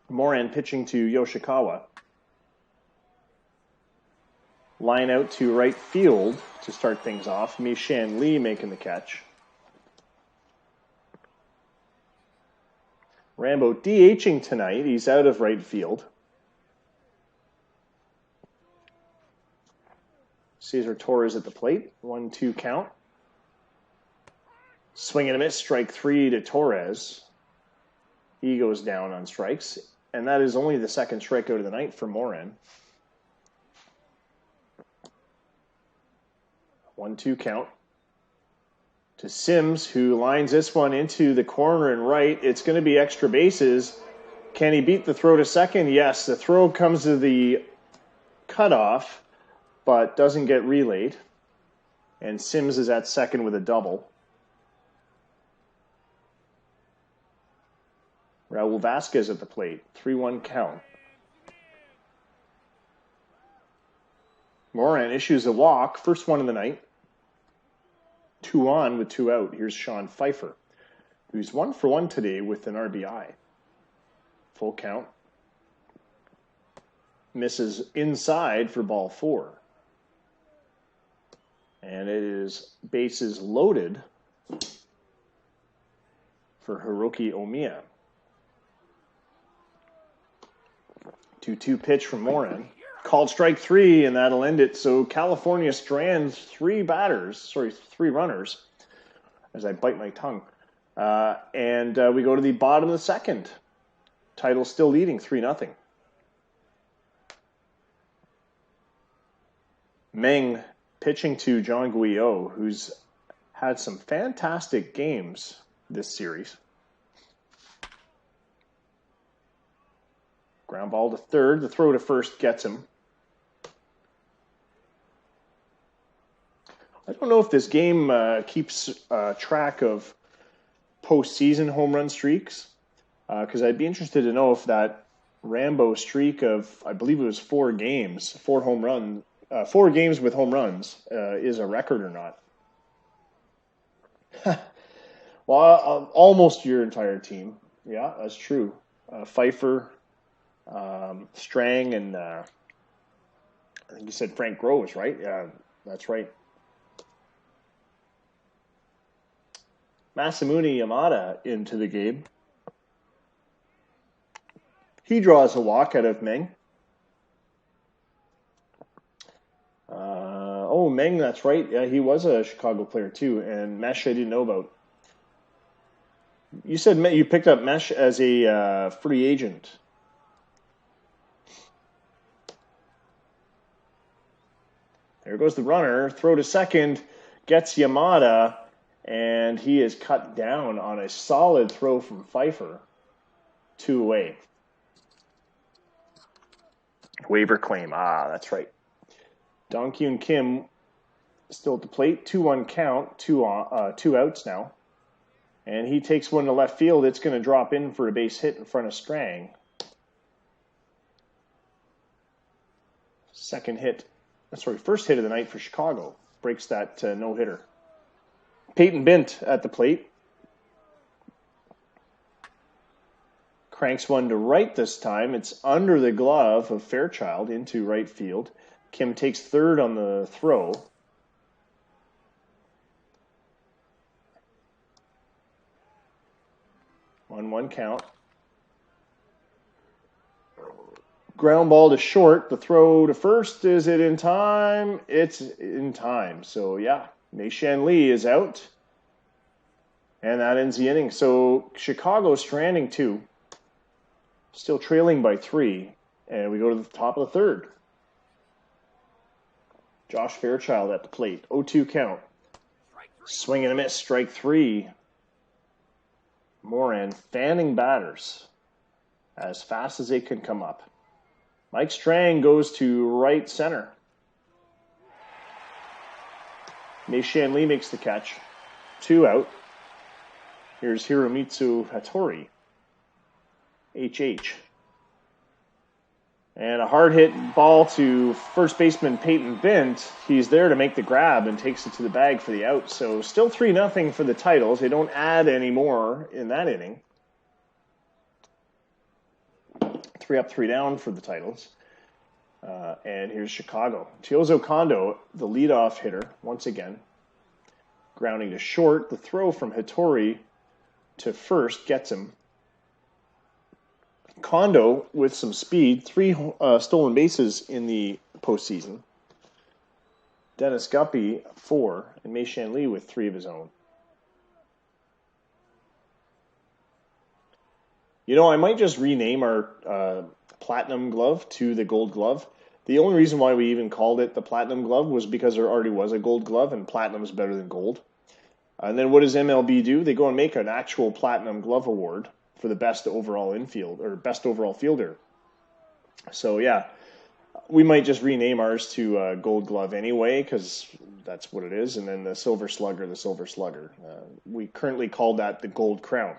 Moran pitching to Yoshikawa. Line out to right field to start things off. Mi-Shan Lee making the catch. Rambo DHing tonight. He's out of right field. Cesar Torres at the plate. 1-2 count. Swing and a miss. Strike 3 to Torres. He goes down on strikes. And that is only the second strikeout of the night for Moran. 1-2 count to Sims, who lines this one into the corner and right. It's going to be extra bases. Can he beat the throw to second? Yes, the throw comes to the cutoff, but doesn't get relayed. And Sims is at second with a double. Raul Vasquez at the plate. 3-1 count. Moran issues a walk. First one of the night. 2 on with 2 out. Here's Sean Pfeiffer, who's 1 for 1 today with an RBI. Full count. Misses inside for ball 4. And it is bases loaded for Hiroki Omiya. 2-2 pitch from Moran. Called strike 3, and that'll end it. So California strands 3 runners, as I bite my tongue. And we go to the bottom of the second. Title still leading 3-0. Meng pitching to John Guillot, who's had some fantastic games this series. Ground ball to third. The throw to first gets him. I don't know if this game keeps track of postseason home run streaks, because I'd be interested to know if that Rambo streak of, I believe it was 4 games, 4 games with home runs, is a record or not. Well, almost your entire team. Yeah, that's true. Pfeiffer, Strang, and I think you said Frank Groves, right? Yeah, that's right. Masamune Yamada into the game. He draws a walk out of Meng. Meng, that's right. Yeah, he was a Chicago player too. And Mesh I didn't know about. You said you picked up Mesh as a free agent. There goes the runner. Throw to second. Gets Yamada. And he is cut down on a solid throw from Pfeiffer. 2 away. Waiver claim. Ah, that's right. Dong Kyun Kim still at the plate. 2-1 count. Two outs now. And he takes one to left field. It's going to drop in for a base hit in front of Strang. First hit of the night for Chicago. Breaks that no-hitter. Peyton Bint at the plate. Cranks one to right this time. It's under the glove of Fairchild into right field. Kim takes third on the throw. 1-1 count. Ground ball to short. The throw to first. Is it in time? It's in time. So, yeah, Mei Shan Lee is out. And that ends the inning. So, Chicago stranding 2. Still trailing by 3. And we go to the top of the third. Josh Fairchild at the plate. 0-2 count. Swing and a miss. Strike 3. Moran fanning batters as fast as they can come up. Mike Strang goes to right center. Mei Shan Lee makes the catch. 2 out. Here's Hiromitsu Hattori. HH. And a hard hit ball to first baseman Peyton Bint. He's there to make the grab and takes it to the bag for the out. So still 3-0 for the Titles. They don't add any more in that inning. 3 up, 3 down for the Titles. And here's Chicago. Chiozo Kondo, the leadoff hitter, once again. Grounding to short. The throw from Hattori to first gets him. Kondo with some speed, 3 stolen bases in the postseason. Dennis Guppy 4, and Mei Shan Lee with 3 of his own. You know, I might just rename our Platinum Glove to the Gold Glove. The only reason why we even called it the Platinum Glove was because there already was a Gold Glove, and Platinum is better than Gold. And then what does MLB do? They go and make an actual Platinum Glove Award for the best overall infield or best overall fielder. So yeah, we might just rename ours to Gold Glove anyway, because that's what it is. And then the Silver Slugger. We currently call that the Gold Crown.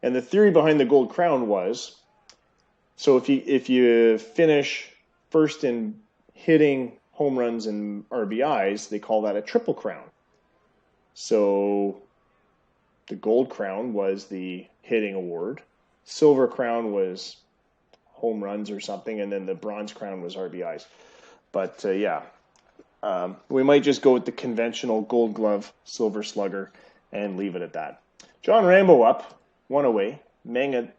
And the theory behind the Gold Crown was, so if you finish first in hitting, home runs, and RBIs, they call that a Triple Crown. So the Gold Crown was the hitting award. Silver Crown was home runs or something, and then the Bronze Crown was RBIs. But we might just go with the conventional Gold Glove, Silver Slugger, and leave it at that. John Rambo up, 1 away. Meng at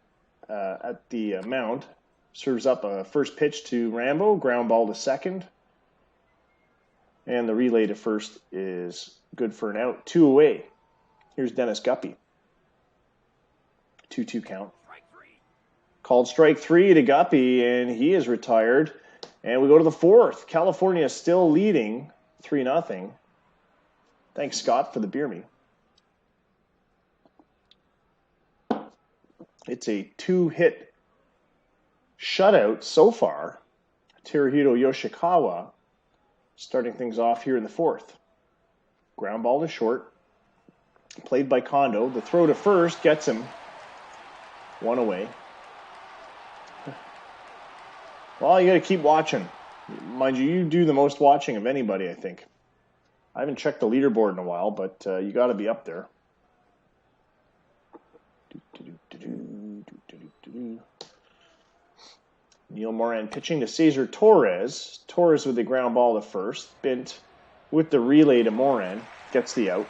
the mound serves up a first pitch to Rambo, ground ball to second. And the relay to first is good for an out. 2 away. Here's Dennis Guppy. 2-2 count. Called strike 3 to Guppy, and he is retired. And we go to the 4th. California still leading 3-0. Thanks, Scott, for the beer me. It's a 2-hit shutout so far. Teruhito Yoshikawa starting things off here in the 4th. Ground ball to short. Played by Kondo. The throw to first gets him. 1 away. Well, you got to keep watching. Mind you, you do the most watching of anybody, I think. I haven't checked the leaderboard in a while, but you got to be up there. Neil Moran pitching to Cesar Torres. Torres with the ground ball to first. Bint with the relay to Moran. Gets the out.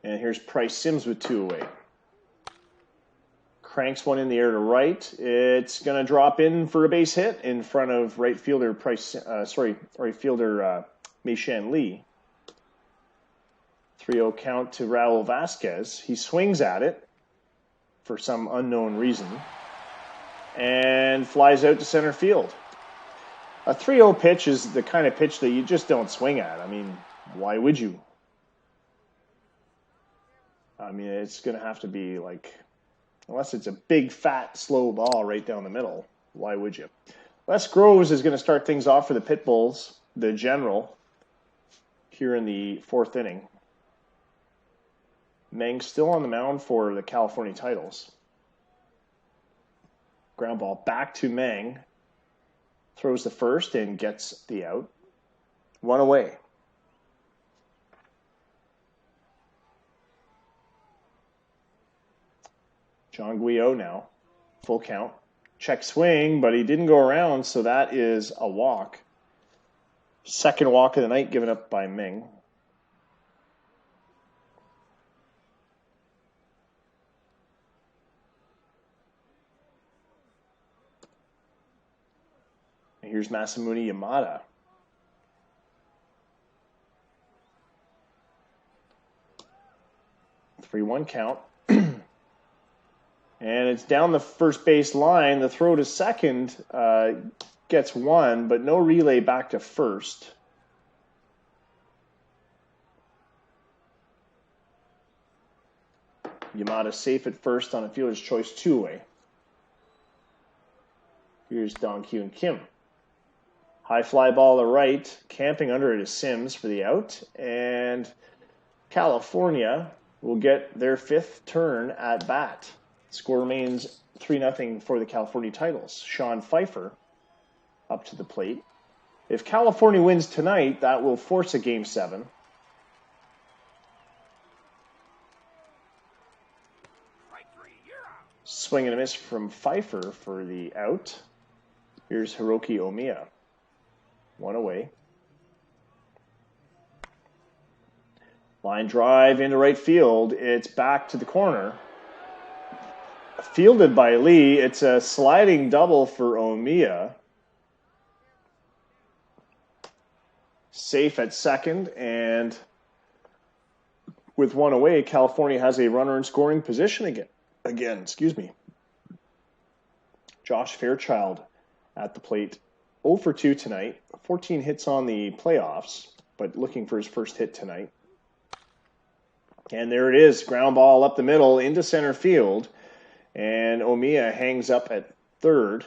And here's Price Sims with 2 away. Cranks one in the air to right. It's going to drop in for a base hit in front of right fielder Mei Shan Lee. 3-0 count to Raul Vasquez. He swings at it. for some unknown reason and flies out to center field. A 3-0 pitch is the kind of pitch that you just don't swing at. I mean, why would you? I mean, it's going to have to be like, unless it's a big, fat, slow ball right down the middle, why would you? Les Groves is going to start things off for the Pitbulls, the general, here in the 4th inning. Meng still on the mound for the California Titles. Ground ball back to Meng. Throws the first and gets the out. 1 away. John Guillot now. Full count. Check swing, but he didn't go around, so that is a walk. Second walk of the night given up by Meng. And here's Masamune Yamada. Three 3-1 count. And it's down the first base line. The throw to second gets one, but no relay back to first. Yamada safe at first on a fielder's choice 2 away. Here's Dong Hyun Kim. High fly ball to right. Camping under it is Sims for the out. And California will get their 5th turn at bat. Score remains 3-0 for the California Titles. Sean Pfeiffer up to the plate. If California wins tonight, that will force a Game 7. Swing and a miss from Pfeiffer for the out. Here's Hiroki Omiya. 1 away. Line drive into right field. It's back to the corner. Fielded by Lee. It's a sliding double for Omiya. Safe at second, and with 1 away, California has a runner in scoring position again. Josh Fairchild at the plate. 0 for 2 tonight. 14 hits on the playoffs, but looking for his first hit tonight. And there it is. Ground ball up the middle into center field. And Omiya hangs up at third.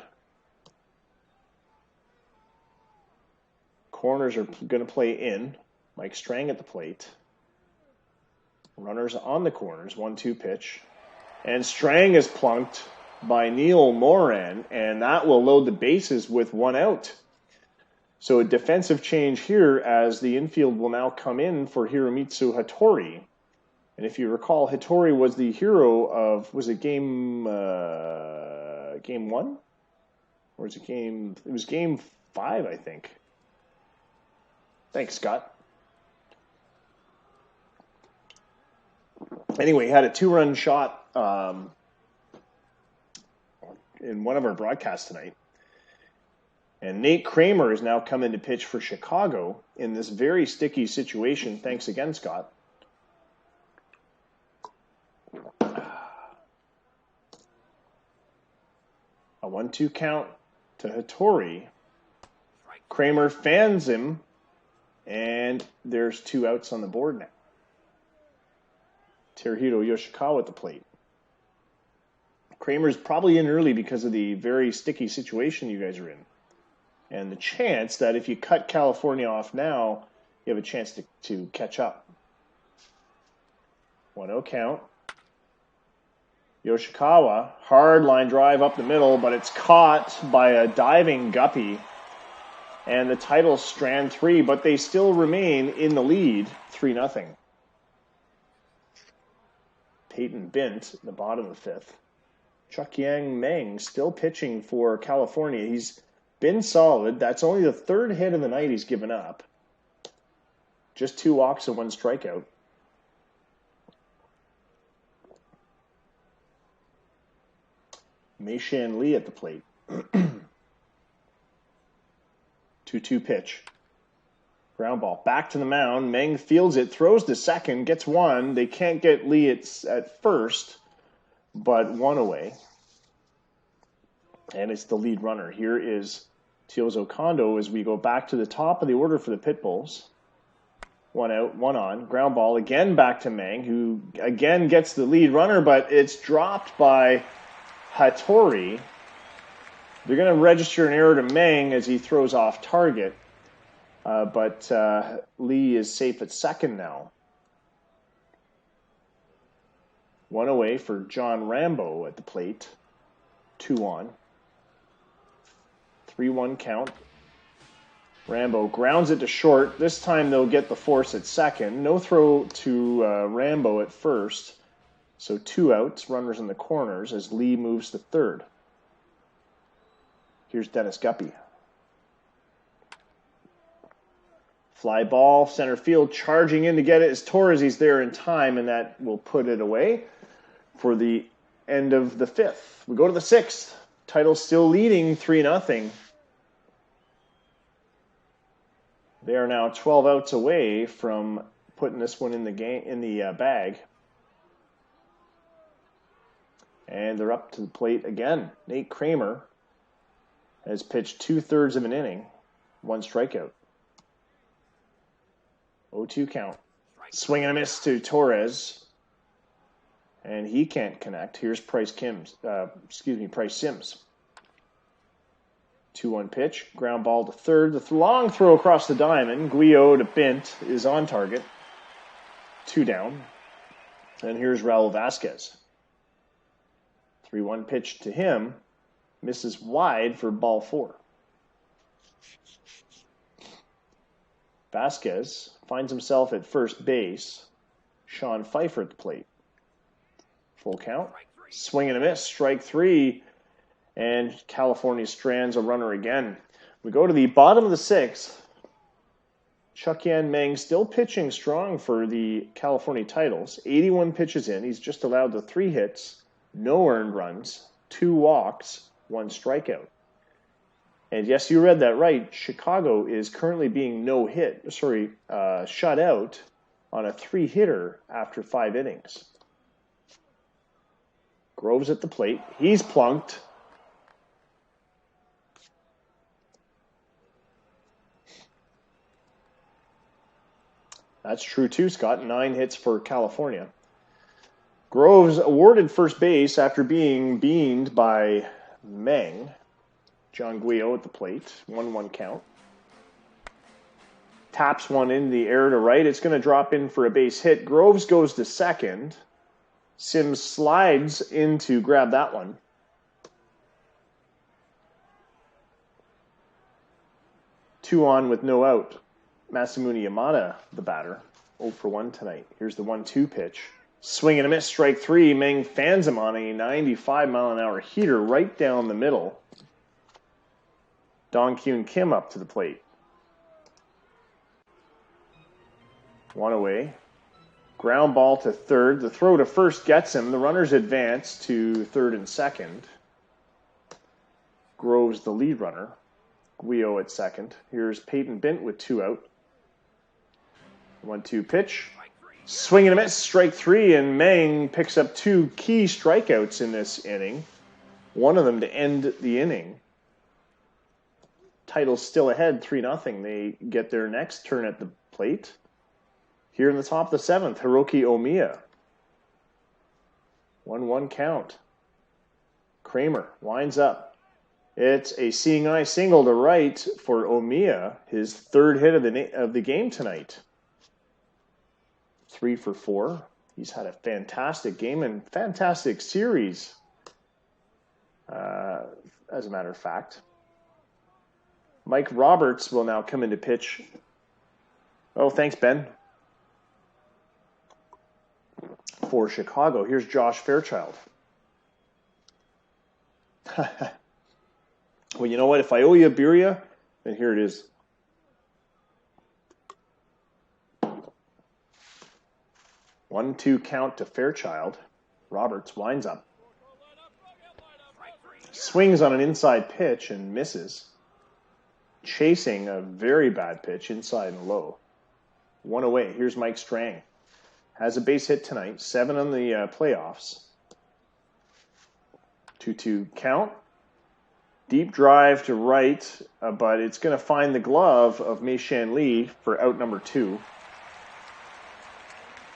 Corners are going to play in. Mike Strang at the plate. Runners on the corners. 1-2 pitch. And Strang is plunked by Neil Moran, and that will load the bases with 1 out. So a defensive change here as the infield will now come in for Hiromitsu Hattori. And if you recall, Hattori was the hero of, was it game 1? Or was it game 5, I think. Thanks, Scott. Anyway, he had a 2-run shot in one of our broadcasts tonight. And Nate Kramer is now coming to pitch for Chicago in this very sticky situation. Thanks again, Scott. A 1-2 count to Hattori. Kramer fans him, and there's 2 outs on the board now. Teruhito Yoshikawa at the plate. Kramer's probably in early because of the very sticky situation you guys are in. And the chance that if you cut California off now, you have a chance to catch up. 1-0 count. Yoshikawa, hard line drive up the middle, but it's caught by a diving Guppy. And the Titles strand 3, but they still remain in the lead, 3-0. Peyton Bint, the bottom of the 5th. Chuck Yang Meng still pitching for California. He's been solid. That's only the 3rd hit of the night he's given up. Just 2 walks and 1 strikeout. Mei-Shan Lee at the plate. 2-2 pitch. Ground ball. Back to the mound. Meng fields it, throws to second, gets 1. They can't get Lee at first. but one away. And it's the lead runner. Here is Teozo Kondo as we go back to the top of the order for the Pitbulls. One out, one on. Ground ball again back to Meng, who again gets the lead runner, but it's dropped by Hattori. They're going to register an error to Meng as he throws off target. But Lee is safe at second now. One away for John Rambo at the plate. 2 on. 3-1 count. Rambo grounds it to short. This time they'll get the force at second. No throw to Rambo at first. So 2 outs, runners in the corners as Lee moves to third. Here's Dennis Guppy. Fly ball, center field, charging in to get it is Torres. He's there in time, and that will put it away for the end of the 5th. We go to the 6th. Title still leading 3-0. They are now 12 outs away from putting this one in the bag. And they're up to the plate again. Nate Kramer has pitched 2/3 of an inning, 1 strikeout. 0-2 count. Swing and a miss to Torres. And he can't connect. Here's Price Sims. 2-1 pitch. Ground ball to third. The long throw across the diamond. Guillot to Bint is on target. 2 down. And here's Raul Vasquez. 3-1 pitch to him. Misses wide for ball 4. Vasquez finds himself at first base. Sean Pfeiffer at the plate. Full count. Swing and a miss. Strike 3. And California strands a runner again. We go to the bottom of the 6th. Chuck-Yan Meng still pitching strong for the California Titles. 81 pitches in. He's just allowed the 3 hits, no earned runs, 2 walks, 1 strikeout. And yes, you read that right. Chicago is currently being shut out on a 3-hitter after 5 innings. Groves at the plate. He's plunked. That's true too, Scott. 9 hits for California. Groves awarded first base after being beamed by Meng. John Guillot at the plate. 1-1 count. Taps one in the air to right. It's going to drop in for a base hit. Groves goes to second. Sims slides in to grab that one. Two on with no out. Masamune Yamada, the batter. 0 for 1 tonight. Here's the 1-2 pitch. Swing and a miss, strike 3. Meng fans him on a 95-mile-an-hour heater right down the middle. Dong Kyun Kim up to the plate. 1 away. Ground ball to third. The throw to first gets him. The runners advance to third and second. Groves the lead runner. Guillot at second. Here's Peyton Bint with 2 out. 1-2 pitch. Swing and a miss, strike 3, and Meng picks up 2 key strikeouts in this inning. One of them to end the inning. Title's still ahead, 3-0. They get their next turn at the plate. Here in the top of the 7th, Hiroki Omiya. 1-1 count. Kramer winds up. It's a seeing eye single to right for Omiya, his 3rd hit of the game tonight. 3 for 4. He's had a fantastic game and fantastic series, as a matter of fact. Mike Roberts will now come in to pitch. Oh, thanks, Ben. For Chicago, here's Josh Fairchild. Well, you know what? If I owe you a birria, then here it is. One-two count to Fairchild. Roberts winds up. Swings on an inside pitch and misses. Chasing a very bad pitch inside and low. 1 away. Here's Mike Strang. Has a base hit tonight. 7 on the playoffs. 2-2 count. Deep drive to right, but it's going to find the glove of Mei Shan Lee for out number 2.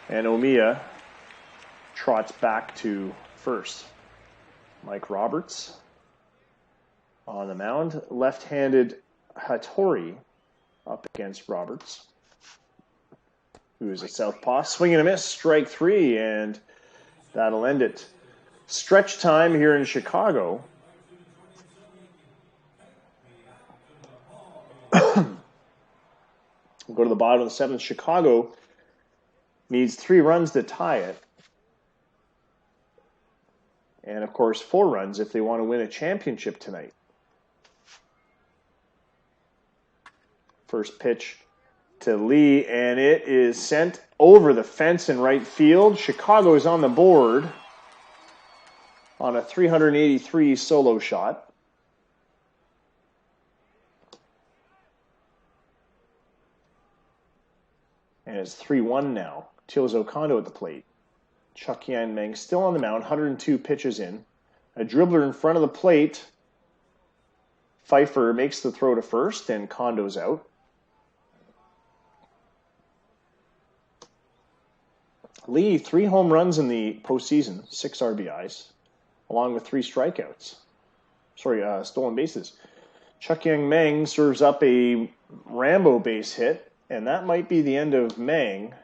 And Omiya trots back to first. Mike Roberts on the mound. Left-handed Hattori up against Roberts, who is a southpaw. Swing and a miss, strike 3, and that'll end it. Stretch time here in Chicago. We'll go to the bottom of the 7th. Chicago needs 3 runs to tie it. And, of course, 4 runs if they want to win a championship tonight. First pitch to Lee, and it is sent over the fence in right field. Chicago is on the board on a 383 solo shot. And it's 3-1 now. Teozo Kondo at the plate. Chuck Yan Meng still on the mound, 102 pitches in. A dribbler in front of the plate. Pfeiffer makes the throw to first, and Kondo's out. Lee, 3 home runs in the postseason, 6 RBIs, along with 3 strikeouts. Stolen bases. Chuck Yan Meng serves up a Rambo base hit, and that might be the end of Meng.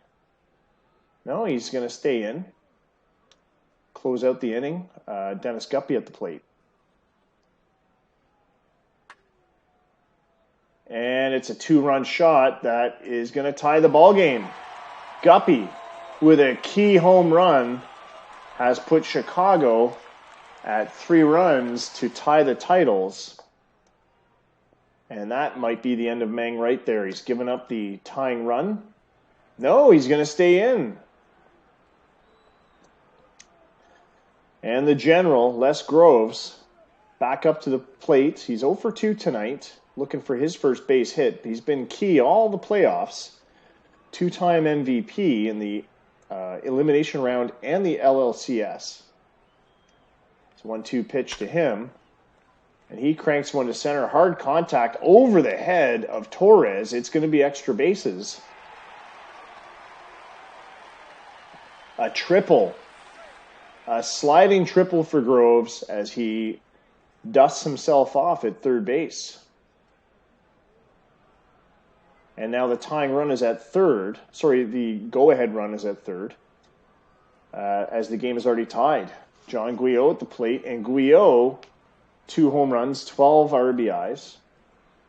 No, he's going to stay in. Close out the inning. Dennis Guppy at the plate. And it's a 2-run shot that is going to tie the ball game. Guppy, with a key home run, has put Chicago at 3 runs to tie the titles. And that might be the end of Meng right there. He's given up the tying run. No, he's going to stay in. And the general, Les Groves, back up to the plate. He's 0 for 2 tonight, looking for his first base hit. He's been key all the playoffs. 2-time MVP in the elimination round and the LLCS. It's a 1-2 pitch to him. And he cranks one to center. Hard contact over the head of Torres. It's going to be extra bases. A triple. A sliding triple for Groves as he dusts himself off at third base. And now the tying run is at third. The go-ahead run is at third. As the game is already tied. John Guyot at the plate. And Guyot, 2 home runs, 12 RBIs.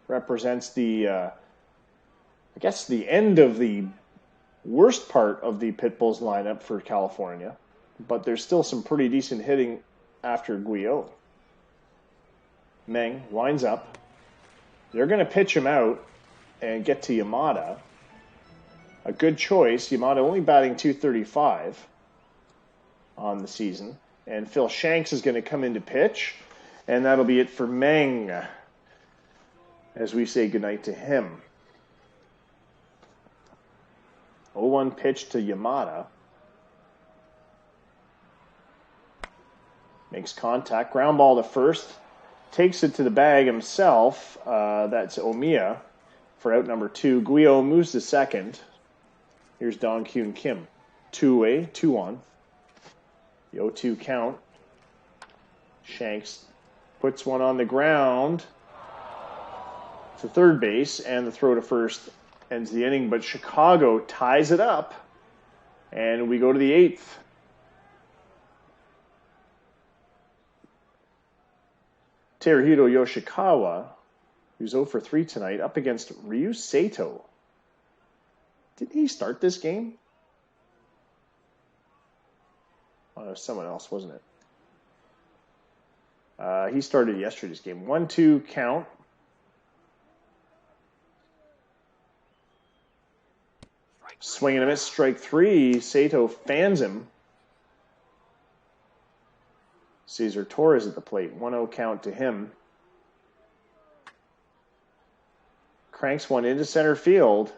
Represents the end of the worst part of the Pitbulls lineup for California. But there's still some pretty decent hitting after Guyot. Meng winds up. They're going to pitch him out and get to Yamada. A good choice. Yamada only batting .235 on the season. And Phil Shanks is going to come in to pitch. And that'll be it for Meng as we say goodnight to him. 0-1 pitch to Yamada. Makes contact. Ground ball to first. Takes it to the bag himself. That's Omiya for out number 2. Guyot moves to second. Here's Dong Kyun Kim. 2-away, 2-1. The 0-2 count. Shanks puts one on the ground to third base, and the throw to first ends the inning. But Chicago ties it up, and we go to the 8th. Teruhito Yoshikawa, who's 0 for 3 tonight, up against Ryu Sato. Didn't he start this game? Oh, it was someone else, wasn't it? He started yesterday's game. 1-2 count. Swing and a miss, strike 3. Sato fans him. Cesar Torres at the plate. 1-0 count to him. Cranks one into center field.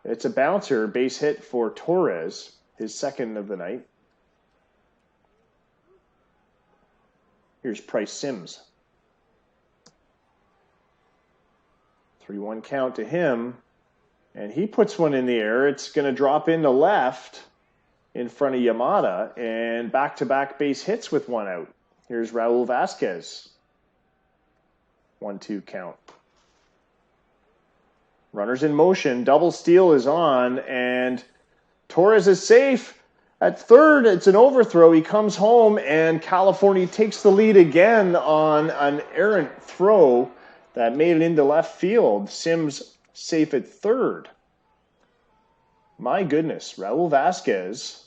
It's a bouncer, base hit for Torres, his second of the night. Here's Price Sims. 3-1 count to him. And he puts one in the air. It's going to drop into left in front of Yamada. And back-to-back base hits with one out. Here's Raul Vasquez. 1-2 count. Runners in motion. Double steal is on. And Torres is safe. At third, it's an overthrow. He comes home, and California takes the lead again on an errant throw that made it into left field. Sims safe at third. My goodness, Raul Vasquez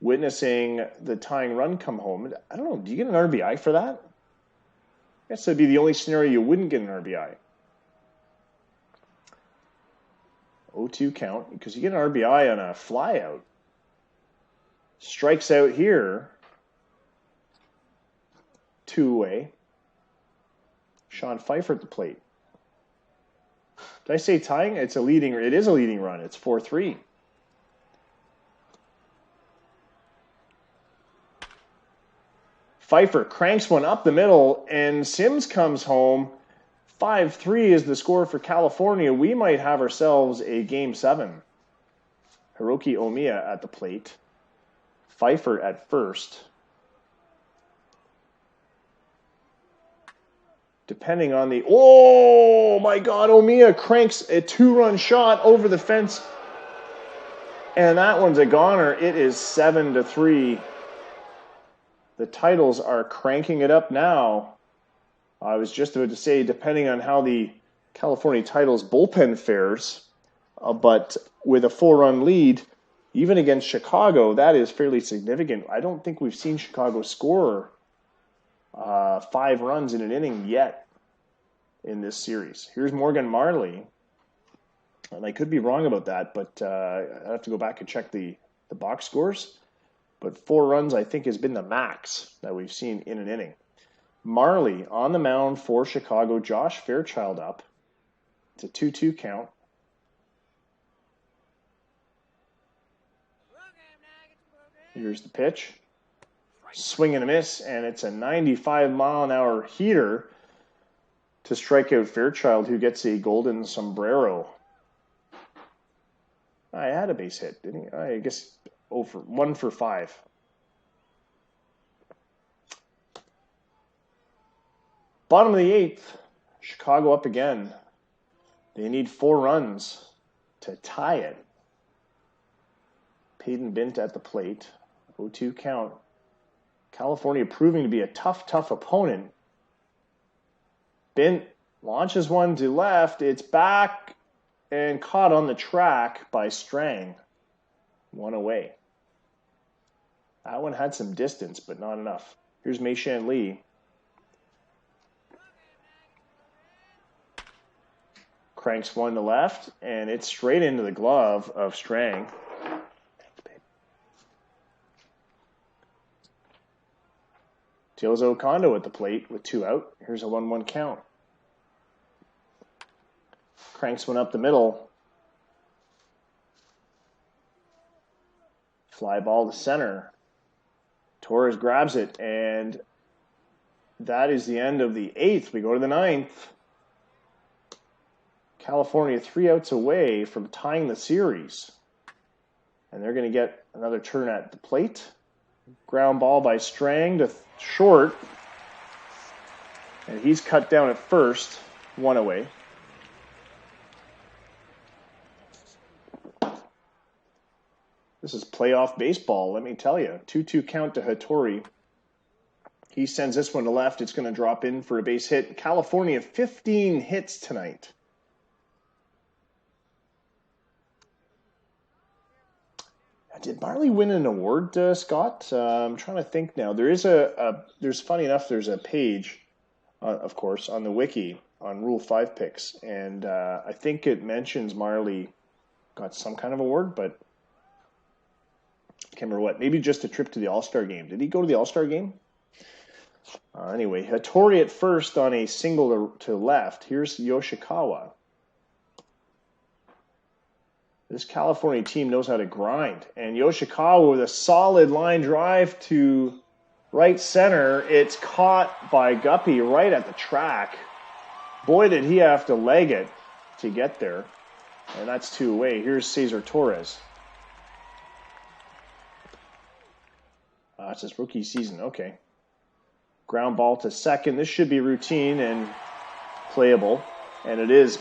witnessing the tying run come home. I don't know, do you get an RBI for that? I guess that'd be the only scenario you wouldn't get an RBI. 0-2 count, because you get an RBI on a flyout. Strikes out here. 2 away. Sean Pfeiffer at the plate. Did I say tying? It is a leading run. It's 4-3. Pfeiffer cranks one up the middle, and Sims comes home. 5-3 is the score for California. We might have ourselves a Game 7. Hiroki Omiya at the plate. Pfeiffer at first. Depending on the... Oh, my God. Omiya cranks a 2-run shot over the fence. And that one's a goner. It is 7-3. The Titles are cranking it up now. I was just about to say, depending on how the California Titles bullpen fares, but with a 4-run lead, even against Chicago, that is fairly significant. I don't think we've seen Chicago score 5 runs in an inning yet in this series. Here's Morgan Marley. And I could be wrong about that, but I have to go back and check the box scores. But 4 runs, I think, has been the max that we've seen in an inning. Marley on the mound for Chicago. Josh Fairchild up. It's a 2-2 count. Here's the pitch. Swing and a miss, and it's a 95-mile-an-hour heater to strike out Fairchild, who gets a golden sombrero. I had a base hit, didn't he? I guess 1 for 5. Bottom of the 8th, Chicago up again. They need 4 runs to tie it. Peyton Bint at the plate. 0-2 count. California proving to be a tough opponent. Bint launches one to left. It's back and caught on the track by Strang. 1 away. That one had some distance, but not enough. Here's Mei-Shan Lee. Cranks one to left, and it's straight into the glove of Strang. Teozo Kondo at the plate with 2 out. Here's a 1-1 count. Cranks one up the middle. Fly ball to center. Torres grabs it, and that is the end of the 8th. We go to the 9th. California 3 outs away from tying the series. And they're going to get another turn at the plate. Ground ball by Strang to short. And he's cut down at first. 1 away. This is playoff baseball, let me tell you. 2-2 count to Hattori. He sends this one to left. It's going to drop in for a base hit. California, 15 hits tonight. Did Marley win an award, Scott? I'm trying to think now. There is there's funny enough, there's a page, of course, on the wiki on Rule 5 picks. And I think it mentions Marley got some kind of award, but I can't remember what. Maybe just a trip to the All-Star game. Did he go to the All-Star game? Anyway, Hattori at first on a single to left. Here's Yoshikawa. This California team knows how to grind. And Yoshikawa with a solid line drive to right center. It's caught by Guppy right at the track. Boy, did he have to leg it to get there. And that's 2 away. Here's Cesar Torres. It's his rookie season. Okay. Ground ball to second. This should be routine and playable. And it is.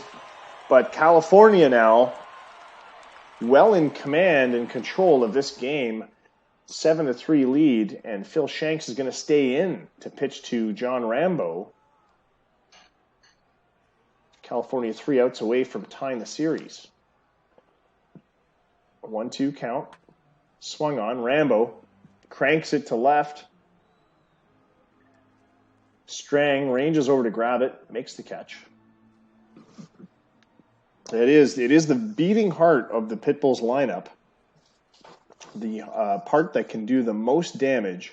But California now well in command and control of this game. 7-3 lead. And Phil Shanks is going to stay in to pitch to John Rambo. California 3 outs away from tying the series. 1-2 count. Swung on. Rambo cranks it to left. Strang ranges over to grab it, makes the catch. It is the beating heart of the Pitbulls lineup. The part that can do the most damage,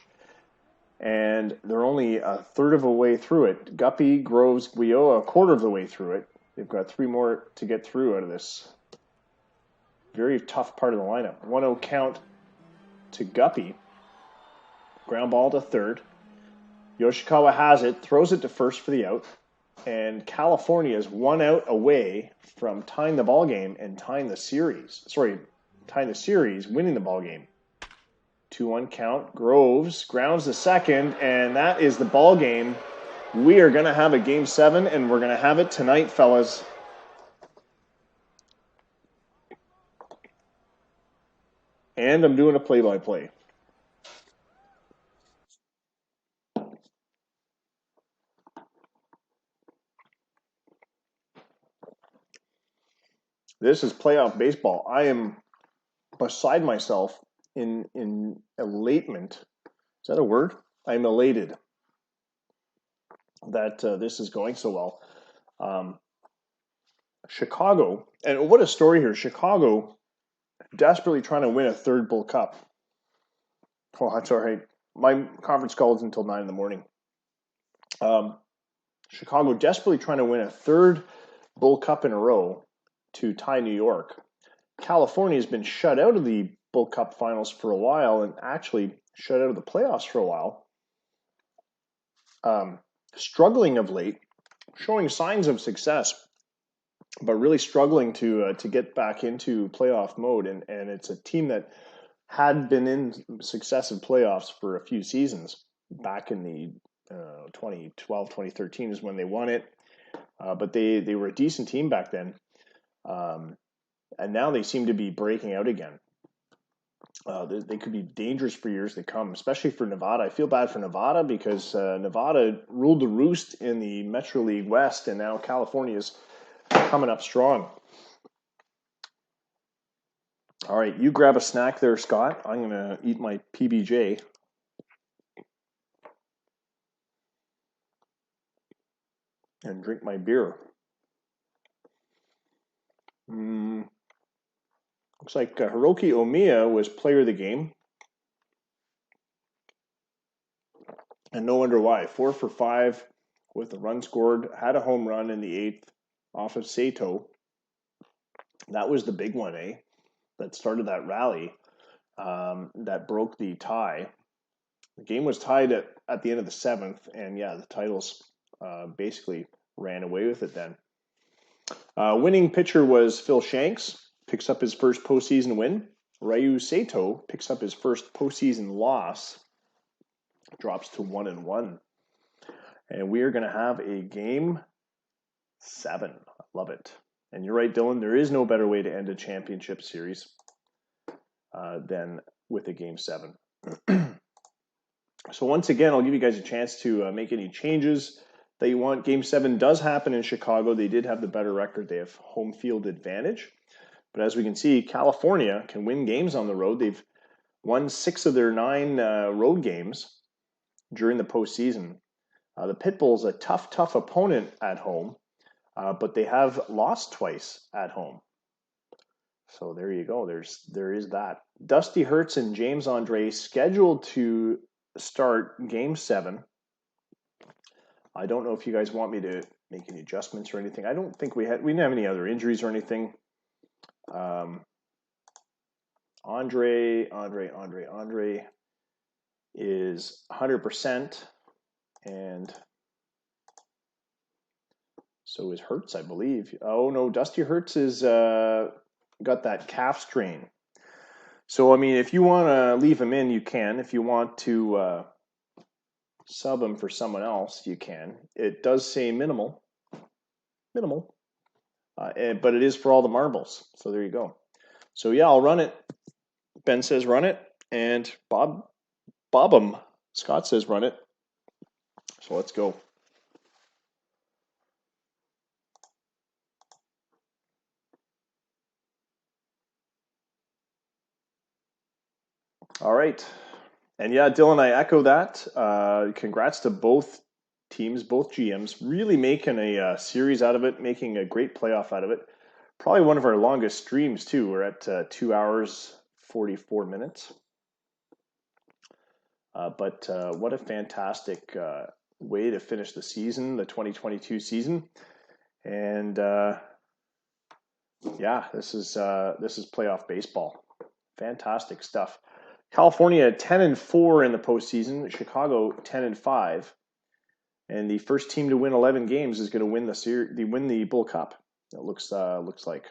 and they're only a third of a way through it. Guppy, Groves, Guillo, a quarter of the way through it. They've got 3 more to get through out of this very tough part of the lineup. 1-0 count to Guppy. Ground ball to third. Yoshikawa has it, throws it to first for the out, and California is 1 out away from tying the ball game and tying the series. Winning the ball game. 2-1 count. Groves grounds to second, and that is the ball game. We are going to have a game 7, and we're going to have it tonight, fellas. And I'm doing a play-by-play. This is playoff baseball. I am beside myself in elatement. Is that a word? I'm elated that this is going so well. Chicago, and what a story here. Chicago desperately trying to win a third Bull Cup. Oh, that's all right. My conference call is until 9 in the morning. Chicago desperately trying to win a third Bull Cup in a row to tie New York. California has been shut out of the Bull Cup finals for a while and actually shut out of the playoffs for a while. Struggling of late, showing signs of success, but really struggling to get back into playoff mode. And it's a team that had been in successive playoffs for a few seasons. Back in the 2012, 2013 is when they won it. But they were a decent team back then. And now they seem to be breaking out again. They could be dangerous for years to come, especially for Nevada. I feel bad for Nevada because Nevada ruled the roost in the Metro League West, and now California is coming up strong. All right, you grab a snack there, Scott. I'm going to eat my PBJ. And drink my beer. Looks like Hiroki Omiya was player of the game. And no wonder why. 4 for 5 with a run scored. Had a home run in the 8th off of Sato. That was the big one, that started that rally that broke the tie. The game was tied at the end of the 7th. And yeah, the Titles basically ran away with it then. Winning pitcher was Phil Shanks. Picks up his first postseason win. Ryu Sato picks up his first postseason loss. Drops to 1-1. And we are going to have a game 7. I love it. And you're right, Dylan. There is no better way to end a championship series than with a game 7. So once again, I'll give you guys a chance to make any changes that you want. Game 7 does happen in Chicago. They did have the better record. They have home field advantage. But as we can see, California can win games on the road. They've won 6 of their 9 road games during the postseason. The Pitbulls, a tough opponent at home, but they have lost twice at home. So there you go. There is that. Dusty Hurts and James Andre scheduled to start Game 7. I don't know if you guys want me to make any adjustments or anything. I don't think we didn't have any other injuries or anything. Andre. is 100%, and so is Hertz, I believe. Oh no, Dusty Hertz is got that calf strain. So I mean, if you want to leave him in, you can. If you want to sub him for someone else, you can. It does say minimal, but it is for all the marbles. So there you go. So yeah, I'll run it. Ben says run it, and Bob Scott says run it. So let's go. All right. And yeah, Dylan, I echo that. Congrats to both teams, both GMs, really making a series out of it, making a great playoff out of it. Probably one of our longest streams, too. We're at 2 hours, 44 minutes. But what a fantastic way to finish the season, the 2022 season. And yeah, this is playoff baseball. Fantastic stuff. California 10-4 in the postseason. Chicago 10-5, and the first team to win 11 games is going to win the series. They win the Bull Cup. It looks like.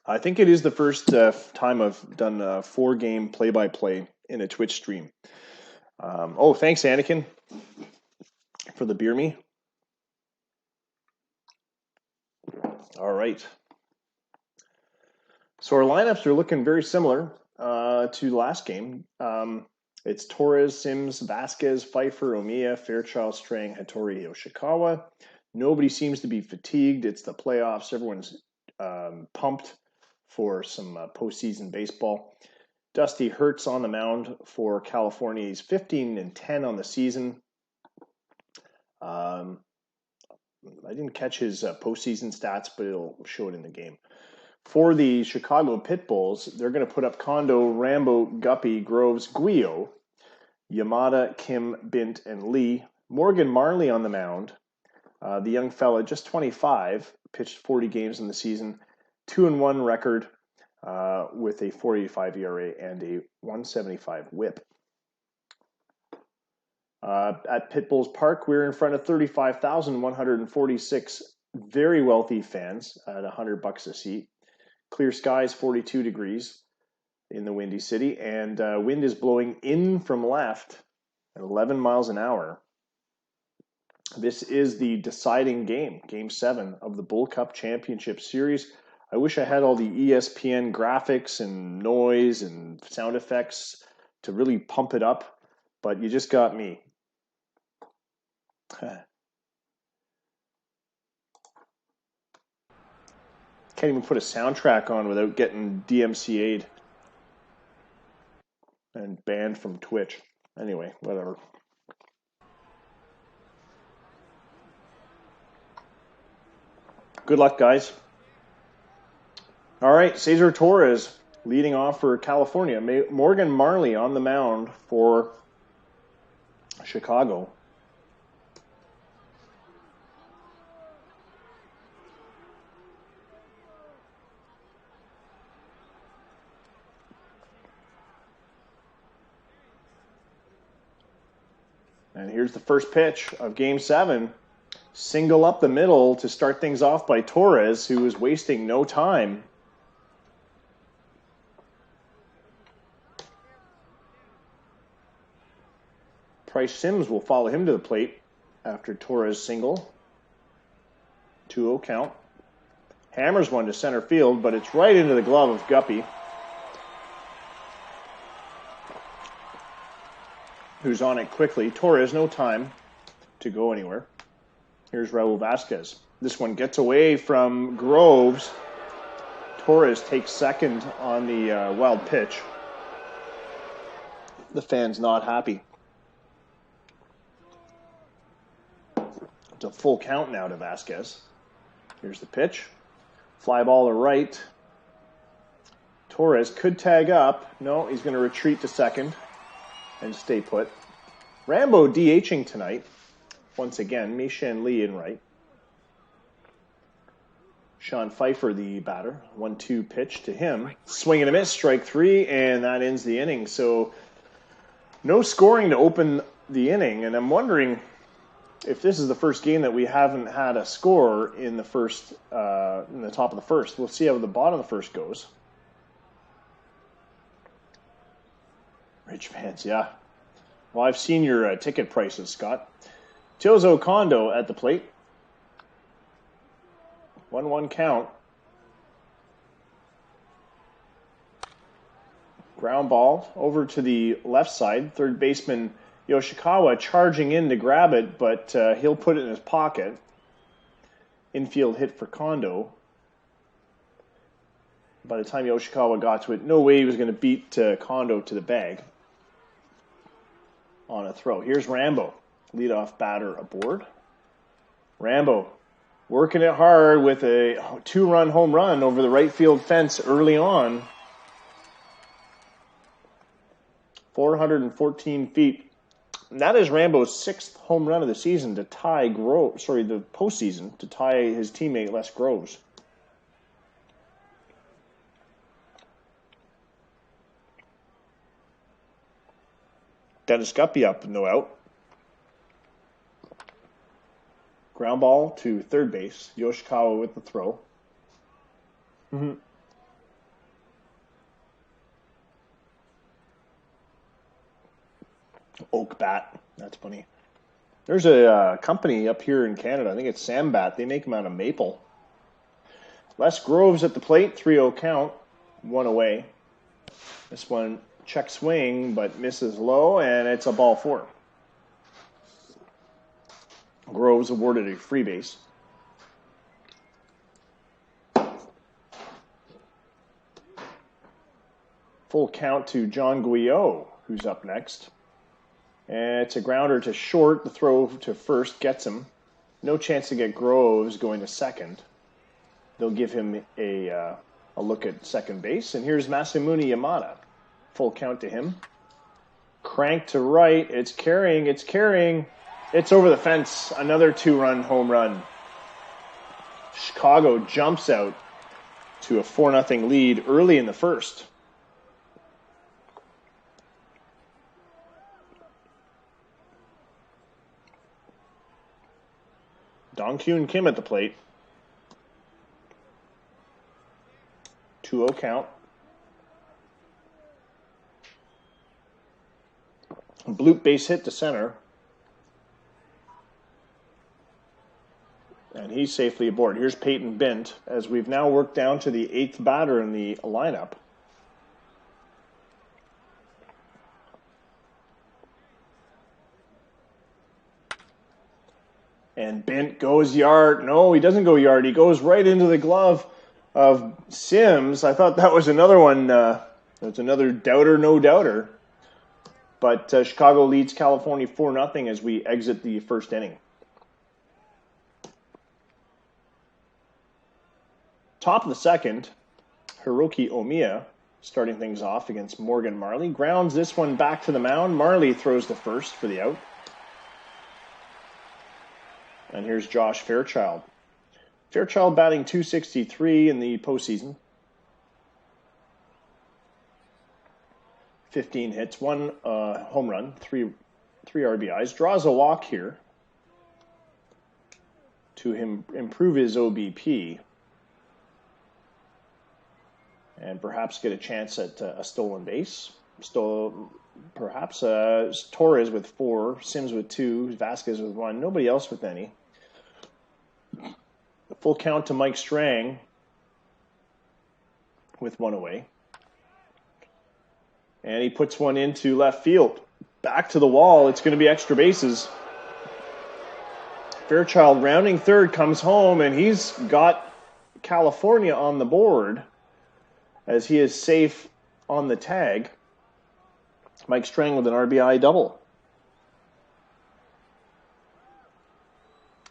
I think it is the first time I've done a 4-game play-by-play in a Twitch stream. Oh, thanks, Anakin, for the beer me. All right. So our lineups are looking very similar to the last game. It's Torres, Sims, Vasquez, Pfeiffer, Omiya, Fairchild, Strang, Hattori, Yoshikawa. Nobody seems to be fatigued. It's the playoffs. Everyone's pumped for some postseason baseball. Dusty Hertz on the mound for California. He's 15-10 on the season. I didn't catch his postseason stats, but it'll show it in the game. For the Chicago Pitbulls, they're going to put up Kondo, Rambo, Guppy, Groves, Guio, Yamada, Kim, Bint, and Lee. Morgan Marley on the mound. The young fella, just 25, pitched 40 games in the season, 2-1 record with a 4.85 ERA and a 1.75 WHIP. At Pitbulls Park, we're in front of 35,146 very wealthy fans at $100 a seat. Clear skies, 42 degrees in the Windy City, and wind is blowing in from left at 11 miles an hour. This is the deciding game, Game 7 of the Bull Cup Championship Series. I wish I had all the ESPN graphics and noise and sound effects to really pump it up, but you just got me. Can't even put a soundtrack on without getting DMCA'd and banned from Twitch. Anyway, whatever. Good luck, guys. All right, Cesar Torres leading off for California. Morgan Marley on the mound for Chicago. And here's the first pitch of Game 7. Single up the middle to start things off by Torres, who is wasting no time. Price Sims will follow him to the plate after Torres' single. 2-0 count. Hammers one to center field, but it's right into the glove of Guppy, who's on it quickly. Torres, no time to go anywhere. Here's Raul Vasquez. This one gets away from Groves. Torres takes second on the wild pitch. The fan's not happy. It's a full count now to Vasquez. Here's the pitch. Fly ball to right. Torres could tag up. No, he's going to retreat to second and stay put. Rambo DHing tonight. Once again, Mishan Lee in right. Sean Pfeiffer, the batter. 1-2 pitch to him. Swing and a miss, strike 3, and that ends the inning. So no scoring to open the inning, and I'm wondering if this is the first game that we haven't had a score in the first, in the top of the first. We'll see how the bottom of the first goes. Rich fans, yeah. Well, I've seen your ticket prices, Scott. Tilzo Kondo at the plate. 1-1 count. Ground ball over to the left side. Third baseman Yoshikawa charging in to grab it, but he'll put it in his pocket. Infield hit for Kondo. By the time Yoshikawa got to it, no way he was going to beat Kondo to the bag on a throw. Here's Rambo, leadoff batter aboard. Rambo working it hard with a 2-run home run over the right field fence early on. 414 feet. And that is Rambo's 6th home run of the season to tie the postseason, to tie his teammate Les Groves. Dennis Guppy up, no out. Ground ball to third base. Yoshikawa with the throw. Oak bat. That's funny. There's a company up here in Canada. I think it's Sambat. They make them out of maple. Les Groves at the plate. 3-0 count. 1 away. This one check swing, but misses low, and it's a ball 4. Groves awarded a free base. Full count to John Guyot, who's up next. And it's a grounder to short. The throw to first gets him. No chance to get Groves going to second. They'll give him a look at second base. And here's Masamune Yamada. Full count to him. Crank to right. It's carrying. It's carrying. It's over the fence. Another 2-run home run. Chicago jumps out to a 4-0 lead early in the first. Dong-Kyun Kim at the plate. 2-0 count. Bloop base hit to center. And he's safely aboard. Here's Peyton Bint, as we've now worked down to the 8th batter in the lineup. And Bint goes yard. No, he doesn't go yard. He goes right into the glove of Sims. I thought that was another one. That's another doubter, no doubter. But Chicago leads California 4-0 as we exit the first inning. Top of the second, Hiroki Omiya starting things off against Morgan Marley. Grounds this one back to the mound. Marley throws the first for the out. And here's Josh Fairchild. Fairchild batting .263 in the postseason. 15 hits, 1 home run, 3 RBIs. Draws a walk here to improve his OBP. And perhaps get a chance at a stolen base. Perhaps Torres with 4, Sims with 2, Vasquez with 1, nobody else with any. The full count to Mike Strang with 1 away. And he puts one into left field. Back to the wall. It's going to be extra bases. Fairchild rounding third comes home, and he's got California on the board as he is safe on the tag. Mike Strang with an RBI double.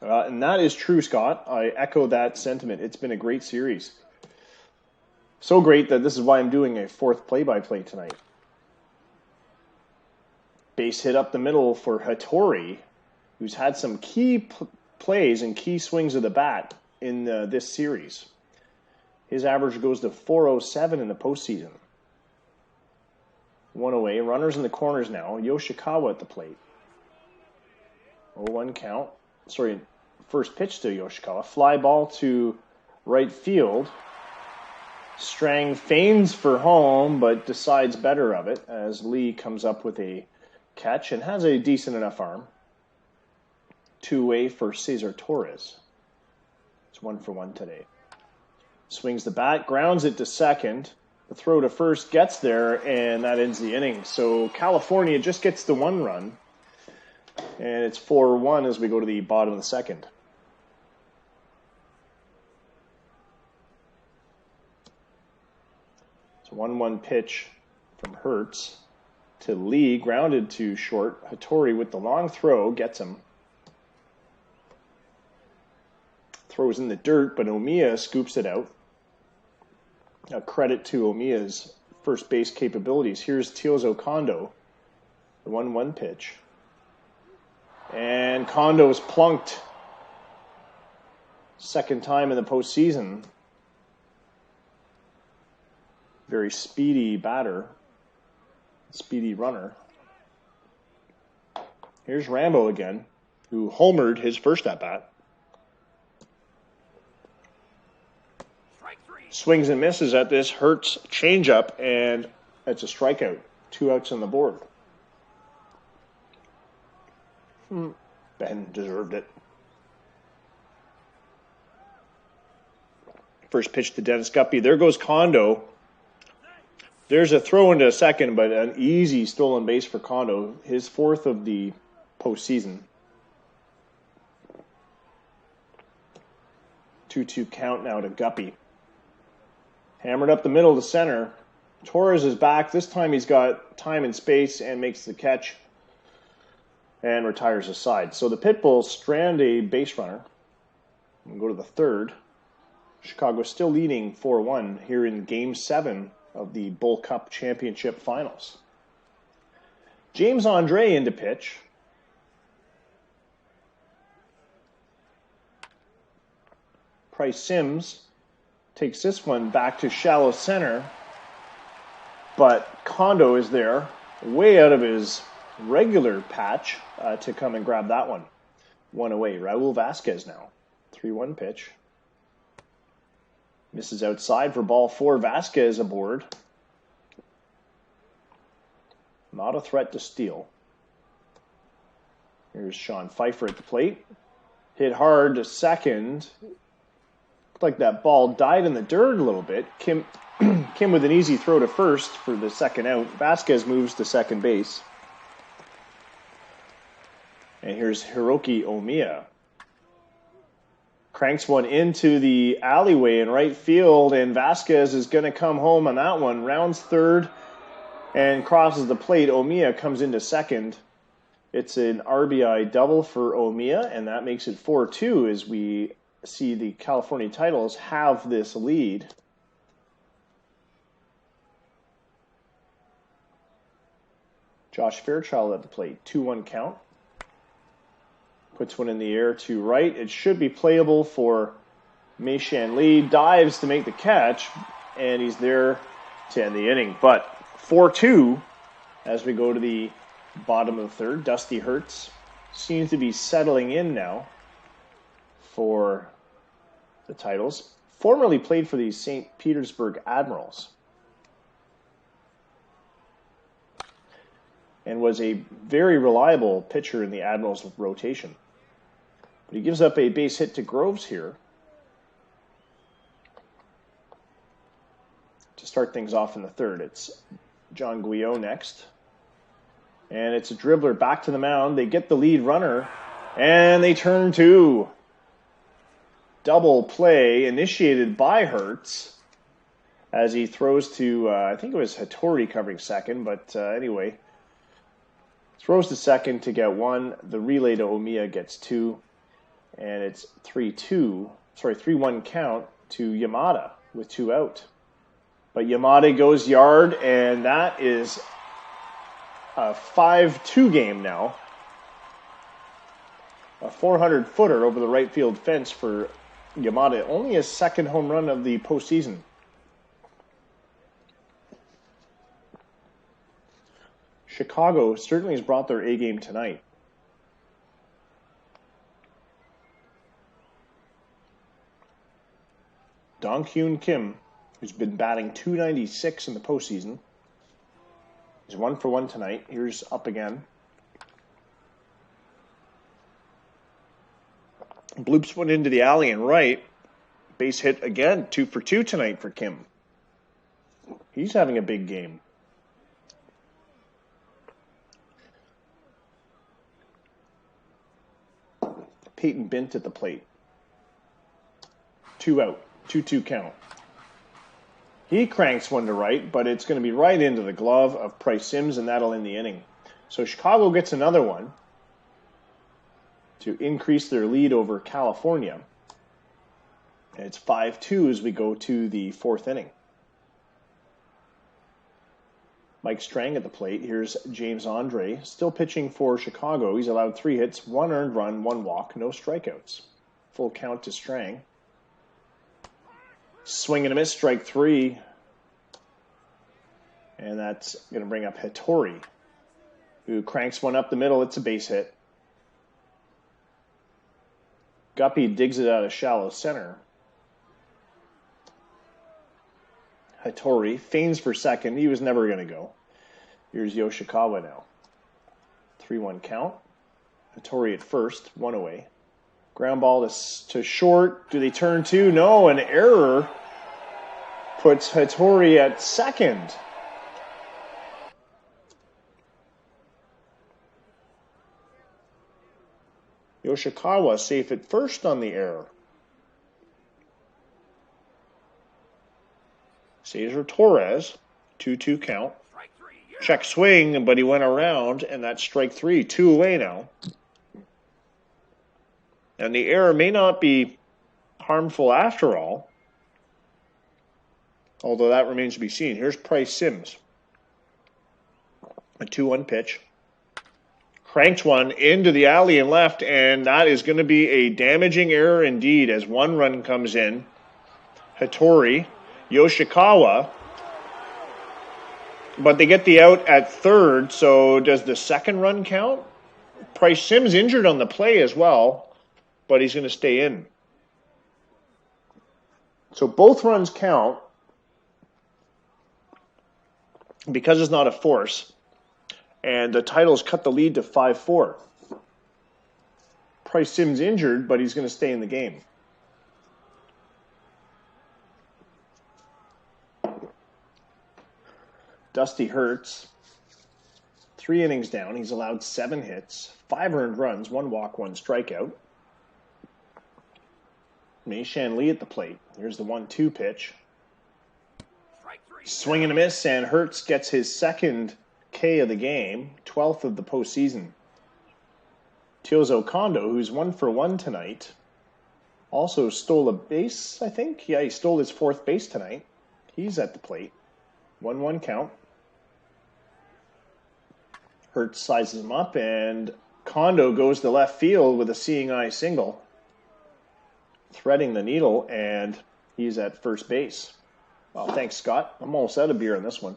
And that is true, Scott. I echo that sentiment. It's been a great series. So great that this is why I'm doing a 4th play-by-play tonight. Base hit up the middle for Hattori, who's had some key plays and key swings of the bat in this series. His average goes to .407 in the postseason. One away. Runners in the corners now. Yoshikawa at the plate. 0-1 count. Sorry, first pitch to Yoshikawa. Fly ball to right field. Strang feigns for home, but decides better of it as Lee comes up with a catch and has a decent enough arm. 2-away for Cesar Torres. It's 1-for-1 today. Swings the bat, grounds it to second. The throw to first gets there, and that ends the inning. So California just gets the 1 run, and it's 4-1 as we go to the bottom of the second. It's a 1-1 pitch from Hertz to Lee, grounded to short. Hattori with the long throw gets him. Throws in the dirt, but Omiya scoops it out. A credit to Omiya's first base capabilities. Here's Teozo Kondo, the 1-1 pitch. And Kondo's plunked. Second time in the postseason. Very speedy batter. Speedy runner. Here's Rambo again, who homered his first at-bat. Swings and misses at this Hertz changeup, and it's a strikeout. 2 outs on the board. Ben deserved it. First pitch to Dennis Guppy. There goes Kondo. There's a throw into second, but an easy stolen base for Kondo. His 4th of the postseason. 2-2 count now to Guppy. Hammered up the middle to center. Torres is back. This time he's got time and space and makes the catch and retires aside. So the Pitbulls strand a base runner and go to the third. Chicago still leading 4-1 here in Game 7 of the Bull Cup Championship Finals. James Andre into pitch. Price Sims takes this one back to shallow center, but Kondo is there, way out of his regular patch to come and grab that one. 1 away. Raul Vasquez now. 3-1 pitch. Misses outside for ball 4. Vasquez aboard. Not a threat to steal. Here's Sean Pfeiffer at the plate. Hit hard to second. Looked like that ball died in the dirt a little bit. Kim with an easy throw to first for the second out. Vasquez moves to second base. And here's Hiroki Omiya. Cranks one into the alleyway in right field, and Vasquez is going to come home on that one. Rounds third and crosses the plate. Omiya comes into second. It's an RBI double for Omiya, and that makes it 4-2 as we see the California Titles have this lead. Josh Fairchild at the plate. 2-1 count. Puts one in the air to right. It should be playable for Mei-Shan Lee. Dives to make the catch, and he's there to end the inning. But 4-2 as we go to the bottom of the third. Dusty Hertz seems to be settling in now for the Titles. Formerly played for the St. Petersburg Admirals. And was a very reliable pitcher in the Admirals rotation. But he gives up a base hit to Groves here to start things off in the third. It's John Guyot next. And it's a dribbler back to the mound. They get the lead runner, and they turn two. Double play initiated by Hertz as he throws to, I think it was Hattori covering second, but anyway. Throws to second to get one. The relay to Omiya gets two. And it's 3-1 count to Yamada with 2 out. But Yamada goes yard, and that is a 5-2 game now. A 400-footer over the right field fence for Yamada, only his second home run of the postseason. Chicago certainly has brought their A game tonight. Dong Hyun Kim, who's been batting .296 in the postseason. He's 1 for 1 tonight. Here's up again. Bloops one into the alley and right. Base hit again. 2 for 2 tonight for Kim. He's having a big game. Peyton Bint at the plate. 2 out. 2-2 count. He cranks one to right, but it's going to be right into the glove of Price Sims, and that'll end the inning. So Chicago gets another one to increase their lead over California. And it's 5-2 as we go to the fourth inning. Mike Strang at the plate. Here's James Andre, still pitching for Chicago. He's allowed 3 hits, 1 earned run, 1 walk, no strikeouts. Full count to Strang. Swing and a miss, strike 3. And that's going to bring up Hattori, who cranks one up the middle. It's a base hit. Guppy digs it out of shallow center. Hattori feigns for second. He was never going to go. Here's Yoshikawa now. 3-1 count. Hattori at first, 1 away. Ground ball to short. Do they turn 2? No, an error puts Hattori at second. Yoshikawa safe at first on the error. Cesar Torres, 2-2 count. Check swing, but he went around, and that's strike 3. 2 away now. And the error may not be harmful after all, although that remains to be seen. Here's Price Sims. A 2-1 pitch. Cranked one into the alley and left, and that is going to be a damaging error indeed as 1 run comes in. Hattori, Yoshikawa, but they get the out at third, so does the second run count? Price Sims injured on the play as well, but he's going to stay in. So both runs count because it's not a force, and the Titles cut the lead to 5-4. Price Sims injured, but he's going to stay in the game. Dusty Hurts, 3 innings down. He's allowed 7 hits, 5 earned runs, 1 walk, 1 strikeout. Mei-Shan Lee at the plate. Here's the 1-2 pitch. Swing and a miss, and Hurts gets his second K of the game, 12th of the postseason. Tiozo Kondo, who's 1 for 1 tonight, also stole a base, I think. Yeah, he stole his 4th base tonight. He's at the plate. 1-1 count. Hurts sizes him up, and Kondo goes to left field with a seeing eye single, threading the needle, and he's at first base. Well, thanks, Scott. I'm almost out of beer on this one.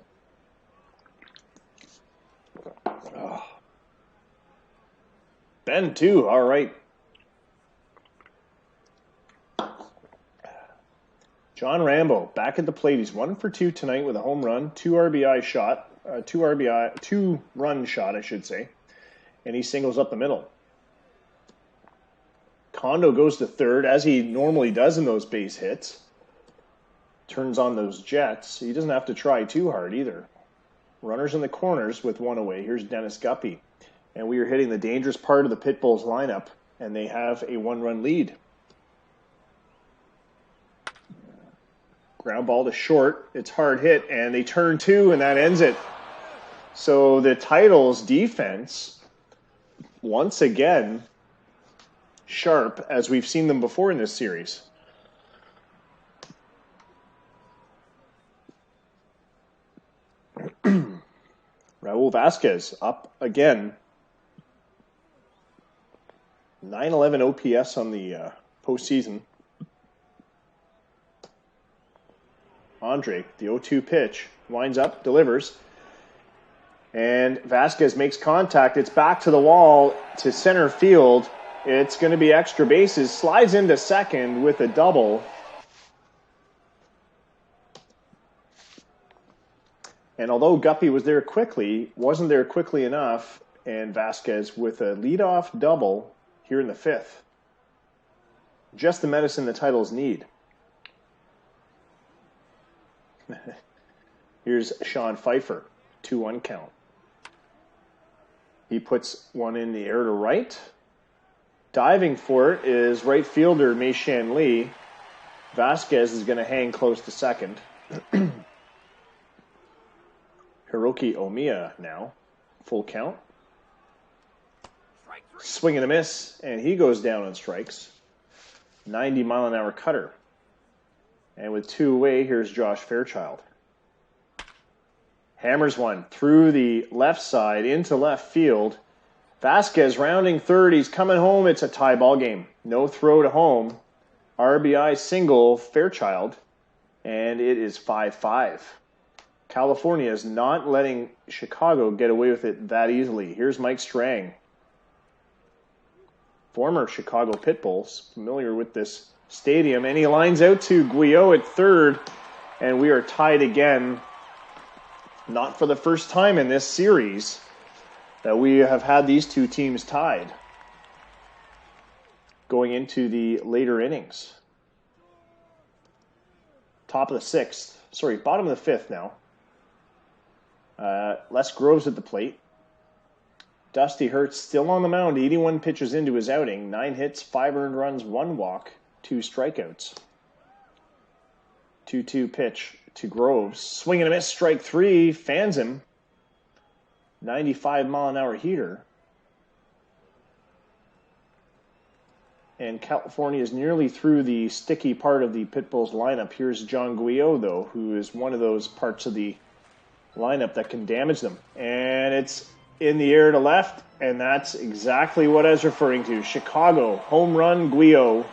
Oh. Ben, too. All right. John Rambo back at the plate. He's 1 for 2 tonight with a home run, 2 RBI shot, 2-run shot, I should say, and he singles up the middle. Kondo goes to third, as he normally does in those base hits. Turns on those jets. He doesn't have to try too hard either. Runners in the corners with 1 away. Here's Dennis Guppy. And we are hitting the dangerous part of the Pitbulls lineup, and they have a 1-run lead. Ground ball to short. It's hard hit, and they turn 2, and that ends it. So the Titles defense, once again, sharp, as we've seen them before in this series. Raul Vasquez up again. 911 OPS on the postseason. Andre, the 0-2 pitch, winds up, delivers. And Vasquez makes contact. It's back to the wall to center field. It's going to be extra bases. Slides into second with a double. And although Guppy was there quickly, wasn't there quickly enough. And Vasquez with a leadoff double here in the fifth. Just the medicine the Titles need. Here's Sean Pfeiffer, 2-1 count. He puts one in the air to right. Diving for it is right fielder Mei-Shan Lee. Vasquez is going to hang close to second. Hiroki Omiya now, full count. Swing and a miss, and he goes down on strikes. 90-mile-an-hour cutter. And with two away, here's Josh Fairchild. Hammers one through the left side into left field. Vasquez rounding third. He's coming home. It's a tie ball game. No throw to home. RBI single Fairchild. And it is 5-5. California is not letting Chicago get away with it that easily. Here's Mike Strang. Former Chicago Pitbulls, familiar with this stadium. And he lines out to Guyot at third. And we are tied again. Not for the first time in this series that we have had these two teams tied going into the later innings. Bottom of the fifth now. Les Groves at the plate. Dusty Hurts still on the mound, 81 pitches into his outing. 9 hits, 5 earned runs, 1 walk, 2 strikeouts. 2-2 pitch to Groves. Swing and a miss, strike 3, fans him. 95-mile-an-hour heater. And California is nearly through the sticky part of the Pitbulls lineup. Here's John Guyot, though, who is one of those parts of the lineup that can damage them. And it's in the air to left, and that's exactly what I was referring to. Chicago, home run, Guyot.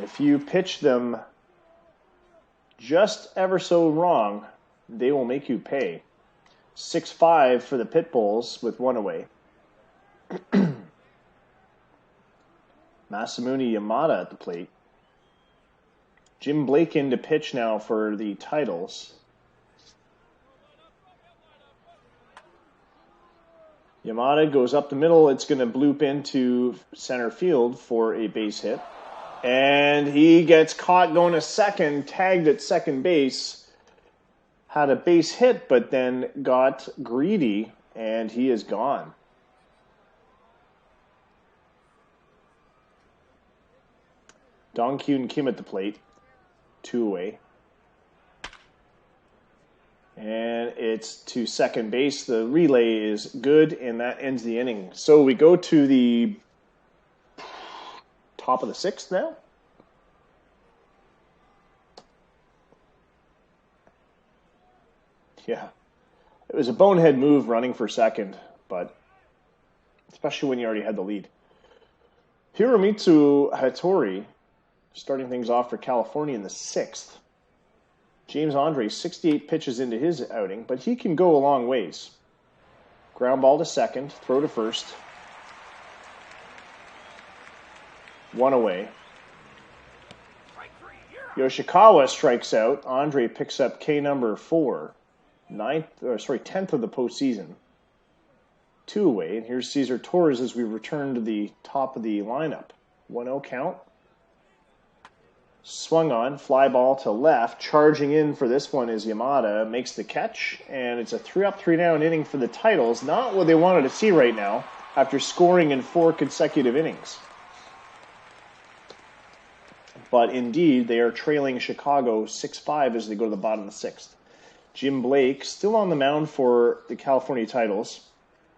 If you pitch them just ever so wrong, they will make you pay. 6-5 for the Pitbulls with 1 away. Masamune Yamada at the plate. Jim Blake in to pitch now for the Titles. Yamada goes up the middle. It's going to bloop into center field for a base hit. And he gets caught going to second, tagged at second base. Had a base hit, but then got greedy, and he is gone. Dong-Kyun Kim at the plate. 2 away. And it's to second base. The relay is good, and that ends the inning. So we go to the top of the sixth now. Yeah. It was a bonehead move running for second, but especially when you already had the lead. Hiromitsu Hattori starting things off for California in the sixth. James Andre, 68 pitches into his outing, but he can go a long ways. Ground ball to second, throw to first. 1 away. Yoshikawa strikes out. Andre picks up K number 4. 10th of the postseason. 2 away. And here's Cesar Torres as we return to the top of the lineup. 1-0 count. Swung on, fly ball to left. Charging in for this one is Yamada. Makes the catch, and it's a 3-up, 3-down inning for the Titles. Not what they wanted to see right now after scoring in 4 consecutive innings. But indeed, they are trailing Chicago 6-5 as they go to the bottom of the sixth. Jim Blake still on the mound for the California Titles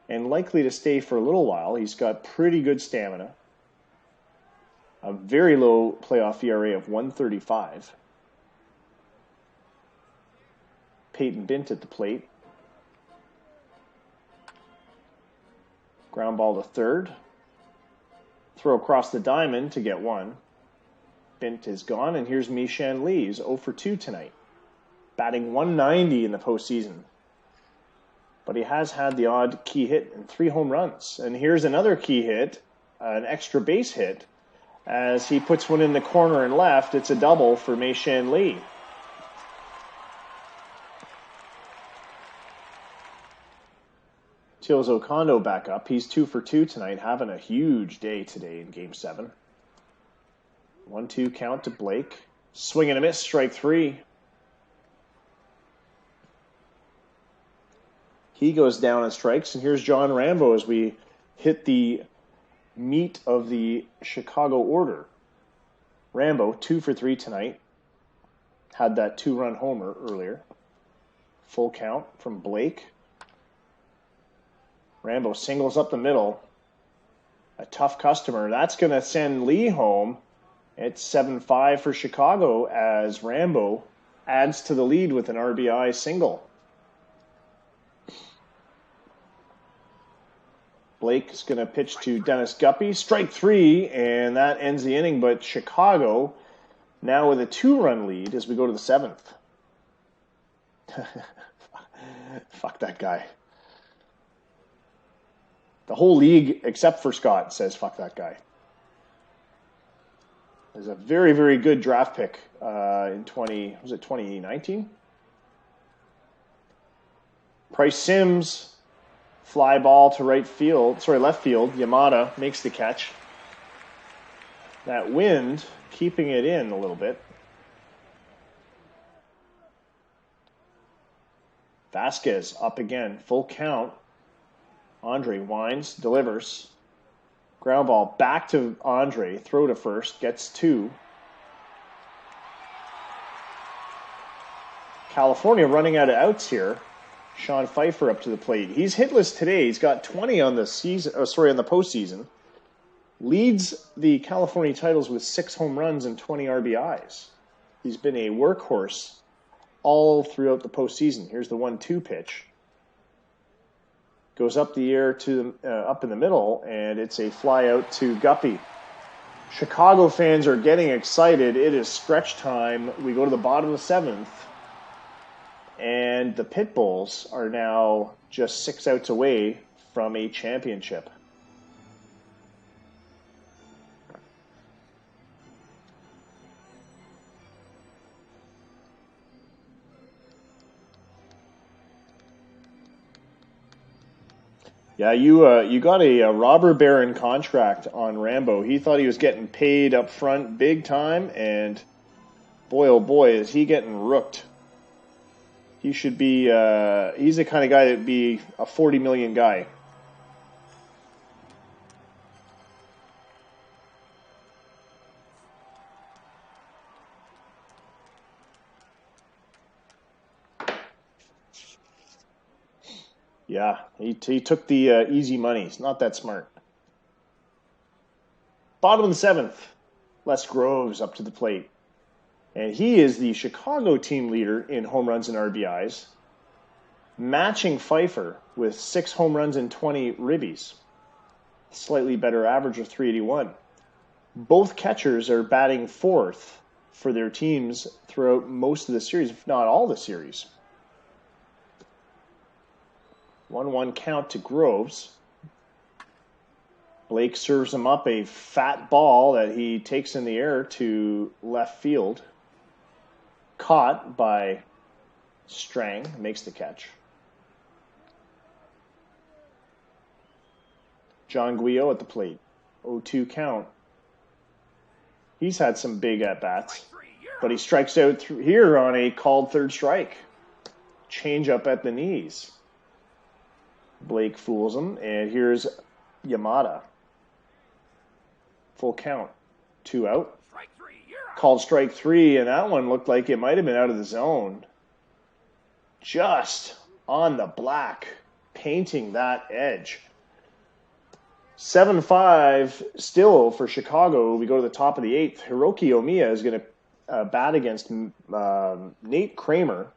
and likely to stay for a little while. He's got pretty good stamina. A very low playoff ERA of 1.35. Peyton Bint at the plate. Ground ball to third. Throw across the diamond to get 1. Bint is gone, and here's Mi-Shan Lee. He's 0 for 2 tonight, batting 190 in the postseason. But he has had the odd key hit and 3 home runs. And here's another key hit, an extra base hit, as he puts one in the corner and left. It's a double for Mi-Shan Lee. Teal'c Kondo back up. He's 2 for 2 tonight, having a huge day today in Game 7. 1-2 count to Blake. Swing and a miss, strike 3. He goes down and strikes, and here's John Rambo as we hit the meat of the Chicago order. Rambo, 2 for 3 tonight. Had that 2-run homer earlier. Full count from Blake. Rambo singles up the middle. A tough customer. That's going to send Lee home. It's 7-5 for Chicago as Rambo adds to the lead with an RBI single. Blake is going to pitch to Dennis Guppy. Strike 3, and that ends the inning. But Chicago now with a 2-run lead as we go to the 7th. Fuck that guy. The whole league, except for Scott, says fuck that guy. There's a very, very good draft pick in 2019? Price Sims, fly ball to left field. Yamada makes the catch. That wind keeping it in a little bit. Vasquez up again, full count. Andre winds, delivers. Ground ball back to Andre. Throw to first. Gets 2. California running out of outs here. Sean Pfeiffer up to the plate. He's hitless today. He's got 20 on the season. On the postseason. Leads the California titles with 6 home runs and 20 RBIs. He's been a workhorse all throughout the postseason. Here's the 1-2 pitch. Goes up the air to up in the middle, and it's a fly out to Guppy. Chicago fans are getting excited. It is stretch time. We go to the bottom of the 7th, and the Pitbulls are now just 6 outs away from a championship. Yeah, you got a robber baron contract on Rambo. He thought he was getting paid up front big time, and boy, oh boy, is he getting rooked. He should be, he's the kind of guy that'd be a 40 million guy. Yeah, he took the easy money. He's not that smart. Bottom of the 7th, Les Groves up to the plate. And he is the Chicago team leader in home runs and RBIs, matching Pfeiffer with 6 home runs and 20 ribbies. Slightly better average of 381. Both catchers are batting 4th for their teams throughout most of the series, if not all the series. 1-1 count to Groves. Blake serves him up a fat ball that he takes in the air to left field. Caught by Strang, makes the catch. John Guillo at the plate. 0-2 count. He's had some big at-bats, but he strikes out here on a called 3rd strike. Change up at the knees. Blake fools him, and here's Yamada. Full count. 2 out. Called strike 3, and that one looked like it might have been out of the zone. Just on the black, painting that edge. 7-5 still for Chicago. We go to the top of the 8th. Hiroki Omiya is going to bat against Nate Kramer.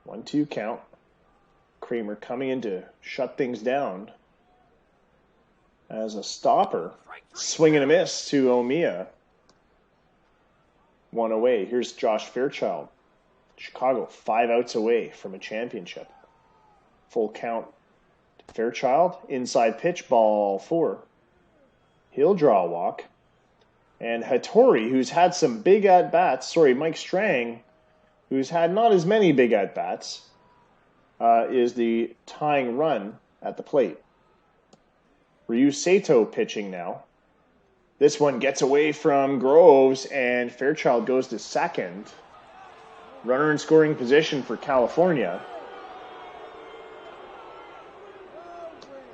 One-two count. Kramer coming in to shut things down. as a stopper. Swing and a miss to Omiya. One away. Here's Josh Fairchild. Chicago 5 outs away from a championship. Full count. Fairchild, inside pitch, ball 4. He'll draw a walk. And Hattori, who's had some big at-bats, Mike Strang, who's had not as many big at-bats, is the tying run at the plate. Ryu Sato pitching now. This one gets away from Groves, and Fairchild goes to second. Runner in scoring position for California.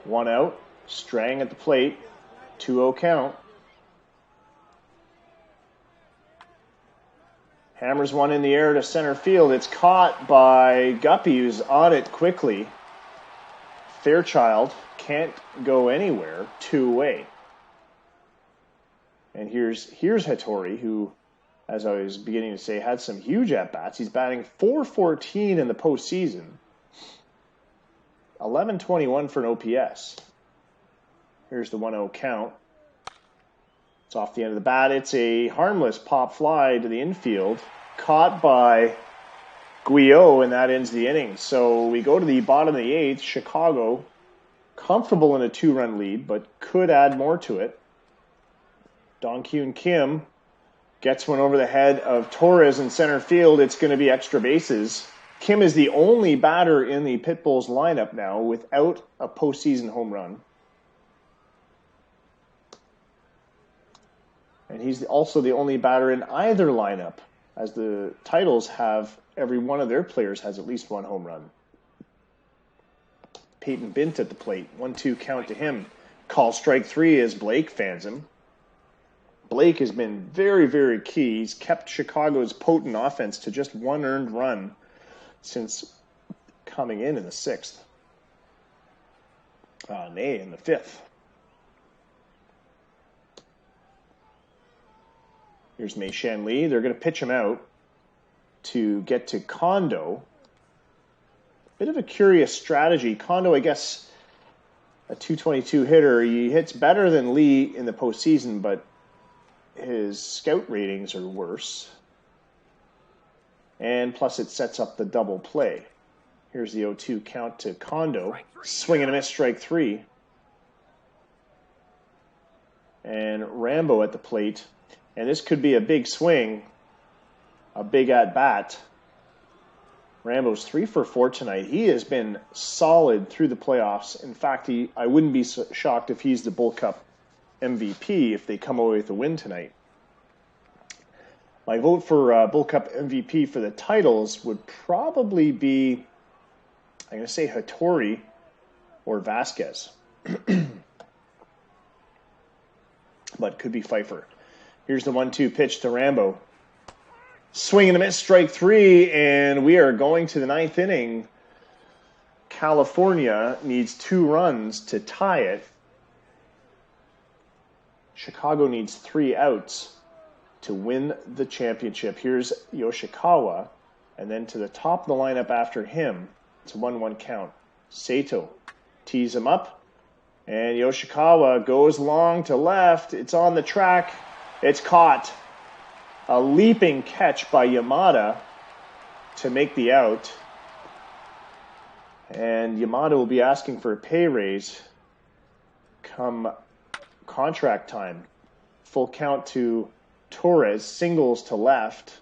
1 out. Strang at the plate. 2-0 count. Hammers one in the air to center field. It's caught by Guppy, who's on it quickly. Fairchild can't go anywhere. 2 away. And here's Hattori, who, as I was beginning to say, had some huge at-bats. He's batting .414 in the postseason. 1121 for an OPS. Here's the 1-0 count. It's off the end of the bat. It's a harmless pop fly to the infield. Caught by Guyot, and that ends the inning. So we go to the bottom of the 8th. Chicago, comfortable in a 2-run lead, but could add more to it. Dong-Kyun Kim gets one over the head of Torres in center field. It's going to be extra bases. Kim is the only batter in the Pitbulls lineup now without a postseason home run. And he's also the only batter in either lineup, as the Titles have every one of their players has at least one home run. Peyton Bint at the plate. 1-2 count to him. Call strike 3 as Blake fans him. Blake has been very, very key. He's kept Chicago's potent offense to just 1 earned run since coming in the 6th. In the 5th. Here's Mei Shan Lee. They're going to pitch him out to get to Kondo. Bit of a curious strategy. Kondo, I guess, a .222 hitter. He hits better than Lee in the postseason, but his scout ratings are worse. And plus it sets up the double play. Here's the 0-2 count to Kondo. Swing and a miss, strike 3. And Rambo at the plate. And this could be a big swing, a big at-bat. Rambo's 3 for 4 tonight. He has been solid through the playoffs. In fact, I wouldn't be shocked if he's the Bull Cup MVP if they come away with a win tonight. My vote for Bull Cup MVP for the Titles would probably be, I'm going to say Hattori or Vasquez. But could be Pfeiffer. Here's the 1-2 pitch to Rambo. Swing and a miss, strike 3, and we are going to the 9th inning. California needs 2 runs to tie it. Chicago needs 3 outs to win the championship. Here's Yoshikawa, and then to the top of the lineup after him, it's a 1-1 count. Sato tees him up, and Yoshikawa goes long to left. It's on the track. It's caught. A leaping catch by Yamada to make the out. And Yamada will be asking for a pay raise come contract time. Full count to Torres, singles to left.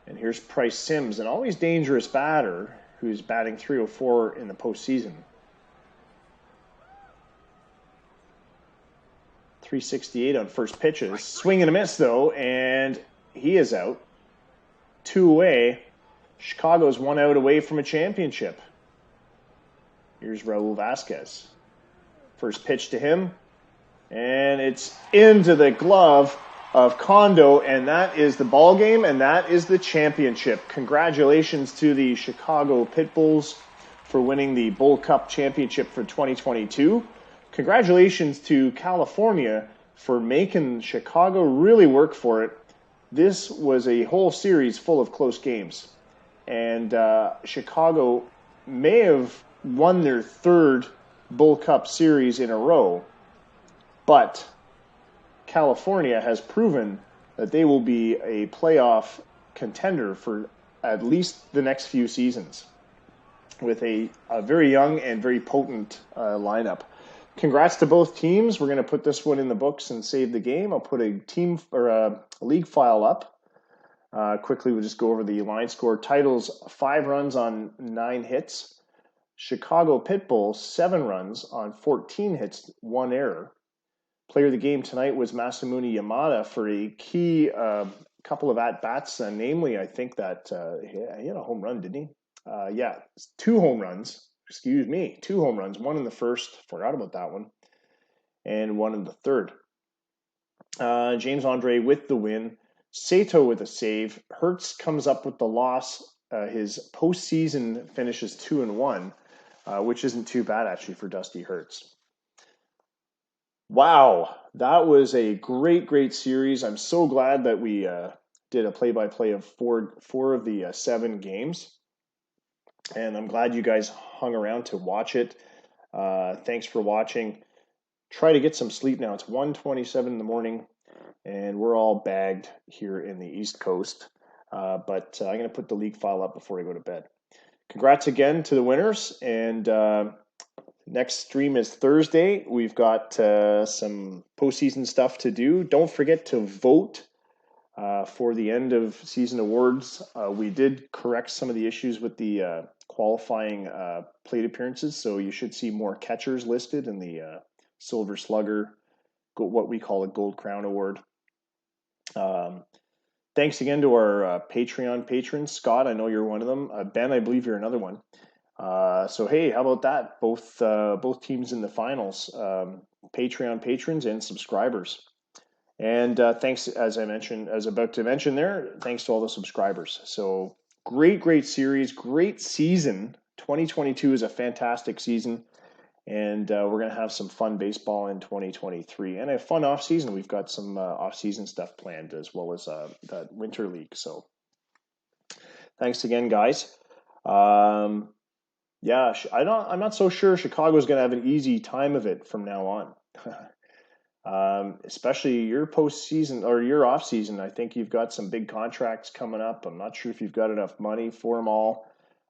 And here's Price Sims, an always dangerous batter who's batting .304 in the postseason. 368 on first pitches. Swing and a miss, though, and he is out. 2 away. Chicago's 1 out away from a championship. Here's Raul Vasquez. First pitch to him, and it's into the glove of Kondo, and that is the ball game, and that is the championship. Congratulations to the Chicago Pitbulls for winning the Bull Cup championship for 2022. Congratulations to California for making Chicago really work for it. This was a whole series full of close games. And Chicago may have won their third Bull Cup series in a row, but California has proven that they will be a playoff contender for at least the next few seasons with a very young and very potent lineup. Congrats to both teams. We're going to put this one in the books and save the game. I'll put a team or a league file up. Quickly, we'll just go over the line score. Titles, 5 runs on 9 hits. Chicago Pitbull, 7 runs on 14 hits, 1 error. Player of the game tonight was Masamune Yamada for a key couple of at-bats. Namely, I think that he had a home run, didn't he? 2 home runs. 2 home runs. 1 in the first, forgot about that one, and 1 in the third. James Andre with the win. Sato with a save. Hertz comes up with the loss. His postseason finishes 2-1, which isn't too bad actually for Dusty Hertz. Wow, that was a great series. I'm so glad that we did a play-by-play of four of the 7 games. And I'm glad you guys hung around to watch it. Thanks for watching. Try to get some sleep now. It's 1:27 in the morning, and we're all bagged here in the East Coast. But I'm going to put the league file up before I go to bed. Congrats again to the winners, and next stream is Thursday. We've got some postseason stuff to do. Don't forget to vote for the end of season awards. We did correct some of the issues with the qualifying plate appearances, so you should see more catchers listed in the Silver Slugger, what we call a Gold Crown Award. Thanks again to our Patreon patrons. Scott, I know you're one of them. Ben, I believe you're another one. So hey, how about that? Both teams in the finals, Patreon patrons and subscribers. And thanks, as about to mention there, thanks to all the subscribers. So great series, great season. 2022 is a fantastic season, and we're going to have some fun baseball in 2023 and a fun off season. We've got some off season stuff planned as well as that winter league. So thanks again, guys. I'm not so sure Chicago's going to have an easy time of it from now on. Especially your postseason or your off season. I think you've got some big contracts coming up. I'm not sure if you've got enough money for them all,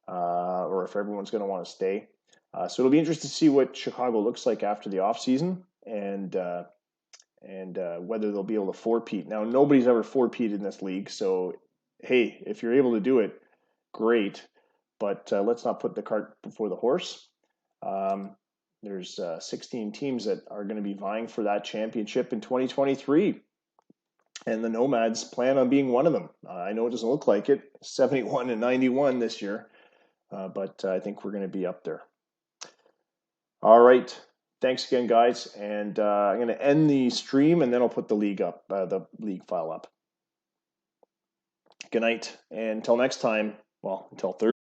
or if everyone's going to want to stay. So it'll be interesting to see what Chicago looks like after the off season, and whether they'll be able to four-peat. Now, nobody's ever four-peated in this league, so hey, if you're able to do it, great. But let's not put the cart before the horse. There's 16 teams that are going to be vying for that championship in 2023. And the Nomads plan on being one of them. I know it doesn't look like it, 71-91 this year, but I think we're going to be up there. All right. Thanks again, guys. And I'm going to end the stream, and then I'll put the league file up. Good night. And until next time, until Thursday.